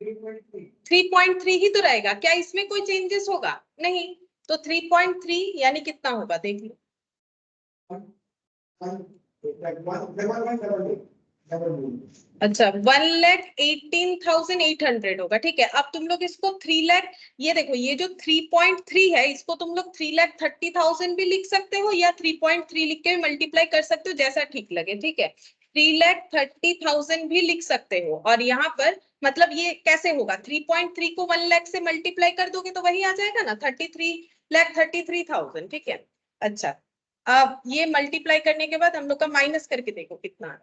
3.3। 3.3 ही तो रहेगा, क्या इसमें कोई चेंजेस होगा? नहीं। तो 3.3 यानी कितना होगा देख लो। अच्छा 1,18,800 होगा, ठीक है। अब तुम लोग इसको 3 लाख, ये देखो ये जो 3.3 है इसको तुम लोग 3,30,000 भी लिख सकते हो, या 3.3 लिख के मल्टीप्लाई कर सकते हो, जैसा ठीक लगे, ठीक है। 3,30,000 भी लिख सकते हो, और यहाँ पर मतलब ये कैसे होगा? 3.3 को 1 लाख से मल्टीप्लाई कर दोगे तो वही आ जाएगा ना, 33,33,000, ठीक है। अच्छा अब ये मल्टीप्लाई करने के बाद हम लोग का माइनस करके देखो कितना है।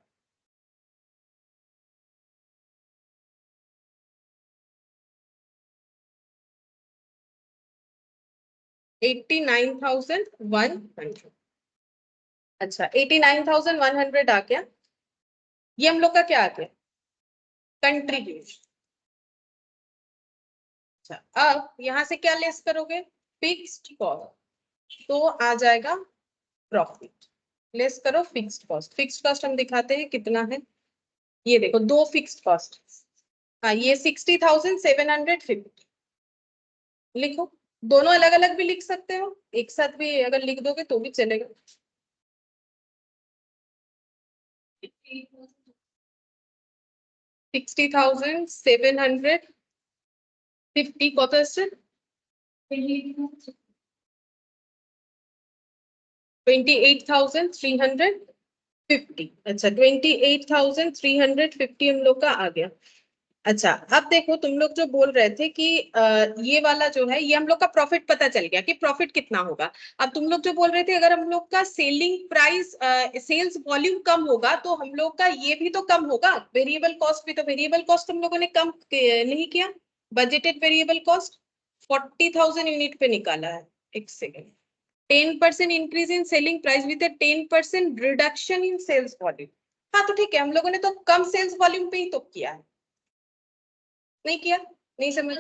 89,100। अच्छा 89,100 आ गया, ये हम लोग का क्या आ गया? कंट्रीब्यूशन। अच्छा अब यहां से क्या लेस करोगे? फिक्स्ड कॉस्ट, तो आ जाएगा प्रॉफिट। लेस करो फिक्स्ड कॉस्ट, फिक्स्ड कॉस्ट हम दिखाते हैं कितना है। ये देखो दो फिक्स्ड कॉस्ट, हाँ ये 60,750 लिखो। दोनों अलग अलग भी लिख सकते हो, एक साथ भी अगर लिख दोगे तो भी चलेगा। 60,750 কত আসছে? 28,350। अच्छा 28,350 हम लोग का आ गया। अच्छा अब देखो तुम लोग जो बोल रहे थे कि ये वाला जो है ये हम लोग का प्रॉफिट पता चल गया कि प्रॉफिट कितना होगा। अब तुम लोग जो बोल रहे थे अगर हम लोग का सेलिंग प्राइस, सेल्स वॉल्यूम कम होगा तो हम लोग का ये भी तो कम होगा, वेरिएबल कॉस्ट भी। तो वेरिएबल कॉस्ट हम लोगों ने कम नहीं किया, बजटेड वेरिएबल कॉस्ट 40,000 यूनिट पे निकाला है। एक second, 10% increase in selling price with 10% reduction in sales volume. हाँ तो ठीक है, हम लोगों ने तो कम सेल्स वॉल्यूम पे ही तो किया है, नहीं किया? नहीं समझ,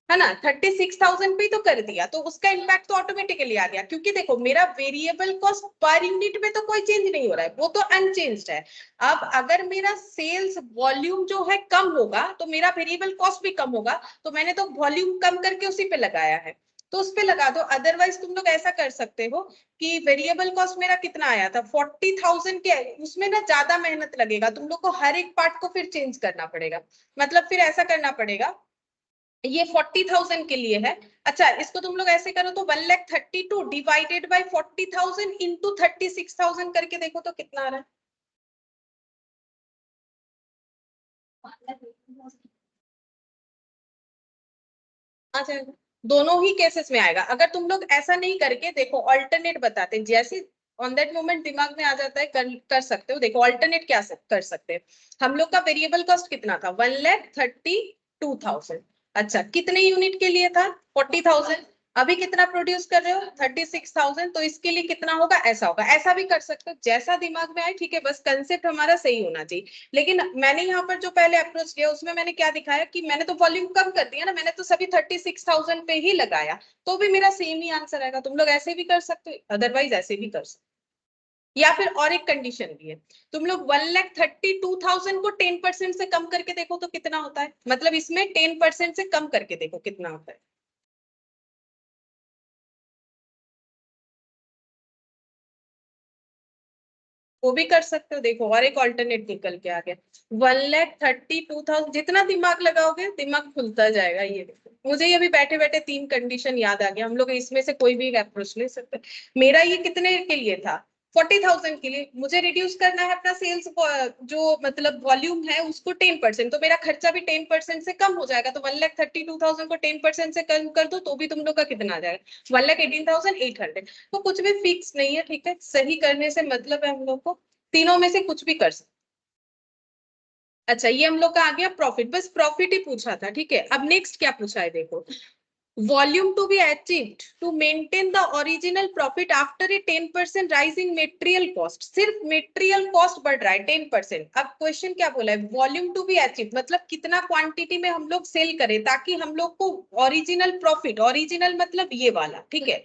है ना? 36,000 पे तो कर दिया, तो उसका इम्पैक्ट तो ऑटोमेटिकली आ गया, क्योंकि देखो मेरा वेरिएबल कॉस्ट पर यूनिट में तो कोई चेंज नहीं हो रहा है, वो तो अनचेंज्ड है। अब अगर मेरा सेल्स वॉल्यूम जो है कम होगा तो मेरा वेरिएबल कॉस्ट भी कम होगा, तो मैंने तो वॉल्यूम कम करके उसी पे लगाया है, तो उस पे लगा दो। अदरवाइज तुम लोग ऐसा कर सकते हो कि वेरिएबल कॉस्ट मेरा कितना आया था 40,000 के, उसमें ना ज्यादा मेहनत लगेगा, तुम लोग को हर एक पार्ट को फिर चेंज करना पड़ेगा। मतलब फिर ऐसा करना पड़ेगा, ये 40,000 के लिए है। अच्छा इसको तुम लोग ऐसे करो तो 1,32,000 डिवाइडेड बाय 40,000 इंटू 36,000 करके देखो तो कितना आ रहा है। आ जाएगा दोनों ही केसेस में आएगा। अगर तुम लोग ऐसा नहीं करके देखो ऑल्टरनेट बताते, जैसे ऑन दैट मोमेंट दिमाग में आ जाता है कर सकते हो। देखो ऑल्टरनेट क्या कर सकते हैं। हम लोग का वेरिएबल कॉस्ट कितना था, 1,32,000। अच्छा कितने यूनिट के लिए था, 40,000। अभी कितना प्रोड्यूस कर रहे हो, 36,000। तो इसके लिए कितना होगा, ऐसा होगा। ऐसा भी कर सकते हो, जैसा दिमाग में आए, ठीक है। बस कंसेप्ट हमारा सही होना चाहिए। लेकिन मैंने यहाँ पर जो पहले अप्रोच किया उसमें मैंने क्या दिखाया कि मैंने तो वॉल्यूम कम कर दिया ना, मैंने तो सभी 36,000 पे ही लगाया, तो भी मेरा सेम ही आंसर आएगा। तुम लोग ऐसे भी कर सकते हो, अदरवाइज ऐसे भी कर सकते हो। या फिर और एक कंडीशन भी है, तुम लोग 1,32,000 को 10% से कम करके देखो तो कितना होता है। मतलब इसमें 10% से कम करके देखो कितना होता है। वो भी कर सकते हो। देखो और एक ऑल्टरनेट निकल के आ गया, 1,32,000। जितना दिमाग लगाओगे दिमाग खुलता जाएगा। ये देखो मुझे ये अभी बैठे बैठे 3 कंडीशन याद आ गया। हम लोग इसमें से कोई भी अप्रोच ले सकते। मेरा ये कितने के लिए था, 40,000 के लिए। मुझे रिड्यूस करना है अपना सेल्स जो मतलब वॉल्यूम है उसको 10%, तो मेरा खर्चा भी 10% से कम हो जाएगा। तो 1,32,000 को 10% से कम कर दो तो भी तुम लोग का कितना आ जाएगा, 1,18,800। तो कुछ भी फिक्स नहीं है, ठीक है। सही करने से मतलब है हम लोग को, तीनों में से कुछ भी कर सकते। अच्छा ये हम लोग का आ गया प्रॉफिट, बस प्रॉफिट ही पूछा था, ठीक है। अब नेक्स्ट क्या पूछा है देखो, volume to be achieved to maintain the original profit after a 10% rise in material cost. सिर्फ मेटेरियल कॉस्ट बढ़ रहा है 10%। अब क्वेश्चन क्या बोला है, वॉल्यूम टू बी अचीव मतलब कितना क्वांटिटी में हम लोग सेल करें ताकि हम लोग को ओरिजिनल प्रॉफिट, ओरिजिनल मतलब ये वाला, ठीक है,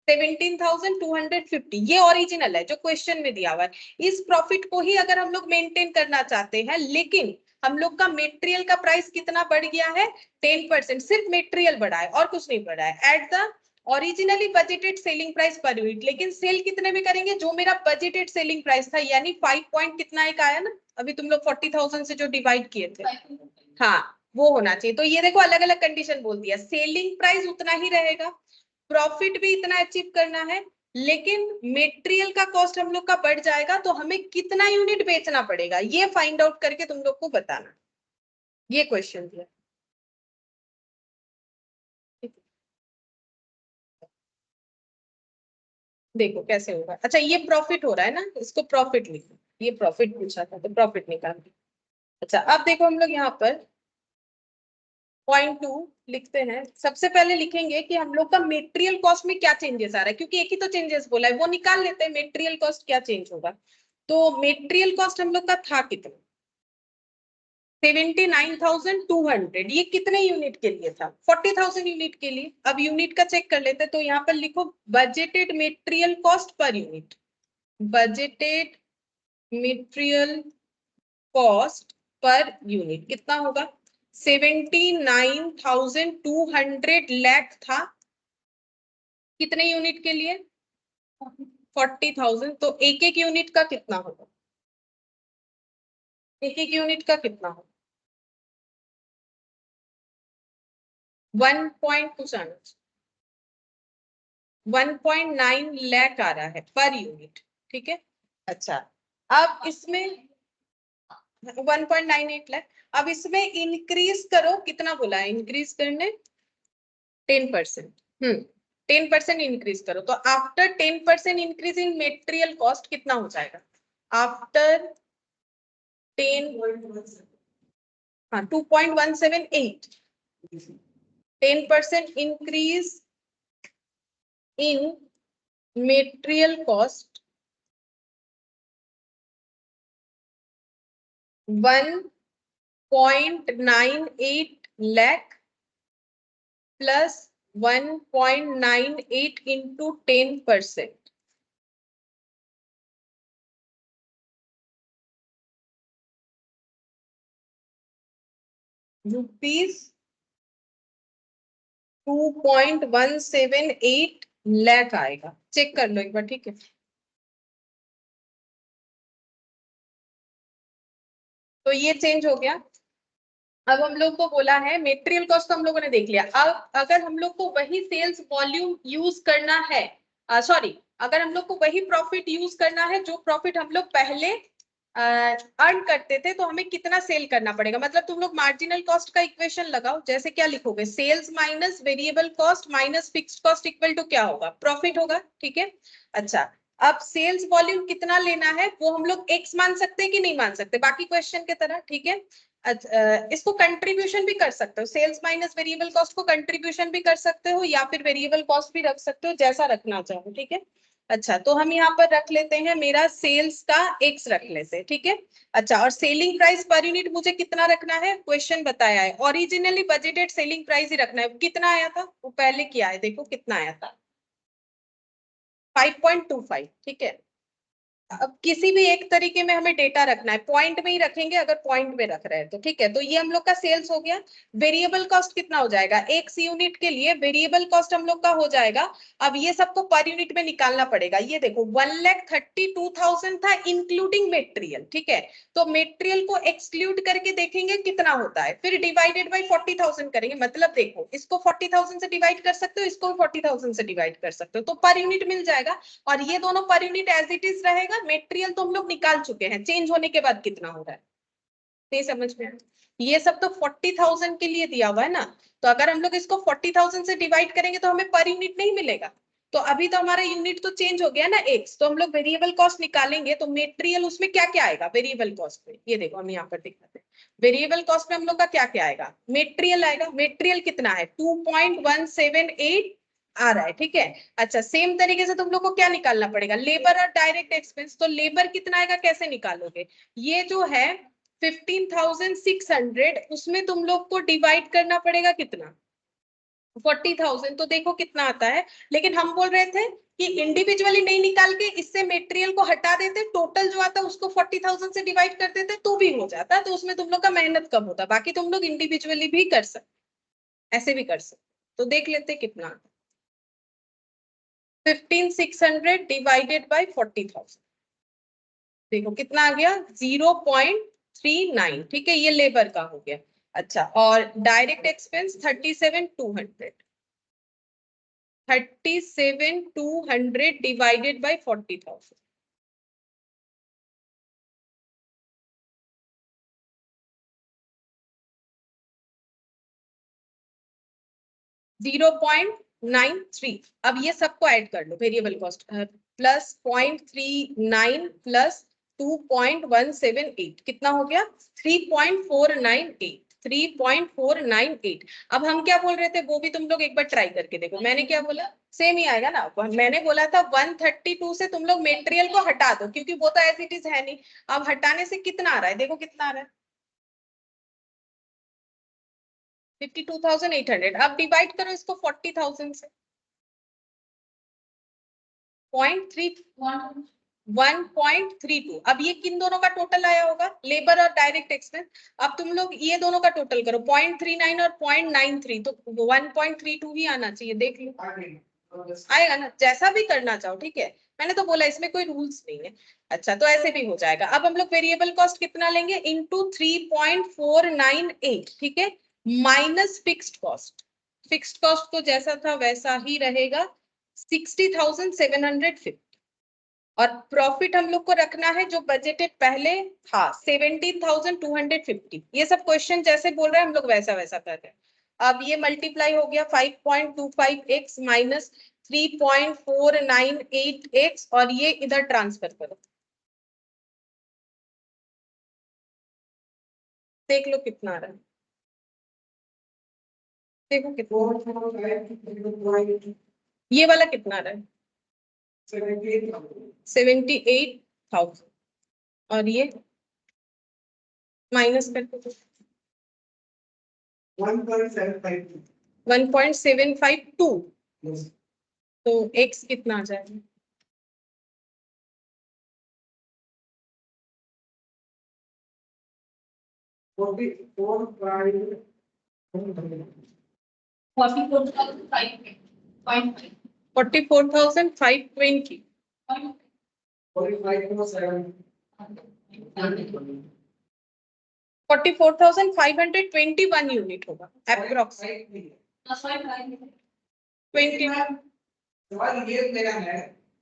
17,250, ये ओरिजिनल है जो क्वेश्चन में दिया हुआ है। इस प्रॉफिट को ही अगर हम लोग मेंटेन करना चाहते हैं, लेकिन हम लोग का मेटेरियल का प्राइस कितना बढ़ गया है, 10%। सिर्फ मेटेरियल बढ़ा है और कुछ नहीं बढ़ा है। At the originally budgeted selling price per unit, लेकिन सेल कितने में करेंगे, जो मेरा बजटेड सेलिंग प्राइस था, यानी 5 पॉइंट कितना एक आया ना, अभी तुम लोग 40,000 से जो डिवाइड किए थे, हाँ वो होना चाहिए। तो ये देखो अलग अलग कंडीशन बोल दिया, सेलिंग प्राइस उतना ही रहेगा, प्रॉफिट भी इतना अचीव करना है, लेकिन मेटेरियल का कॉस्ट हम लोग का बढ़ जाएगा, तो हमें कितना यूनिट बेचना पड़ेगा ये फाइंड आउट करके तुम लोग को बताना। ये क्वेश्चन दिया। देखो कैसे होगा। अच्छा ये प्रॉफिट हो रहा है ना, इसको प्रॉफिट लिखो, ये प्रॉफिट पूछा था तो प्रॉफिट निकाल। अच्छा अब देखो हम लोग यहाँ पर पॉइंट 2 लिखते हैं। सबसे पहले लिखेंगे कि हम लोग का मेटेरियल कॉस्ट में क्या चेंजेस आ रहा है, क्योंकि एक ही तो चेंजेस बोला है, वो निकाल लेते हैं मेटेरियल कॉस्ट क्या चेंज होगा। तो मेटेरियल कॉस्ट हम लोग का था कितना, 79,200। ये कितने यूनिट के लिए था, 40,000 यूनिट के लिए। अब यूनिट का चेक कर लेते हैं, तो यहाँ पर लिखो budgeted material cost per unit. Budgeted material cost per unit कितना होगा, 79,200 लाख था कितने यूनिट के लिए, 40,000। तो एक एक यूनिट का कितना होगा, एक एक यूनिट का कितना होगा, 1 पॉइंट कुछ आना, 1.9 लाख आ रहा है पर यूनिट, ठीक है। अच्छा अब इसमें 1.98 लाख। अब इसमें इंक्रीज करो, कितना बोला है इंक्रीज करने, 10%। 10% इंक्रीज करो, तो आफ्टर 10% इंक्रीज इन मेटेरियल कॉस्ट कितना हो जाएगा, आफ्टर 10, हाँ 2.178, 10% इंक्रीज इन material cost 1.98 lakh plus 1.98 into 10%, rupees 2.178 lakh आएगा। चेक कर लो एक बार, ठीक है। तो ये चेंज हो गया। अब हम लोग को बोला है मेटेरियल कॉस्ट तो हम लोगों ने देख लिया। अब अगर हम लोग को वही सेल्स वॉल्यूम यूज करना है, सॉरी, अगर हम लोग को वही प्रॉफिट यूज करना है जो प्रॉफिट हम लोग पहले अर्न करते थे तो हमें कितना सेल करना पड़ेगा, मतलब तुम लोग मार्जिनल कॉस्ट का इक्वेशन लगाओ, जैसे क्या लिखोगे, sales minus variable cost minus fixed cost equal to क्या होगा, प्रॉफिट होगा, ठीक है। अच्छा, अब सेल्स वॉल्यूम कितना लेना है वो हम लोग एक्स मान सकते हैं कि नहीं मान सकते, बाकी क्वेश्चन के तरह, ठीक है। इसको कंट्रीब्यूशन भी कर सकते हो, सेल्स माइनस वेरिएबल कॉस्ट को कंट्रीब्यूशन भी कर सकते हो या फिर वेरिएबल कॉस्ट भी रख सकते हो, जैसा रखना चाहो, ठीक है। अच्छा, तो हम यहाँ पर रख लेते हैं, मेरा सेल्स का एक्स रख लेते हैं, ठीक है। अच्छा, और सेलिंग प्राइस पर यूनिट मुझे कितना रखना है, क्वेश्चन बताया है, ओरिजिनली बजटेड सेलिंग प्राइस ही रखना है, कितना आया था वो पहले किया है, देखो कितना आया था 5.25, ठीक है। अब किसी भी एक तरीके में हमें डेटा रखना है, पॉइंट में ही रखेंगे अगर पॉइंट में रख रहे हैं तो, ठीक है। तो ये हम लोग का सेल्स हो गया। वेरिएबल कॉस्ट कितना हो जाएगा, एक यूनिट के लिए वेरिएबल कॉस्ट हम लोग का हो जाएगा। अब ये सबको पर यूनिट में निकालना पड़ेगा, ये देखो 1,32,000 था इंक्लूडिंग मेटेरियल, ठीक है। तो मेटेरियल को एक्सक्लूड करके देखेंगे कितना होता है, फिर डिवाइडेड बाई 40,000 करेंगे, मतलब देखो इसको 40,000 से डिवाइड कर सकते हो, इसको 40,000 से डिवाइड कर सकते हो, तो पर यूनिट मिल जाएगा। और ये दोनों per unit as it is रहेगा, मेटेरियल तो हम लोग निकाल चुके हैं, चेंज होने के बाद कितना हो रहा है, नहीं समझ में। ये सब तो 40,000 के लिए दिया हुआ है ना, तो अगर हम लोग इसको 40,000 से डिवाइड करेंगे तो हमें पर यूनिट नहीं मिलेगा। तो अभी तो हमारा यूनिट तो चेंज हो गया ना एक्स, तो हम लोग वेरिएबल कॉस्ट निकालेंगे, तो मेटेरियल उसमें क्या क्या आएगा वेरिएबल कॉस्ट में, ये देखो हम यहाँ पर दिखाते हैं, वेरिएबल कॉस्ट में हम लोग का क्या क्या आएगा, मेटेरियल आएगा, मेटेरियल कितना है 2.178 आ रहा है, ठीक है। अच्छा, सेम तरीके से तुम लोग को क्या निकालना पड़ेगा, लेबर और डायरेक्ट एक्सपेंस, तो लेबर कितना आएगा कैसे निकालोगे, ये जो है 15,600, उसमें तुम लोग को डिवाइड करना पड़ेगा कितना 40,000, तो देखो कितना आता है। लेकिन हम बोल रहे थे कि इंडिविजुअली नहीं निकाल के इससे मेटेरियल को हटा देते, टोटल जो आता उसको 40,000 से डिवाइड कर देते तो भी हो जाता, तो उसमें तुम लोग का मेहनत कम होता, बाकी तुम लोग इंडिविजुअली भी कर सकते, ऐसे भी कर सकते। तो देख लेते कितना आता, 15,600 डिवाइडेड बाई 40,000, देखो कितना आ गया 0.39, ठीक है, ये लेबर का हो गया। अच्छा, और डायरेक्ट एक्सपेंस 37,200 डिवाइडेड बाई 40,000, 0.93। अब ये सबको ऐड कर लो, वेरिएबल कॉस्ट प्लस 0.39 प्लस 2.178 कितना हो गया 3.498, 3.498। अब हम क्या बोल रहे थे वो भी तुम लोग एक बार ट्राई करके देखो, मैंने क्या बोला, सेम ही आएगा ना, मैंने बोला था 132 से तुम लोग मेटेरियल को हटा दो, क्योंकि वो तो एज इट इज है नहीं। अब हटाने से कितना आ रहा है, देखो कितना आ रहा है 52,800। अब डिवाइड करो इसको 40,000 से, 1.32। अब ये किन दोनों का टोटल आया होगा, लेबर और डायरेक्ट एक्सपेंस। अब तुम लोग ये दोनों का टोटल करो 0.39 और 0.93, तो 1.32 ही आना चाहिए, देख लो आएगा ना, जैसा भी करना चाहो, ठीक है। मैंने तो बोला इसमें कोई रूल्स नहीं है। अच्छा, तो ऐसे भी हो जाएगा। अब हम लोग वेरिएबल कॉस्ट कितना लेंगे, इंटू 3.498, ठीक है, minus fixed cost, fixed cost तो जैसा था वैसा ही रहेगा 60,750। और प्रॉफिट हम लोग को रखना है जो बजटेड पहले था 17,250। ये सब क्वेश्चन जैसे बोल रहे हैं हम लोग वैसा वैसा कर रहे हैं। अब ये मल्टीप्लाई हो गया 5.25x माइनस 3.498x, और ये इधर ट्रांसफर करो, देख लो कितना आ रहा है, देखो कितना, ये वाला कितना आ रहा है 78,000, और ये माइनस करके 1.752, तो x कितना आ जाएगा 44,520, 44,521 यूनिट होगा अप्रोक्सीमेट 20। सवाल ये मेरा है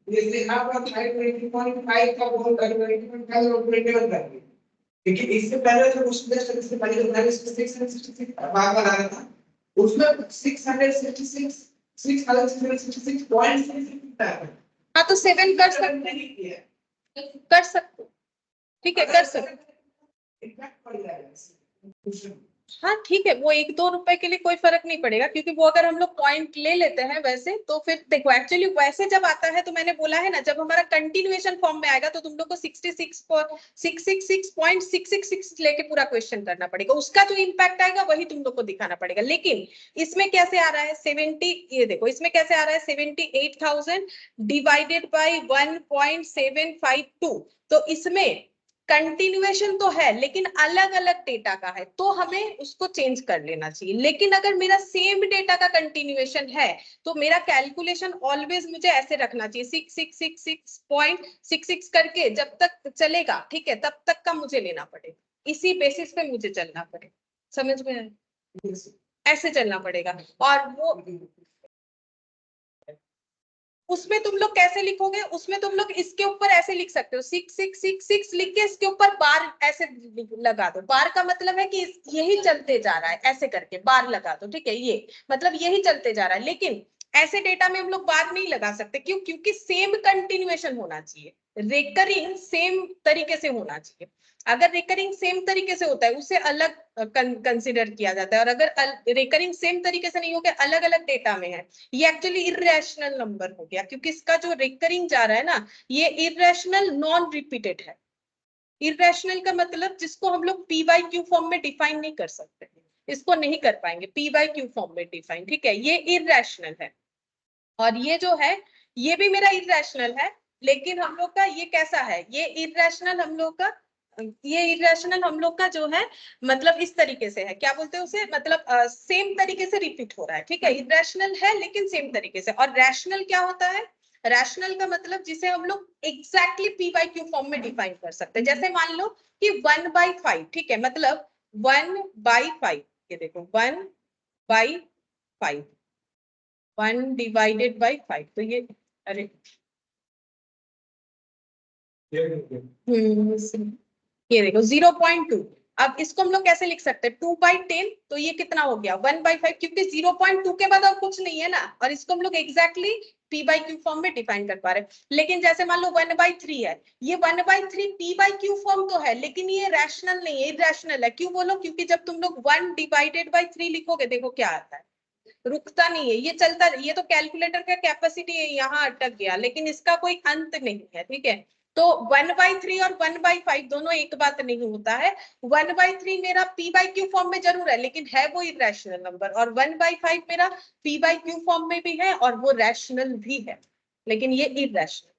जैसे यहाँ पर 20.5 का बोल कर 20.5 और 21 कर दिया, लेकिन इससे पहले जो क्वेश्चन जस्ट इससे पहले जो 666 भाग बना रहा था उसमें 666 666.66 है। हाँ तो 7 कर सकते हैं, कर सकते, ठीक है कर सकते। इम्पैक्ट पड़ जाएगा। हाँ ठीक है, वो 1-2 रुपए के लिए कोई फर्क नहीं पड़ेगा, क्योंकि वो अगर हम लोग पॉइंट ले लेते हैं वैसे, तो फिर देखो एक्चुअली वैसे जब आता है तो मैंने बोला है ना, जब हमारा कंटिन्यूएशन फॉर्म में आएगा तो तुम लोग को 666.666 लेके पूरा क्वेश्चन करना पड़ेगा, उसका जो इम्पैक्ट आएगा वही तुम लोग को दिखाना पड़ेगा। लेकिन इसमें कैसे आ रहा है 70, ये देखो इसमें कैसे आ रहा है 78,000 डिवाइडेड बाई 1.752, तो इसमें कंटिन्यूएशन तो है लेकिन अलग अलग डेटा का है, तो हमें उसको चेंज कर लेना चाहिए। लेकिन अगर मेरा सेम डेटा का कंटिन्यूएशन है तो मेरा कैलकुलेशन ऑलवेज मुझे ऐसे रखना चाहिए 6666.66 करके जब तक चलेगा, ठीक है, तब तक का मुझे लेना पड़ेगा, इसी बेसिस पे मुझे चलना पड़ेगा। समझ में आया? ऐसे चलना पड़ेगा। और वो उसमें तुम लोग कैसे लिखोगे, उसमें तुम लोग इसके ऊपर ऐसे लिख सकते हो 6666 लिख के इसके ऊपर बार ऐसे लगा दो। बार का मतलब है कि यही चलते जा रहा है, ऐसे करके बार लगा दो, ठीक है, ये मतलब यही चलते जा रहा है। लेकिन ऐसे डेटा में हम लोग बार नहीं लगा सकते, क्यों? क्योंकि सेम कंटिन्यूएशन होना चाहिए, रेकरिंग सेम तरीके से होना चाहिए। अगर रेकरिंग सेम तरीके से होता है उसे अलग कंसिडर किया जाता है, और अगर रेकरिंग सेम तरीके से नहीं हो गया, अलग अलग डेटा में है, ये एक्चुअली इरेशनल नंबर हो गया, क्योंकि इसका जो रिकरिंग जा रहा है ना, ये इरेशनल नॉन रिपीटेड है। इरेशनल का मतलब जिसको हम लोग पी बाई क्यू फॉर्म में डिफाइन नहीं कर सकते, इसको नहीं कर पाएंगे पी बाई क्यू फॉर्म में डिफाइन, ठीक है, ये इरेशनल है। और ये जो है ये भी मेरा इरेशनल है, लेकिन हम लोग का ये कैसा है, ये इरेशनल हम लोग का, ये इरेशनल हम लोग का जो है मतलब इस तरीके से है, क्या बोलते हैं उसे, मतलब सेम तरीके से रिपीट हो रहा है, ठीक है, इरेशनल है लेकिन सेम तरीके से। और रैशनल क्या होता है, रैशनल का मतलब जिसे हम लोग exactly P by Q form में डिफाइन कर सकते हैं। जैसे मान लो कि 1/5, ठीक है, मतलब 1/5, ये देखो 1/5, 1 डिवाइडेड बाई 5, तो ये, अरे ये देखो 0.2। अब इसको हम लोग कैसे लिख सकते हैं 2/10, तो ये कितना हो गया 1/5, क्योंकि 0.2 के बाद और कुछ नहीं है ना, और इसको हम लोग exactly P by Q form में डिफाइन कर पा रहे हैं। लेकिन जैसे मान लो 1/3 है, ये 1/3 पी बाई क्यू फॉर्म तो है, लेकिन ये रैशनल नहीं है, इरेशनल है। क्यों बोलो, क्योंकि जब तुम लोग 1 डिवाइडेड बाई 3 लिखोगे, देखो क्या आता है, रुकता नहीं है, ये चलता, ये तो कैलकुलेटर का कैपेसिटी है, यहाँ अटक गया, लेकिन इसका कोई अंत नहीं है, ठीक है। तो 1/3 और 1/5 दोनों एक बात नहीं होता है। 1/3 मेरा पी बाई क्यू फॉर्म में जरूर है, लेकिन है वो इरेशनल नंबर, और 1/5 मेरा पी बाई क्यू फॉर्म में भी है और वो रैशनल भी है, लेकिन ये इरेशनल।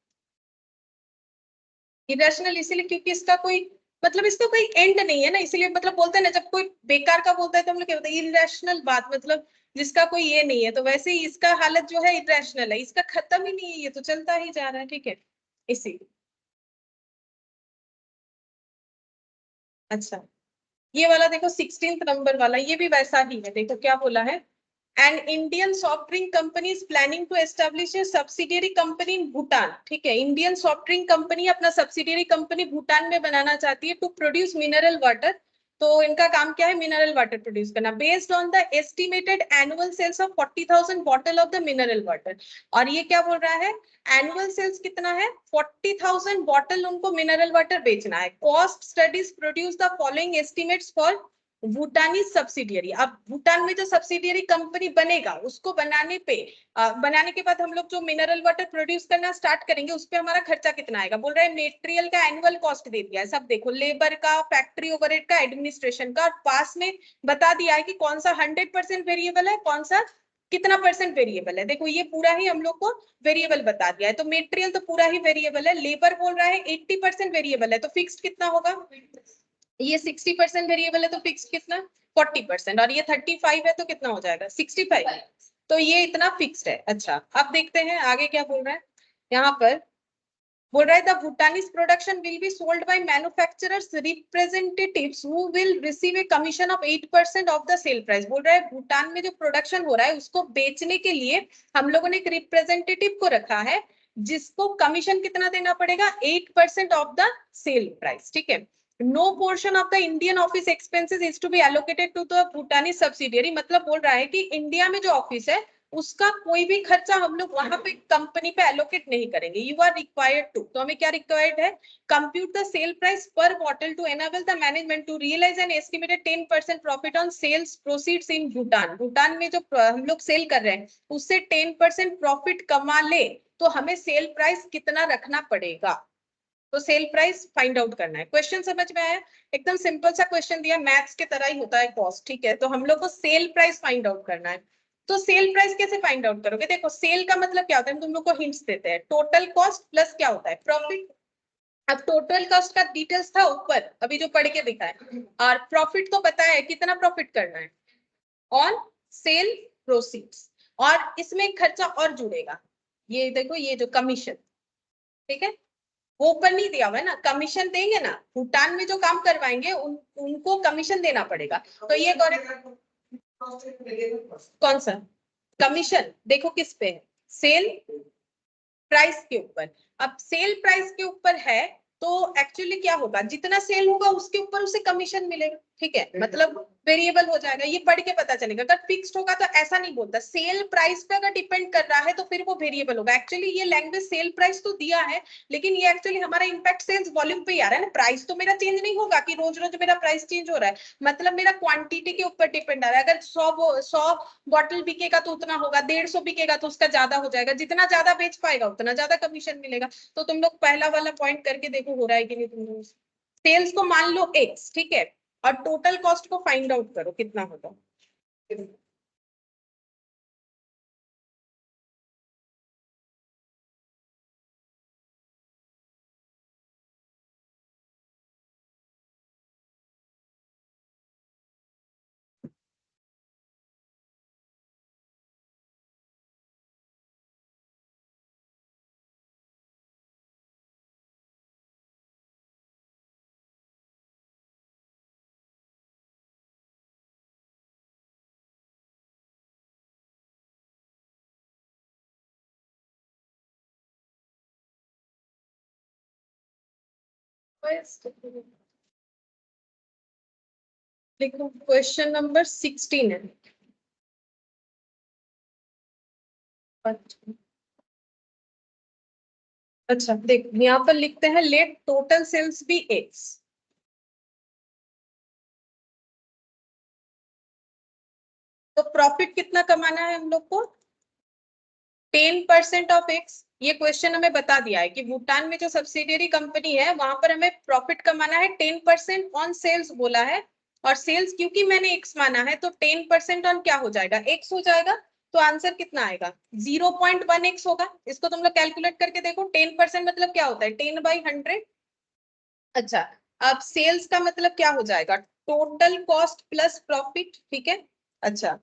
इरेशनल इसीलिए क्योंकि इसका कोई मतलब, इसका कोई एंड नहीं है ना, इसीलिए मतलब बोलते हैं ना, जब कोई बेकार का बोलता है तो हम लोग क्या बोलते हैं, इरेशनल बात, मतलब जिसका कोई ये नहीं है। तो वैसे ही इसका हालत जो है इरेशनल है, इसका खत्म ही नहीं है, ये तो चलता ही जा रहा है, ठीक है, इसी। अच्छा, ये वाला देखो 16th नंबर वाला, ये भी वैसा ही है, देखो क्या बोला है, an Indian soft drink company is planning to establish a subsidiary company in Bhutan, ठीक है, इंडियन सॉफ्ट ड्रिंक कंपनी अपना सब्सिडियरी कंपनी भूटान में बनाना चाहती है, टू प्रोड्यूस मिनरल वाटर। तो इनका काम क्या है, मिनरल वाटर प्रोड्यूस करना, based on the estimated annual sales of 40,000 bottle of the mineral water. और ये क्या बोल रहा है, एनुअल सेल्स कितना है, 40,000 बॉटल उनको मिनरल वाटर बेचना है। Cost studies produce the following estimates for Bhutani subsidiary. अब भूटान में जो सब्सिडियरी कंपनी बनेगा उसको बनाने पे बनाने के बाद हम लोग जो मिनरल वाटर प्रोड्यूस करना स्टार्ट करेंगे, उस पे हमारा खर्चा कितना आएगा, बोल रहे हैं मेटेरियल का एनुअल कॉस्ट दे दिया है, सब देखो, लेबर का, फैक्ट्री ओवरहेड का, एडमिनिस्ट्रेशन का, और पास में बता दिया है कि कौन सा 100% वेरिएबल है, कौन सा कितना परसेंट वेरिएबल है। देखो ये पूरा ही हम लोग को वेरिएबल बता दिया है, तो मेटेरियल तो पूरा ही वेरिएबल है, लेबर बोल रहा है 80% वेरिएबल है, तो फिक्स्ड कितना होगा, ये 60% वेरिएबल है तो फिक्स कितना 40%, और ये 35 है तो कितना हो जाएगा 65, तो ये इतना फिक्स्ड है। अच्छा, अब देखते हैं आगे क्या बोल रहा है, यहाँ पर बोल रहा है the भूटानीज production will be sold by manufacturers representatives who will receive a commission of 8% of the sale price. बोल रहा है भूटान में जो प्रोडक्शन हो रहा है उसको बेचने के लिए हम लोगों ने एक रिप्रेजेंटेटिव को रखा है, जिसको कमीशन कितना देना पड़ेगा 8% ऑफ द सेल प्राइस, ठीक है। No portion of the Indian office expenses is to be allocated to the Bhutani subsidiary, मतलब बोल रहा है कि इंडिया में जो ऑफिस है उसका कोई भी खर्चा हम लोग वहां पे कंपनी पे एलोकेट नहीं करेंगे। यू आर रिक्वायर्ड टू, तो हमें क्या रिक्वायर्ड है, compute the sale price per bottle to enable the management to realise an estimated 10% profit on sales proceeds in Bhutan. Bhutan में जो हम लोग सेल कर रहे हैं उससे 10% प्रॉफिट कमा ले तो हमें सेल प्राइस कितना रखना पड़ेगा, तो सेल प्राइस फाइंड आउट करना है। क्वेश्चन समझ में आया? एकदम सिंपल सा क्वेश्चन दिया, मैथ्स के तरह ही होता है कॉस्ट, ठीक है। तो हम लोग को सेल प्राइस फाइंड आउट करना है। तो सेल प्राइस कैसे फाइंड आउट करोगे? देखो सेल का मतलब क्या होता है, तुम लोग को हिंट्स देते हैं, टोटल कॉस्ट प्लस क्या होता है, प्रॉफिट। अब टोटल कॉस्ट का डिटेल्स था ऊपर, अभी जो पढ़ के दिखा है, और प्रॉफिट तो पता है कितना प्रॉफिट करना है ऑन सेल प्रोसीड्स, और इसमें खर्चा और जुड़ेगा, ये देखो ये जो कमीशन, ठीक है, वो ऊपर नहीं दिया हुआ है ना, कमीशन देंगे ना, भूटान में जो काम करवाएंगे उनको कमीशन देना पड़ेगा। तो ये कौन सा कमीशन, देखो किस पे है, सेल प्राइस के ऊपर। अब सेल प्राइस के ऊपर है तो एक्चुअली क्या होगा, जितना सेल होगा उसके ऊपर उसे कमीशन मिलेगा, ठीक है, मतलब वेरिएबल हो जाएगा, ये पढ़ के पता चलेगा। अगर फिक्स्ड होगा तो ऐसा नहीं बोलता, सेल प्राइस पे अगर डिपेंड कर रहा है तो फिर वो वेरिएबल होगा। एक्चुअली ये लैंग्वेज सेल प्राइस तो दिया है, लेकिन ये एक्चुअली हमारा इम्पैक्ट सेल्स वॉल्यूम पे ही आ रहा है ना, प्राइस तो मेरा चेंज नहीं होगा कि रोज रोज मेरा प्राइस चेंज हो रहा है, मतलब मेरा क्वांटिटी के ऊपर डिपेंड आ रहा है। अगर 100 बॉटल बिकेगा तो उतना होगा, 150 बिकेगा तो उसका ज्यादा हो जाएगा, जितना ज्यादा बेच पाएगा उतना ज्यादा कमीशन मिलेगा। तो तुम लोग पहला वाला पॉइंट करके देखो हो रहा है कि नहीं तुम लोग। सेल्स को मान लो एक्स, ठीक है, और टोटल कॉस्ट को फाइंड आउट करो कितना होगा। देखो क्वेश्चन नंबर 16 है। अच्छा देख यहाँ पर लिखते हैं let total sales be X, तो प्रॉफिट कितना कमाना है हम लोग को 10% ऑफ एक्स। ये क्वेश्चन हमें बता दिया है कि भूटान में जो सब्सिडियरी कंपनी है वहां पर हमें प्रॉफिट कमाना है 10% ऑन सेल्स बोला है, और सेल्स क्योंकि मैंने एक्स माना है तो 10% ऑन क्या हो जाएगा, एक्स हो जाएगा। तो आंसर कितना आएगा 0.1x होगा। इसको तुम लोग कैलकुलेट करके देखो, 10% मतलब क्या होता है 10/100। अच्छा, अब सेल्स का मतलब क्या हो जाएगा, टोटल कॉस्ट प्लस प्रॉफिट, ठीक है। अच्छा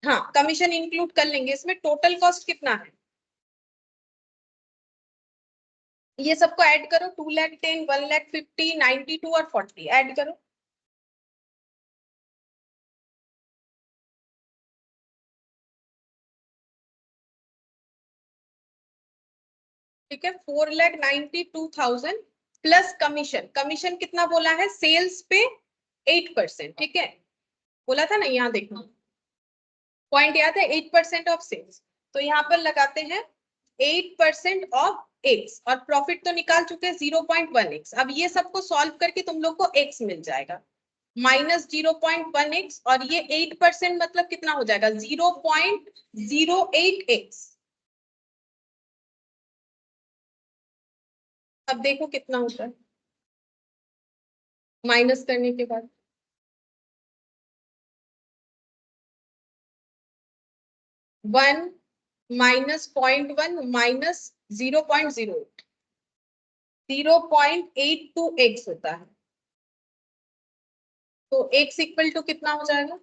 हाँ, कमीशन इंक्लूड कर लेंगे इसमें। टोटल कॉस्ट कितना है, ये सबको ऐड करो, 210, 150, 92 और 40 ऐड करो। ठीक है, 4,92,000 प्लस कमीशन। कमीशन कितना बोला है, सेल्स पे 8%, ठीक है, बोला था ना, यहाँ देखो पॉइंट याद है, 8% ऑफ सेल्स। तो यहाँ पर लगाते हैं 8% ऑफ एक्स, और प्रॉफिट तो निकाल चुके हैं 0.1x। अब ये सबको सॉल्व करके तुम लोग को x मिल जाएगा -0.1x, और ये 8% मतलब कितना हो जाएगा 0.08x। अब देखो कितना होता है माइनस करने के बाद, 1 -0.1 -0.08, 0.82x होता है। तो x इक्वल टू कितना हो जाएगा,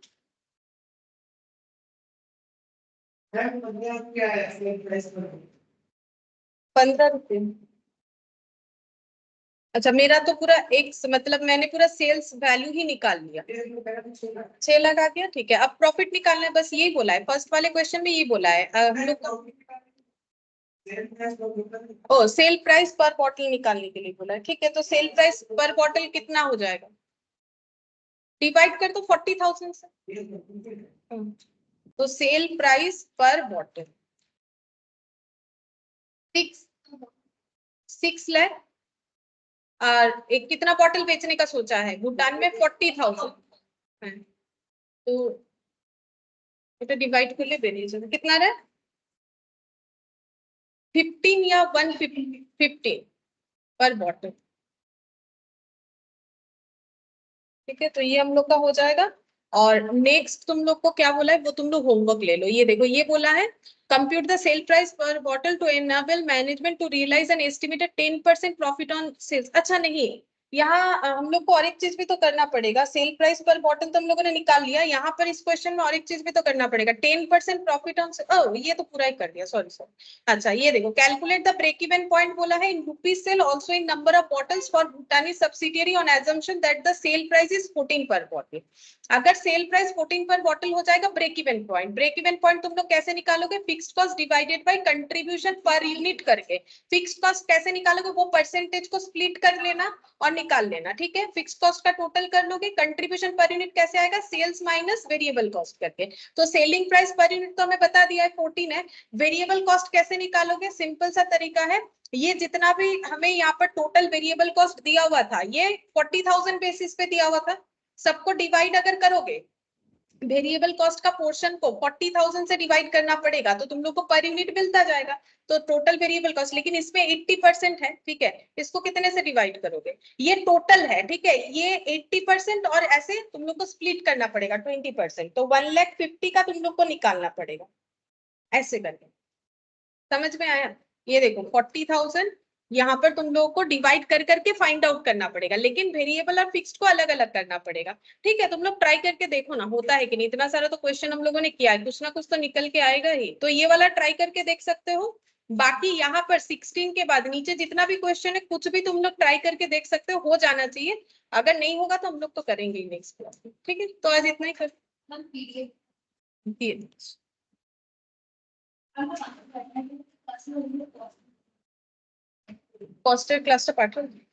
15 रुपये। अच्छा मेरा तो पूरा एक्स मतलब मैंने पूरा सेल्स वैल्यू ही निकाल लिया, 6 लगा दिया, ठीक है। अब प्रॉफिट निकालना है, बस यही बोला है फर्स्ट वाले क्वेश्चन में, यही बोला है हम लोग ओ सेल प्राइस पर बॉटल निकालने के लिए बोला है, ठीक है। तो सेल प्राइस पर बॉटल कितना हो जाएगा, डिवाइड कर दो 40,000 से। तो cell price per bottle 6 lakh, और एक कितना बॉटल बेचने का सोचा है भूटान में 40,000 है। तो এটা डिवाइड कर ले बेरिए जाएगा कितना रहा 15 या 150 पर बॉटल, ठीक है। तो ये हम लोग का हो जाएगा। और नेक्स्ट तुम लोग को क्या बोला है वो तुम लोग होमवर्क ले लो। ये देखो ये बोला है compute the sale price per bottle to enable management to realise an estimated 10% profit on sales. अच्छा नहीं, यहाँ हम लोग को और एक चीज भी तो करना पड़ेगा। सेल प्राइस पर बॉटल तो हम लोगों ने निकाल लिया, यहाँ पर इस क्वेश्चन में और एक चीज भी तो करना पड़ेगा 10% प्रॉफिट ऑन, ये तो पूरा ही कर दिया, सॉरी सॉरी। अच्छा ये देखो calculate the break even point बोला है in rupees sale also in number of bottles for Bhutani subsidiary on assumption that the sale price is 14 per bottle. अगर सेल प्राइस 14 पर बॉटल हो जाएगा break even point. Break even point तुम लोग कैसे निकालोगे, fixed cost divided by contribution per unit करके। Fixed cost कैसे निकालोगे, वो परसेंटेज को स्प्लिट कर लेना और निकाल लेना, ठीक है। फिक्स्ड कॉस्ट का टोटल कर लोगे, कंट्रीब्यूशन पर यूनिट कैसे आएगा, सेल्स माइनस वेरिएबल कॉस्ट करके। तो सेलिंग प्राइस पर यूनिट तो हमें बता दिया है 14 है। वेरिएबल कॉस्ट कैसे निकालोगे, सिंपल सा तरीका है, ये जितना भी हमें यहाँ पर टोटल वेरिएबल कॉस्ट दिया हुआ था ये 40,000 बेसिस पे दिया हुआ था, सबको डिवाइड अगर करोगे वेरिएबल कॉस्ट का पोर्शन को 40,000 से डिवाइड करना पड़ेगा तो तुम लोग को पर यूनिट मिलता जाएगा। तो टोटल वेरिएबल कॉस्ट, लेकिन इसमें 80% है, ठीक है। इसको कितने से डिवाइड करोगे, ये टोटल है, ठीक है। ये 80% और ऐसे तुम लोग को स्प्लिट करना पड़ेगा 20%, तो 1,50,000 का तुम लोग को निकालना पड़ेगा ऐसे करके। समझ में आया, ये देखो 40,000 यहाँ पर तुम लोगों को डिवाइड कर करके फाइंड आउट करना पड़ेगा, लेकिन वेरिएबल और फिक्स्ड को अलग अलग करना पड़ेगा, ठीक है। तुम लोग ट्राई करके देखो ना होता है कि नहीं। इतना सारा तो क्वेश्चन हम लोगों ने किया है, कुछ ना कुछ तो निकल के आएगा ही। तो ये वाला ट्राई करके देख सकते हो। बाकी यहाँ पर 16 के बाद नीचे जितना भी क्वेश्चन है कुछ भी तुम लोग ट्राई करके देख सकते हो जाना चाहिए। अगर नहीं होगा तो हम लोग तो करेंगे नेक्स्ट क्लास में, ठीक है। तो आज इतना ही कर कॉस्टेड क्लास पाठन